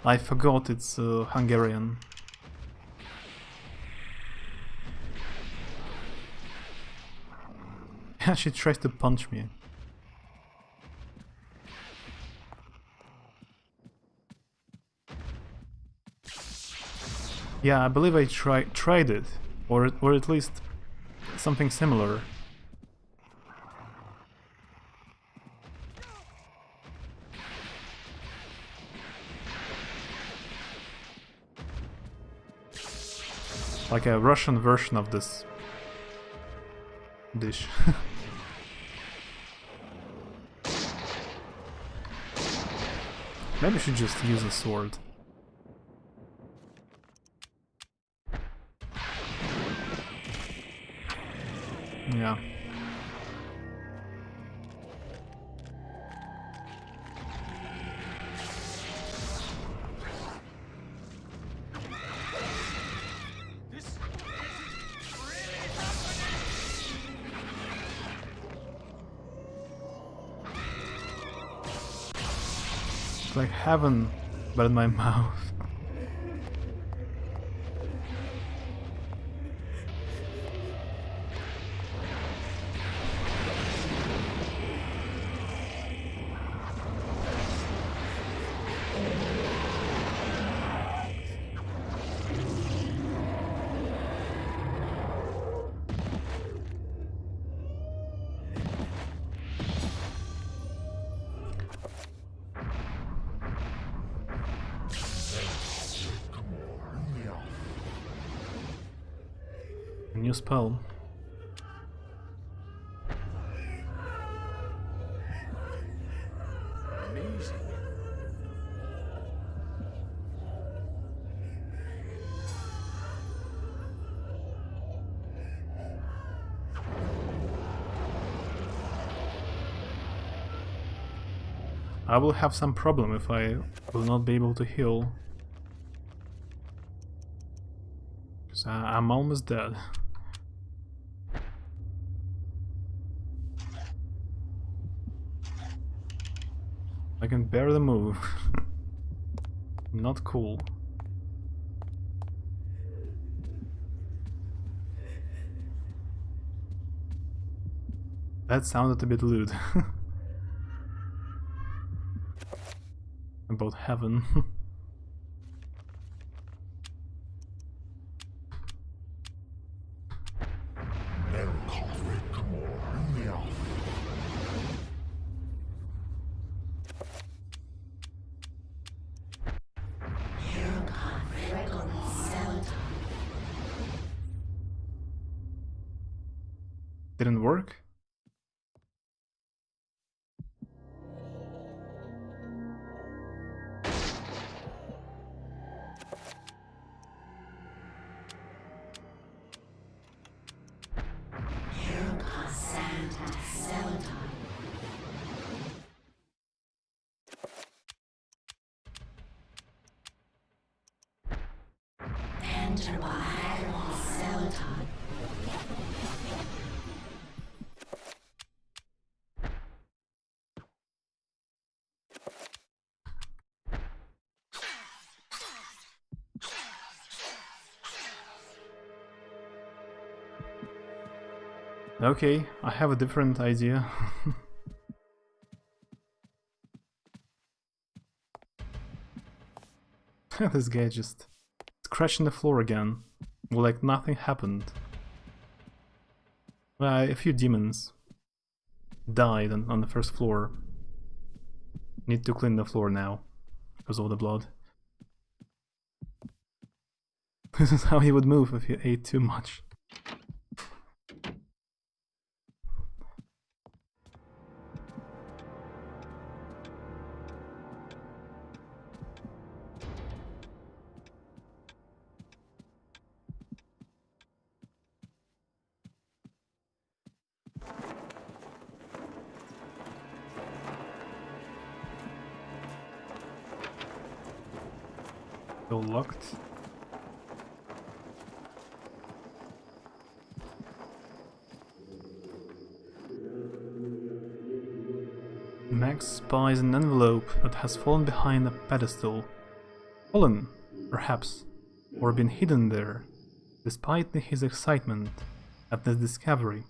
I forgot it's Hungarian. She tries to punch me. Yeah, I believe I tried it, or at least something similar. Like a Russian version of this dish. Maybe I should just use a sword. Yeah. It's like heaven, but in my mouth. New spell. Amazing. I will have some problem if I will not be able to heal. Because I'm almost dead. I can barely move. Not cool. That sounded a bit lewd. About heaven. Didn't work? Okay, I have a different idea. This guy just scratching the floor again, like nothing happened. A few demons died on the first floor. Need to clean the floor now, because of the blood. This is how he would move if he ate too much. Still locked. Max spies an envelope that has fallen behind a pedestal. Fallen, perhaps, or been hidden there. Despite his excitement at the discovery,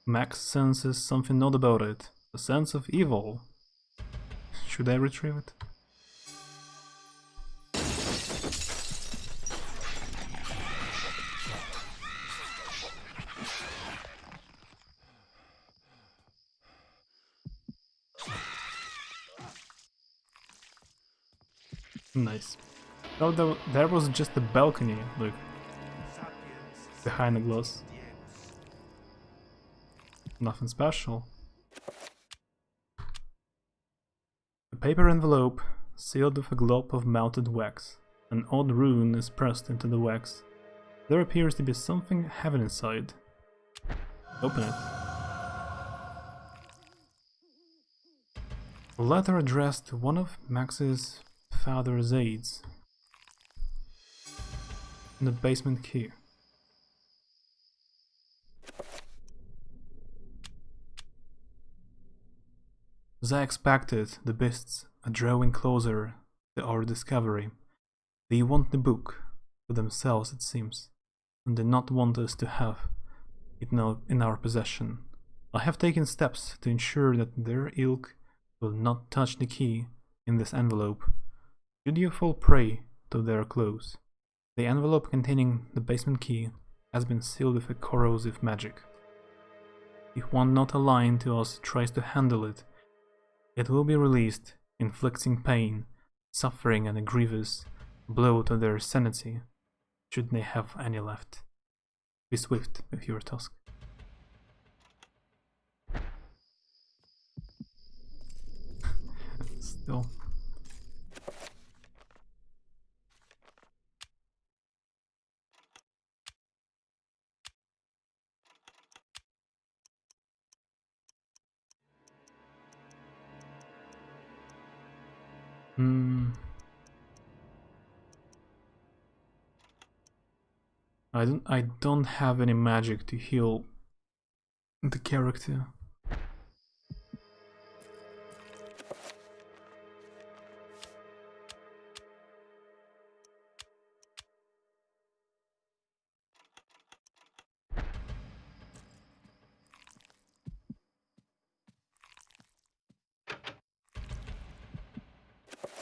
Max senses something odd about it, a sense of evil. Should I retrieve it? Nice. Oh, there was just a balcony, look. Behind the glass. Nothing special. A paper envelope, sealed with a glob of melted wax. An odd rune is pressed into the wax. There appears to be something heavy inside. Open it. A letter addressed to one of Max's father's aides. And the basement key. As I expected, the beasts are drawing closer to our discovery. They want the book for themselves, it seems, and do not want us to have it in our possession. I have taken steps to ensure that their ilk will not touch the key in this envelope. Should you fall prey to their claws, the envelope containing the basement key has been sealed with a corrosive magic. If one not aligned to us tries to handle it, it will be released, inflicting pain, suffering, and a grievous blow to their sanity, should they have any left. Be swift with your task. Still. I don't have any magic to heal the character.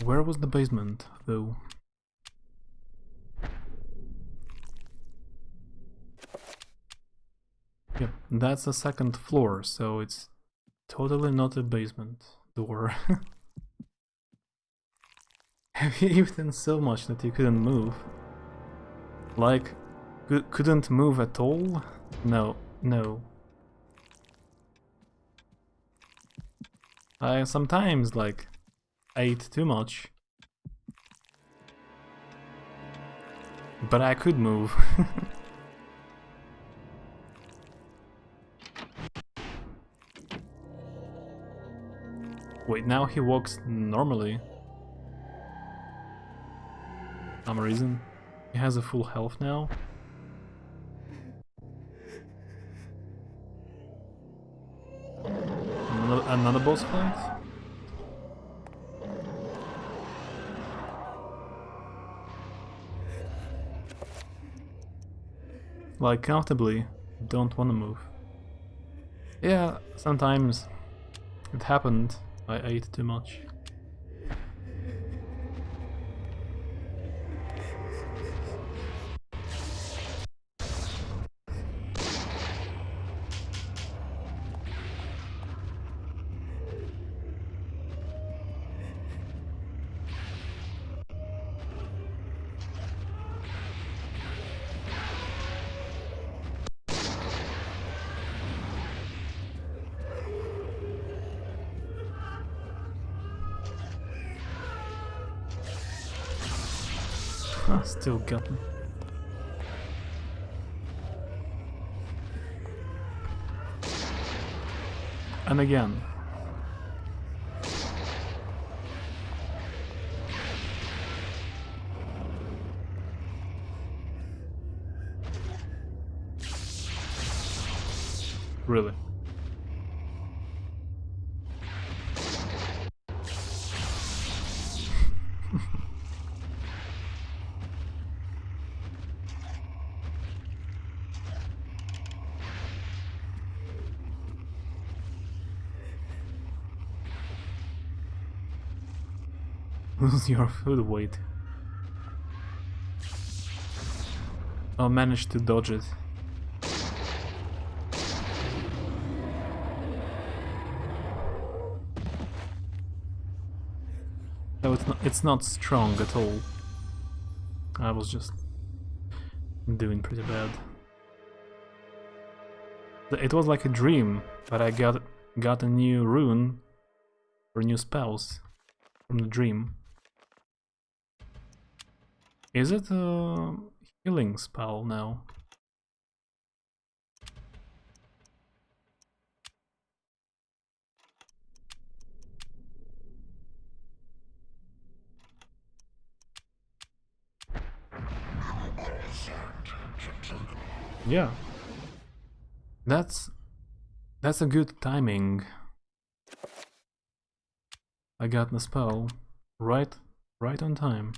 Where was the basement, though? Yep, that's a second floor, so it's totally not a basement door. Have you eaten so much that you couldn't move? Like, couldn't move at all? No, no. I sometimes, like, ate too much. But I could move. Wait, now he walks normally. For some reason. He has a full health now. Another boss fight? Like, comfortably, don't wanna move. Yeah, sometimes it happened. I ate too much. Ah, still got me. And again. Really? Lose your food weight. I'll manage to dodge it. No, it's not strong at all. I was just doing pretty bad. It was like a dream, but I got a new rune or new spells from the dream. Is it a healing spell now? Yeah. That's a good timing. I got the spell right on time.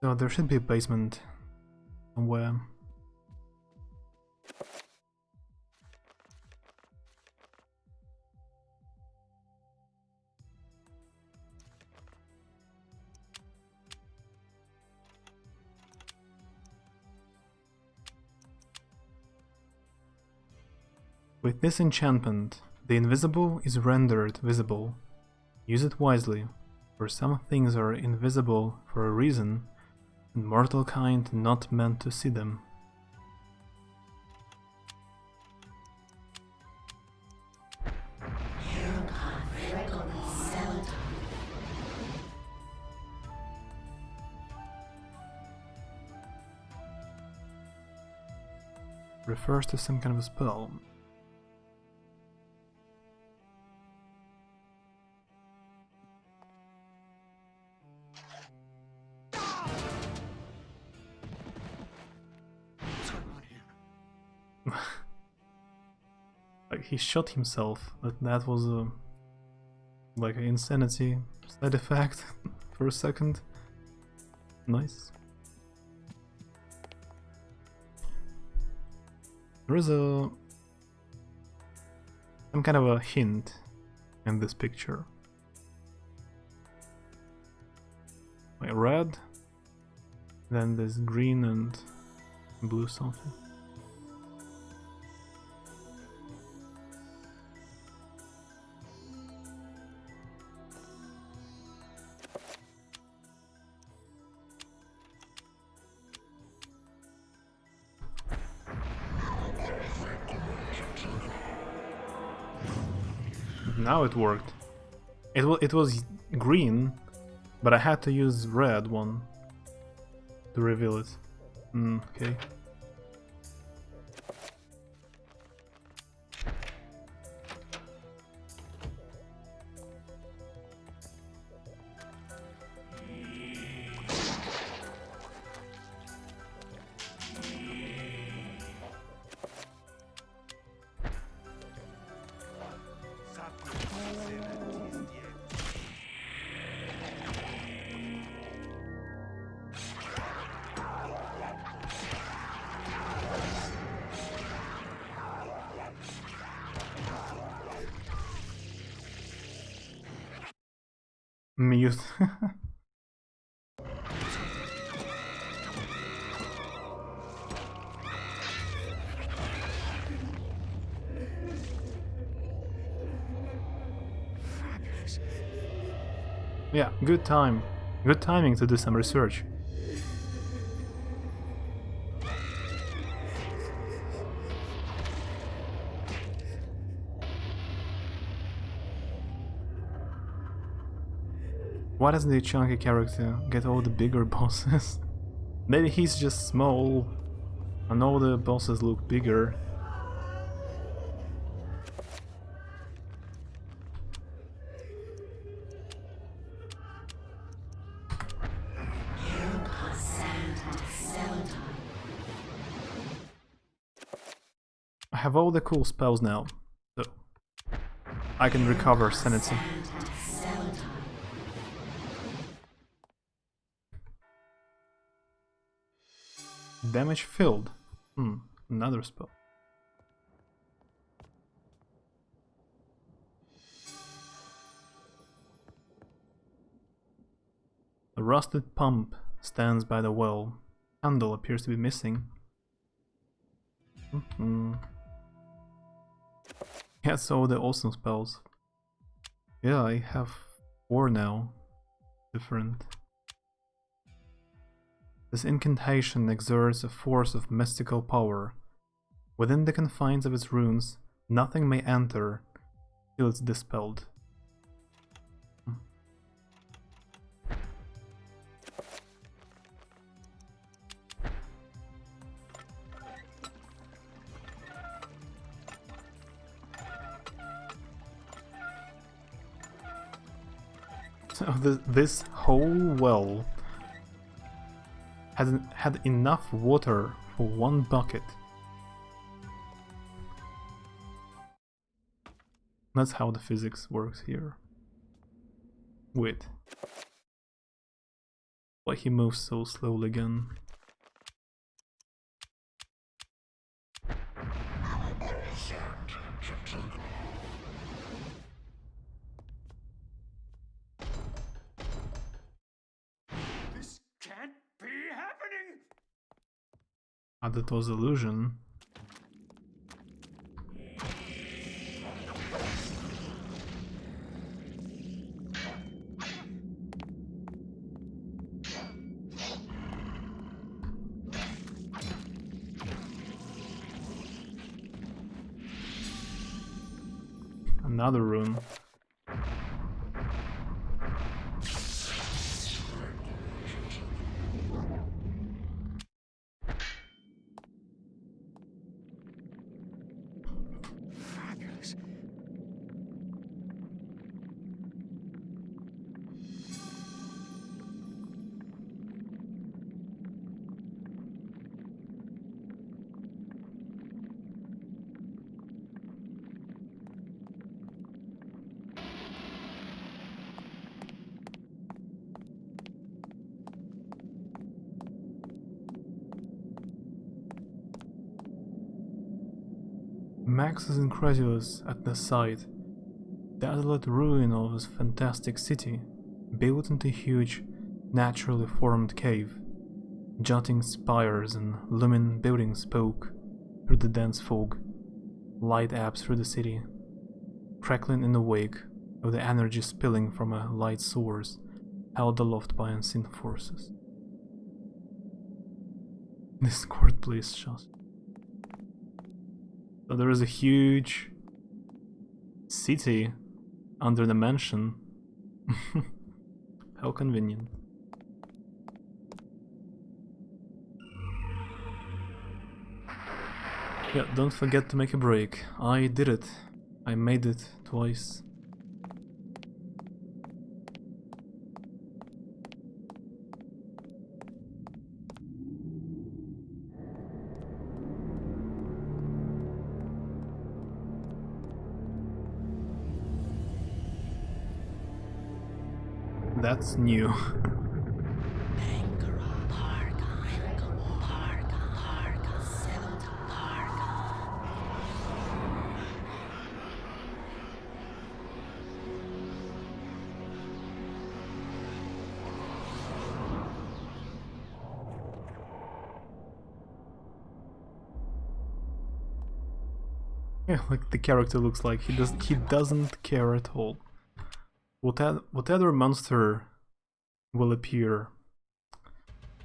So there should be a basement somewhere. With this enchantment, the invisible is rendered visible. Use it wisely, for some things are invisible for a reason, and mortal kind not meant to see them. Refers to some kind of a spell. Like he shot himself. That was a like an insanity side effect for a second. Nice. There is some kind of a hint in this picture. Like red, then there's green and blue something. Now it worked. It was green, but I had to use red one to reveal it. Okay. Mute. Yeah, good time. Good timing to do some research. Why doesn't the chunky character get all the bigger bosses? Maybe he's just small and all the bosses look bigger. I have all the cool spells now, so I can recover sanity. Damage filled. Another spell. A rusted pump stands by the well. Handle appears to be missing. That's all the awesome spells. Yeah, I have 4 now. Different. This incantation exerts a force of mystical power. Within the confines of its runes, nothing may enter till it's dispelled. So this whole well had enough water for 1 bucket. That's how the physics works here. Wait. Why he moves so slowly again? This can't be happening! Ah, that was illusion. Another room. Fabulous. Max is incredulous at the sight. Desolate ruin of his fantastic city, built into a huge, naturally formed cave. Jutting spires and luminous buildings poke through the dense fog. Light ebbs through the city, crackling in the wake of the energy spilling from a light source held aloft by unseen forces. Discord, please, just. So there is a huge city under the mansion. How convenient. Yeah, don't forget to make a break. I did it. I made it twice. That's new. Yeah, like the character looks like he doesn't care at all. Whatever monster will appear,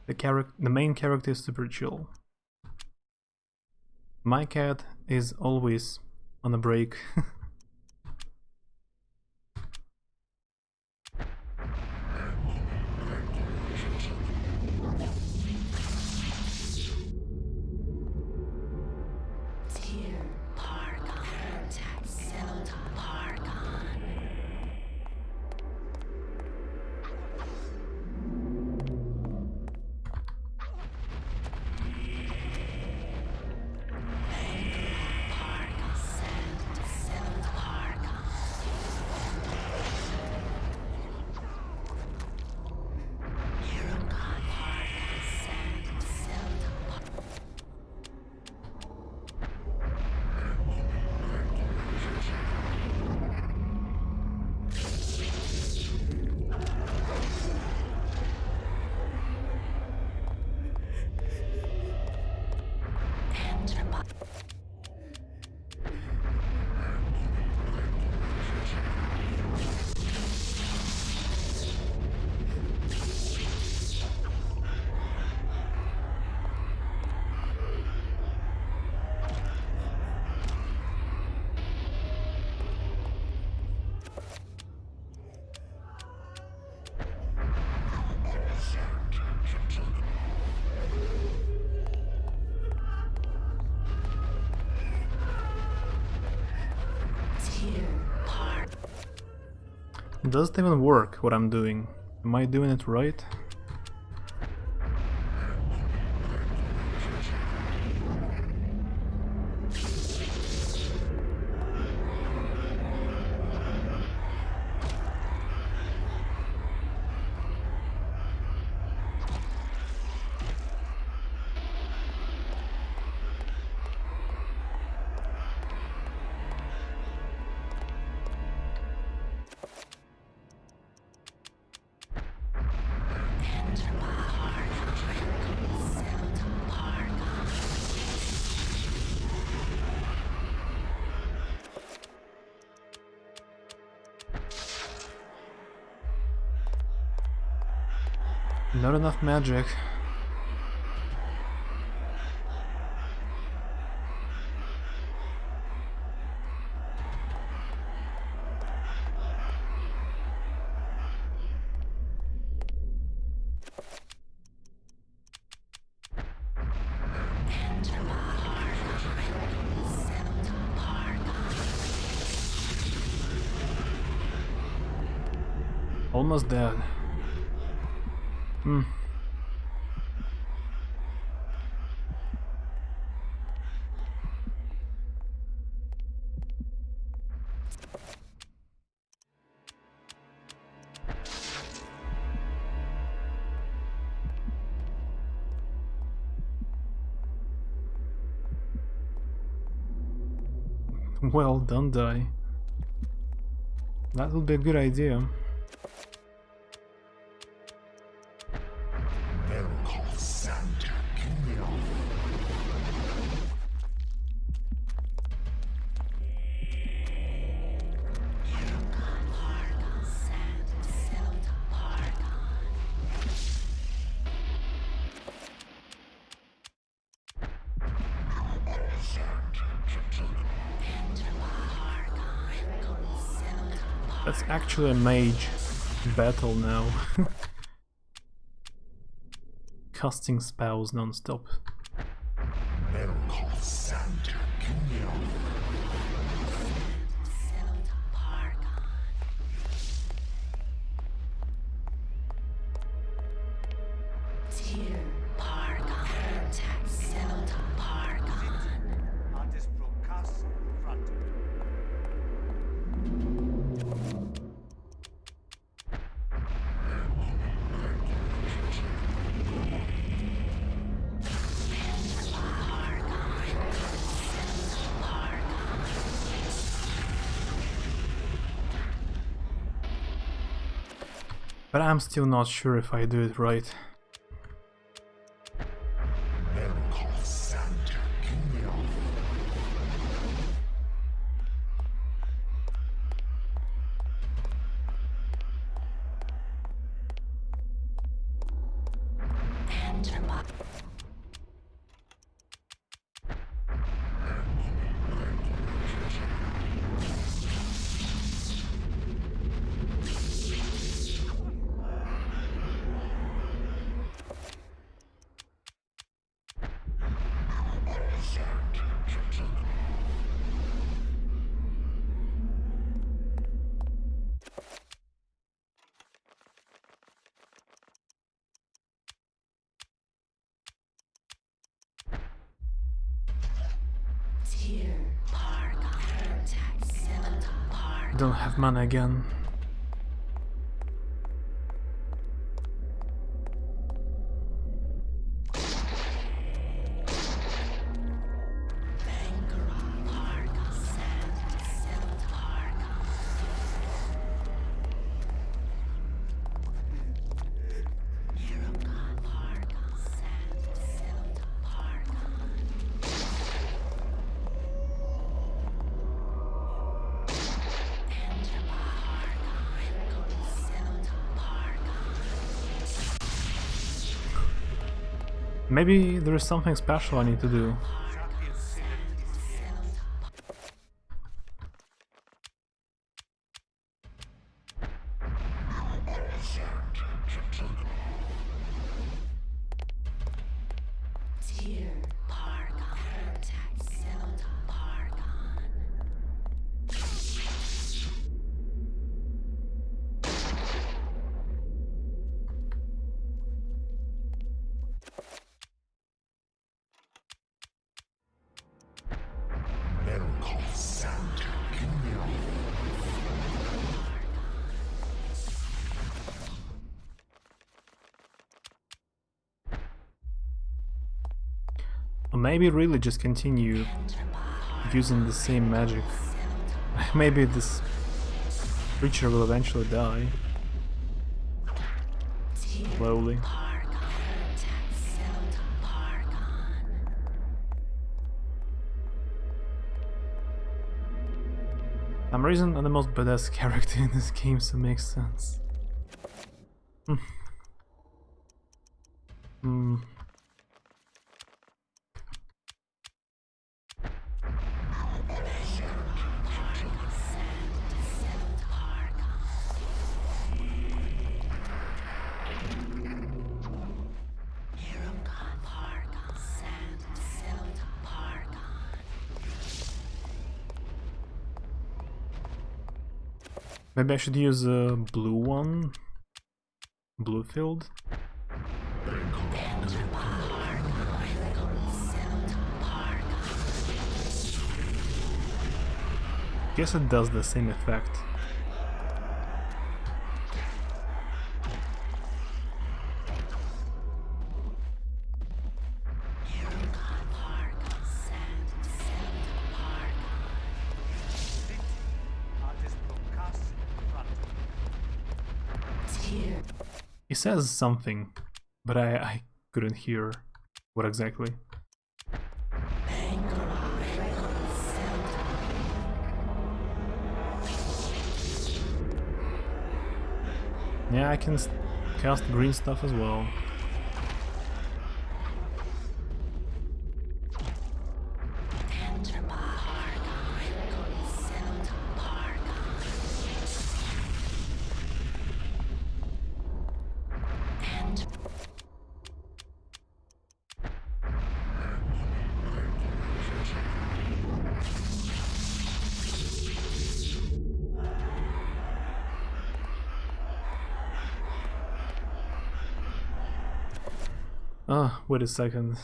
the main character is super chill. My cat is always on a break. Does it even work, what I'm doing? Am I doing it right? Not enough magic. Almost dead. Well, don't die. That would be a good idea. That's actually a mage battle now. Casting spells non-stop. But I'm still not sure if I do it right. Don't have mana again. Maybe there is something special I need to do. Or maybe really just continue using the same magic. Maybe this creature will eventually die. Slowly. For some reason I'm the most badass character in this game, so it makes sense. Maybe I should use a blue one? Blue field? Guess it does the same effect. He says something, but I couldn't hear what exactly. Yeah, I can cast green stuff as well. Wait a second.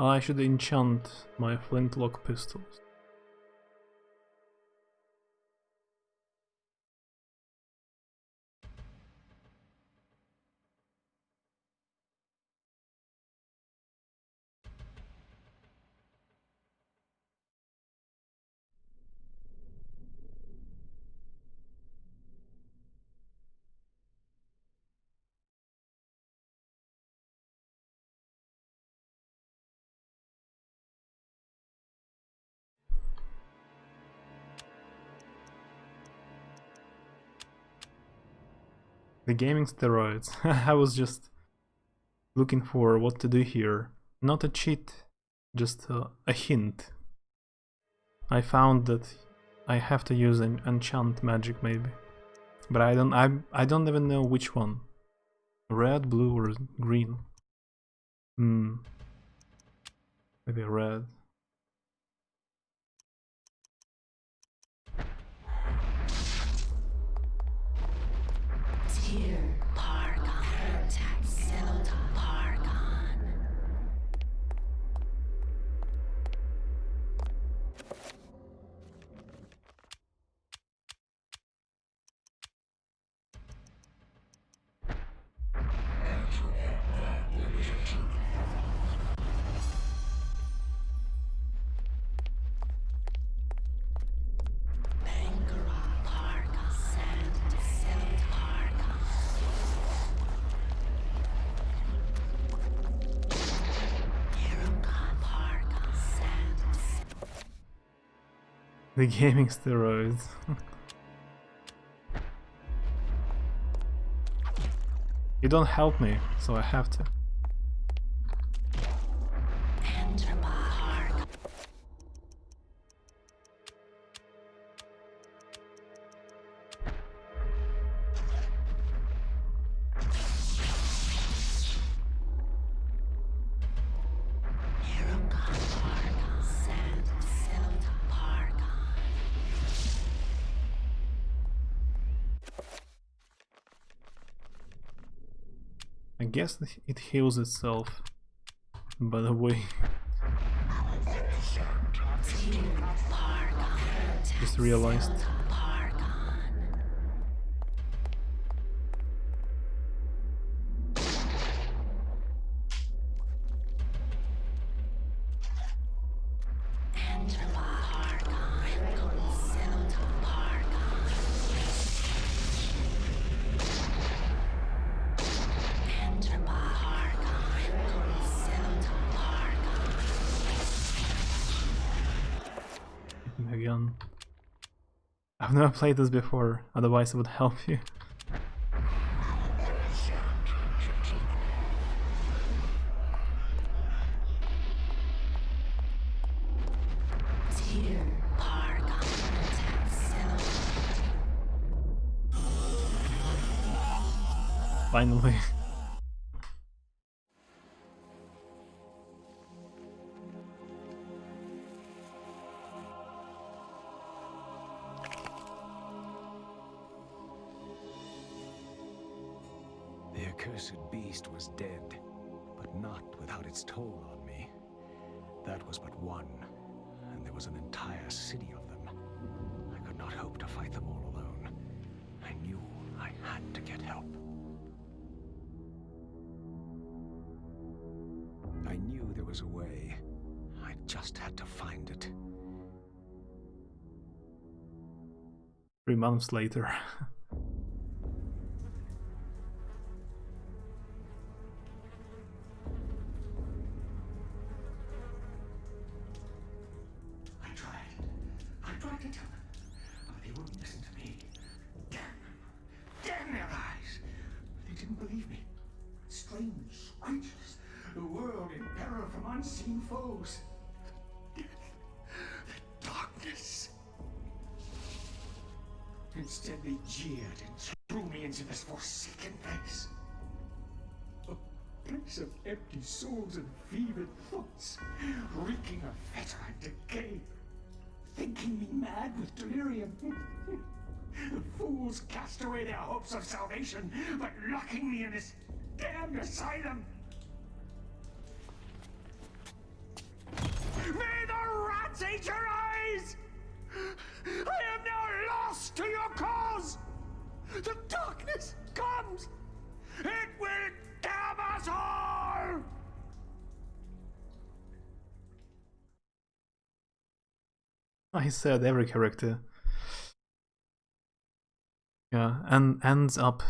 I should enchant my flintlock pistols. The gaming steroids. I was just looking for what to do here. Not a cheat, just a hint. I found that I have to use an enchant magic maybe, but I don't even know which one. Red, blue, or green? Maybe red. The gaming steroids. You don't help me, so I have to. I guess it heals itself, by the way. Just realized. Again. I've never played this before, otherwise I would help you. Finally. The accursed beast was dead, but not without its toll on me. That was but one, and there was an entire city of them. I could not hope to fight them all alone. I knew I had to get help. I knew there was a way. I just had to find it. 3 months later. I tried to tell them, but they wouldn't listen to me. Damn them. Damn their eyes. They didn't believe me. Strange creatures. The world in peril from unseen foes. Death. The darkness. Instead, they jeered and threw me into this forsaken place. A place of empty souls and fevered thoughts, reeking of fetor and decay. Thinking me mad with delirium. The fools cast away their hopes of salvation, but locking me in this damned asylum. I said every character. Yeah, and ends up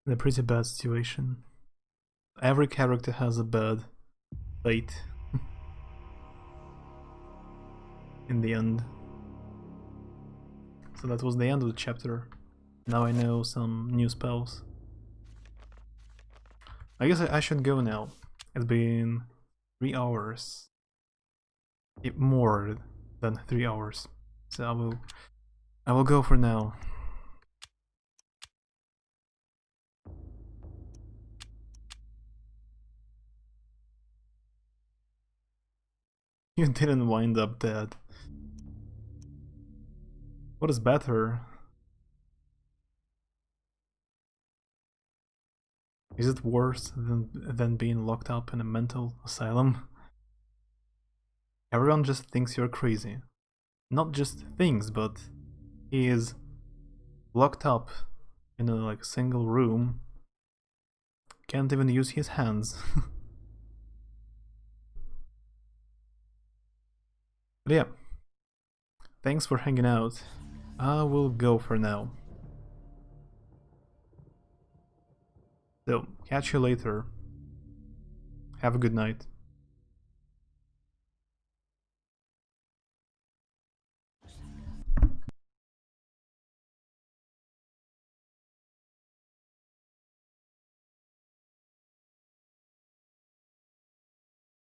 in a pretty bad situation. Every character has a bad fate in the end. So that was the end of the chapter. Now I know some new spells. I guess I should go now. It's been 3 hours. More than 3 hours. So I will go for now. You didn't wind up dead. What is better? Is it worse than being locked up in a mental asylum? Everyone just thinks you're crazy. Not just things, but he is locked up in a like single room. Can't even use his hands. But yeah, thanks for hanging out. I will go for now. So, catch you later. Have a good night.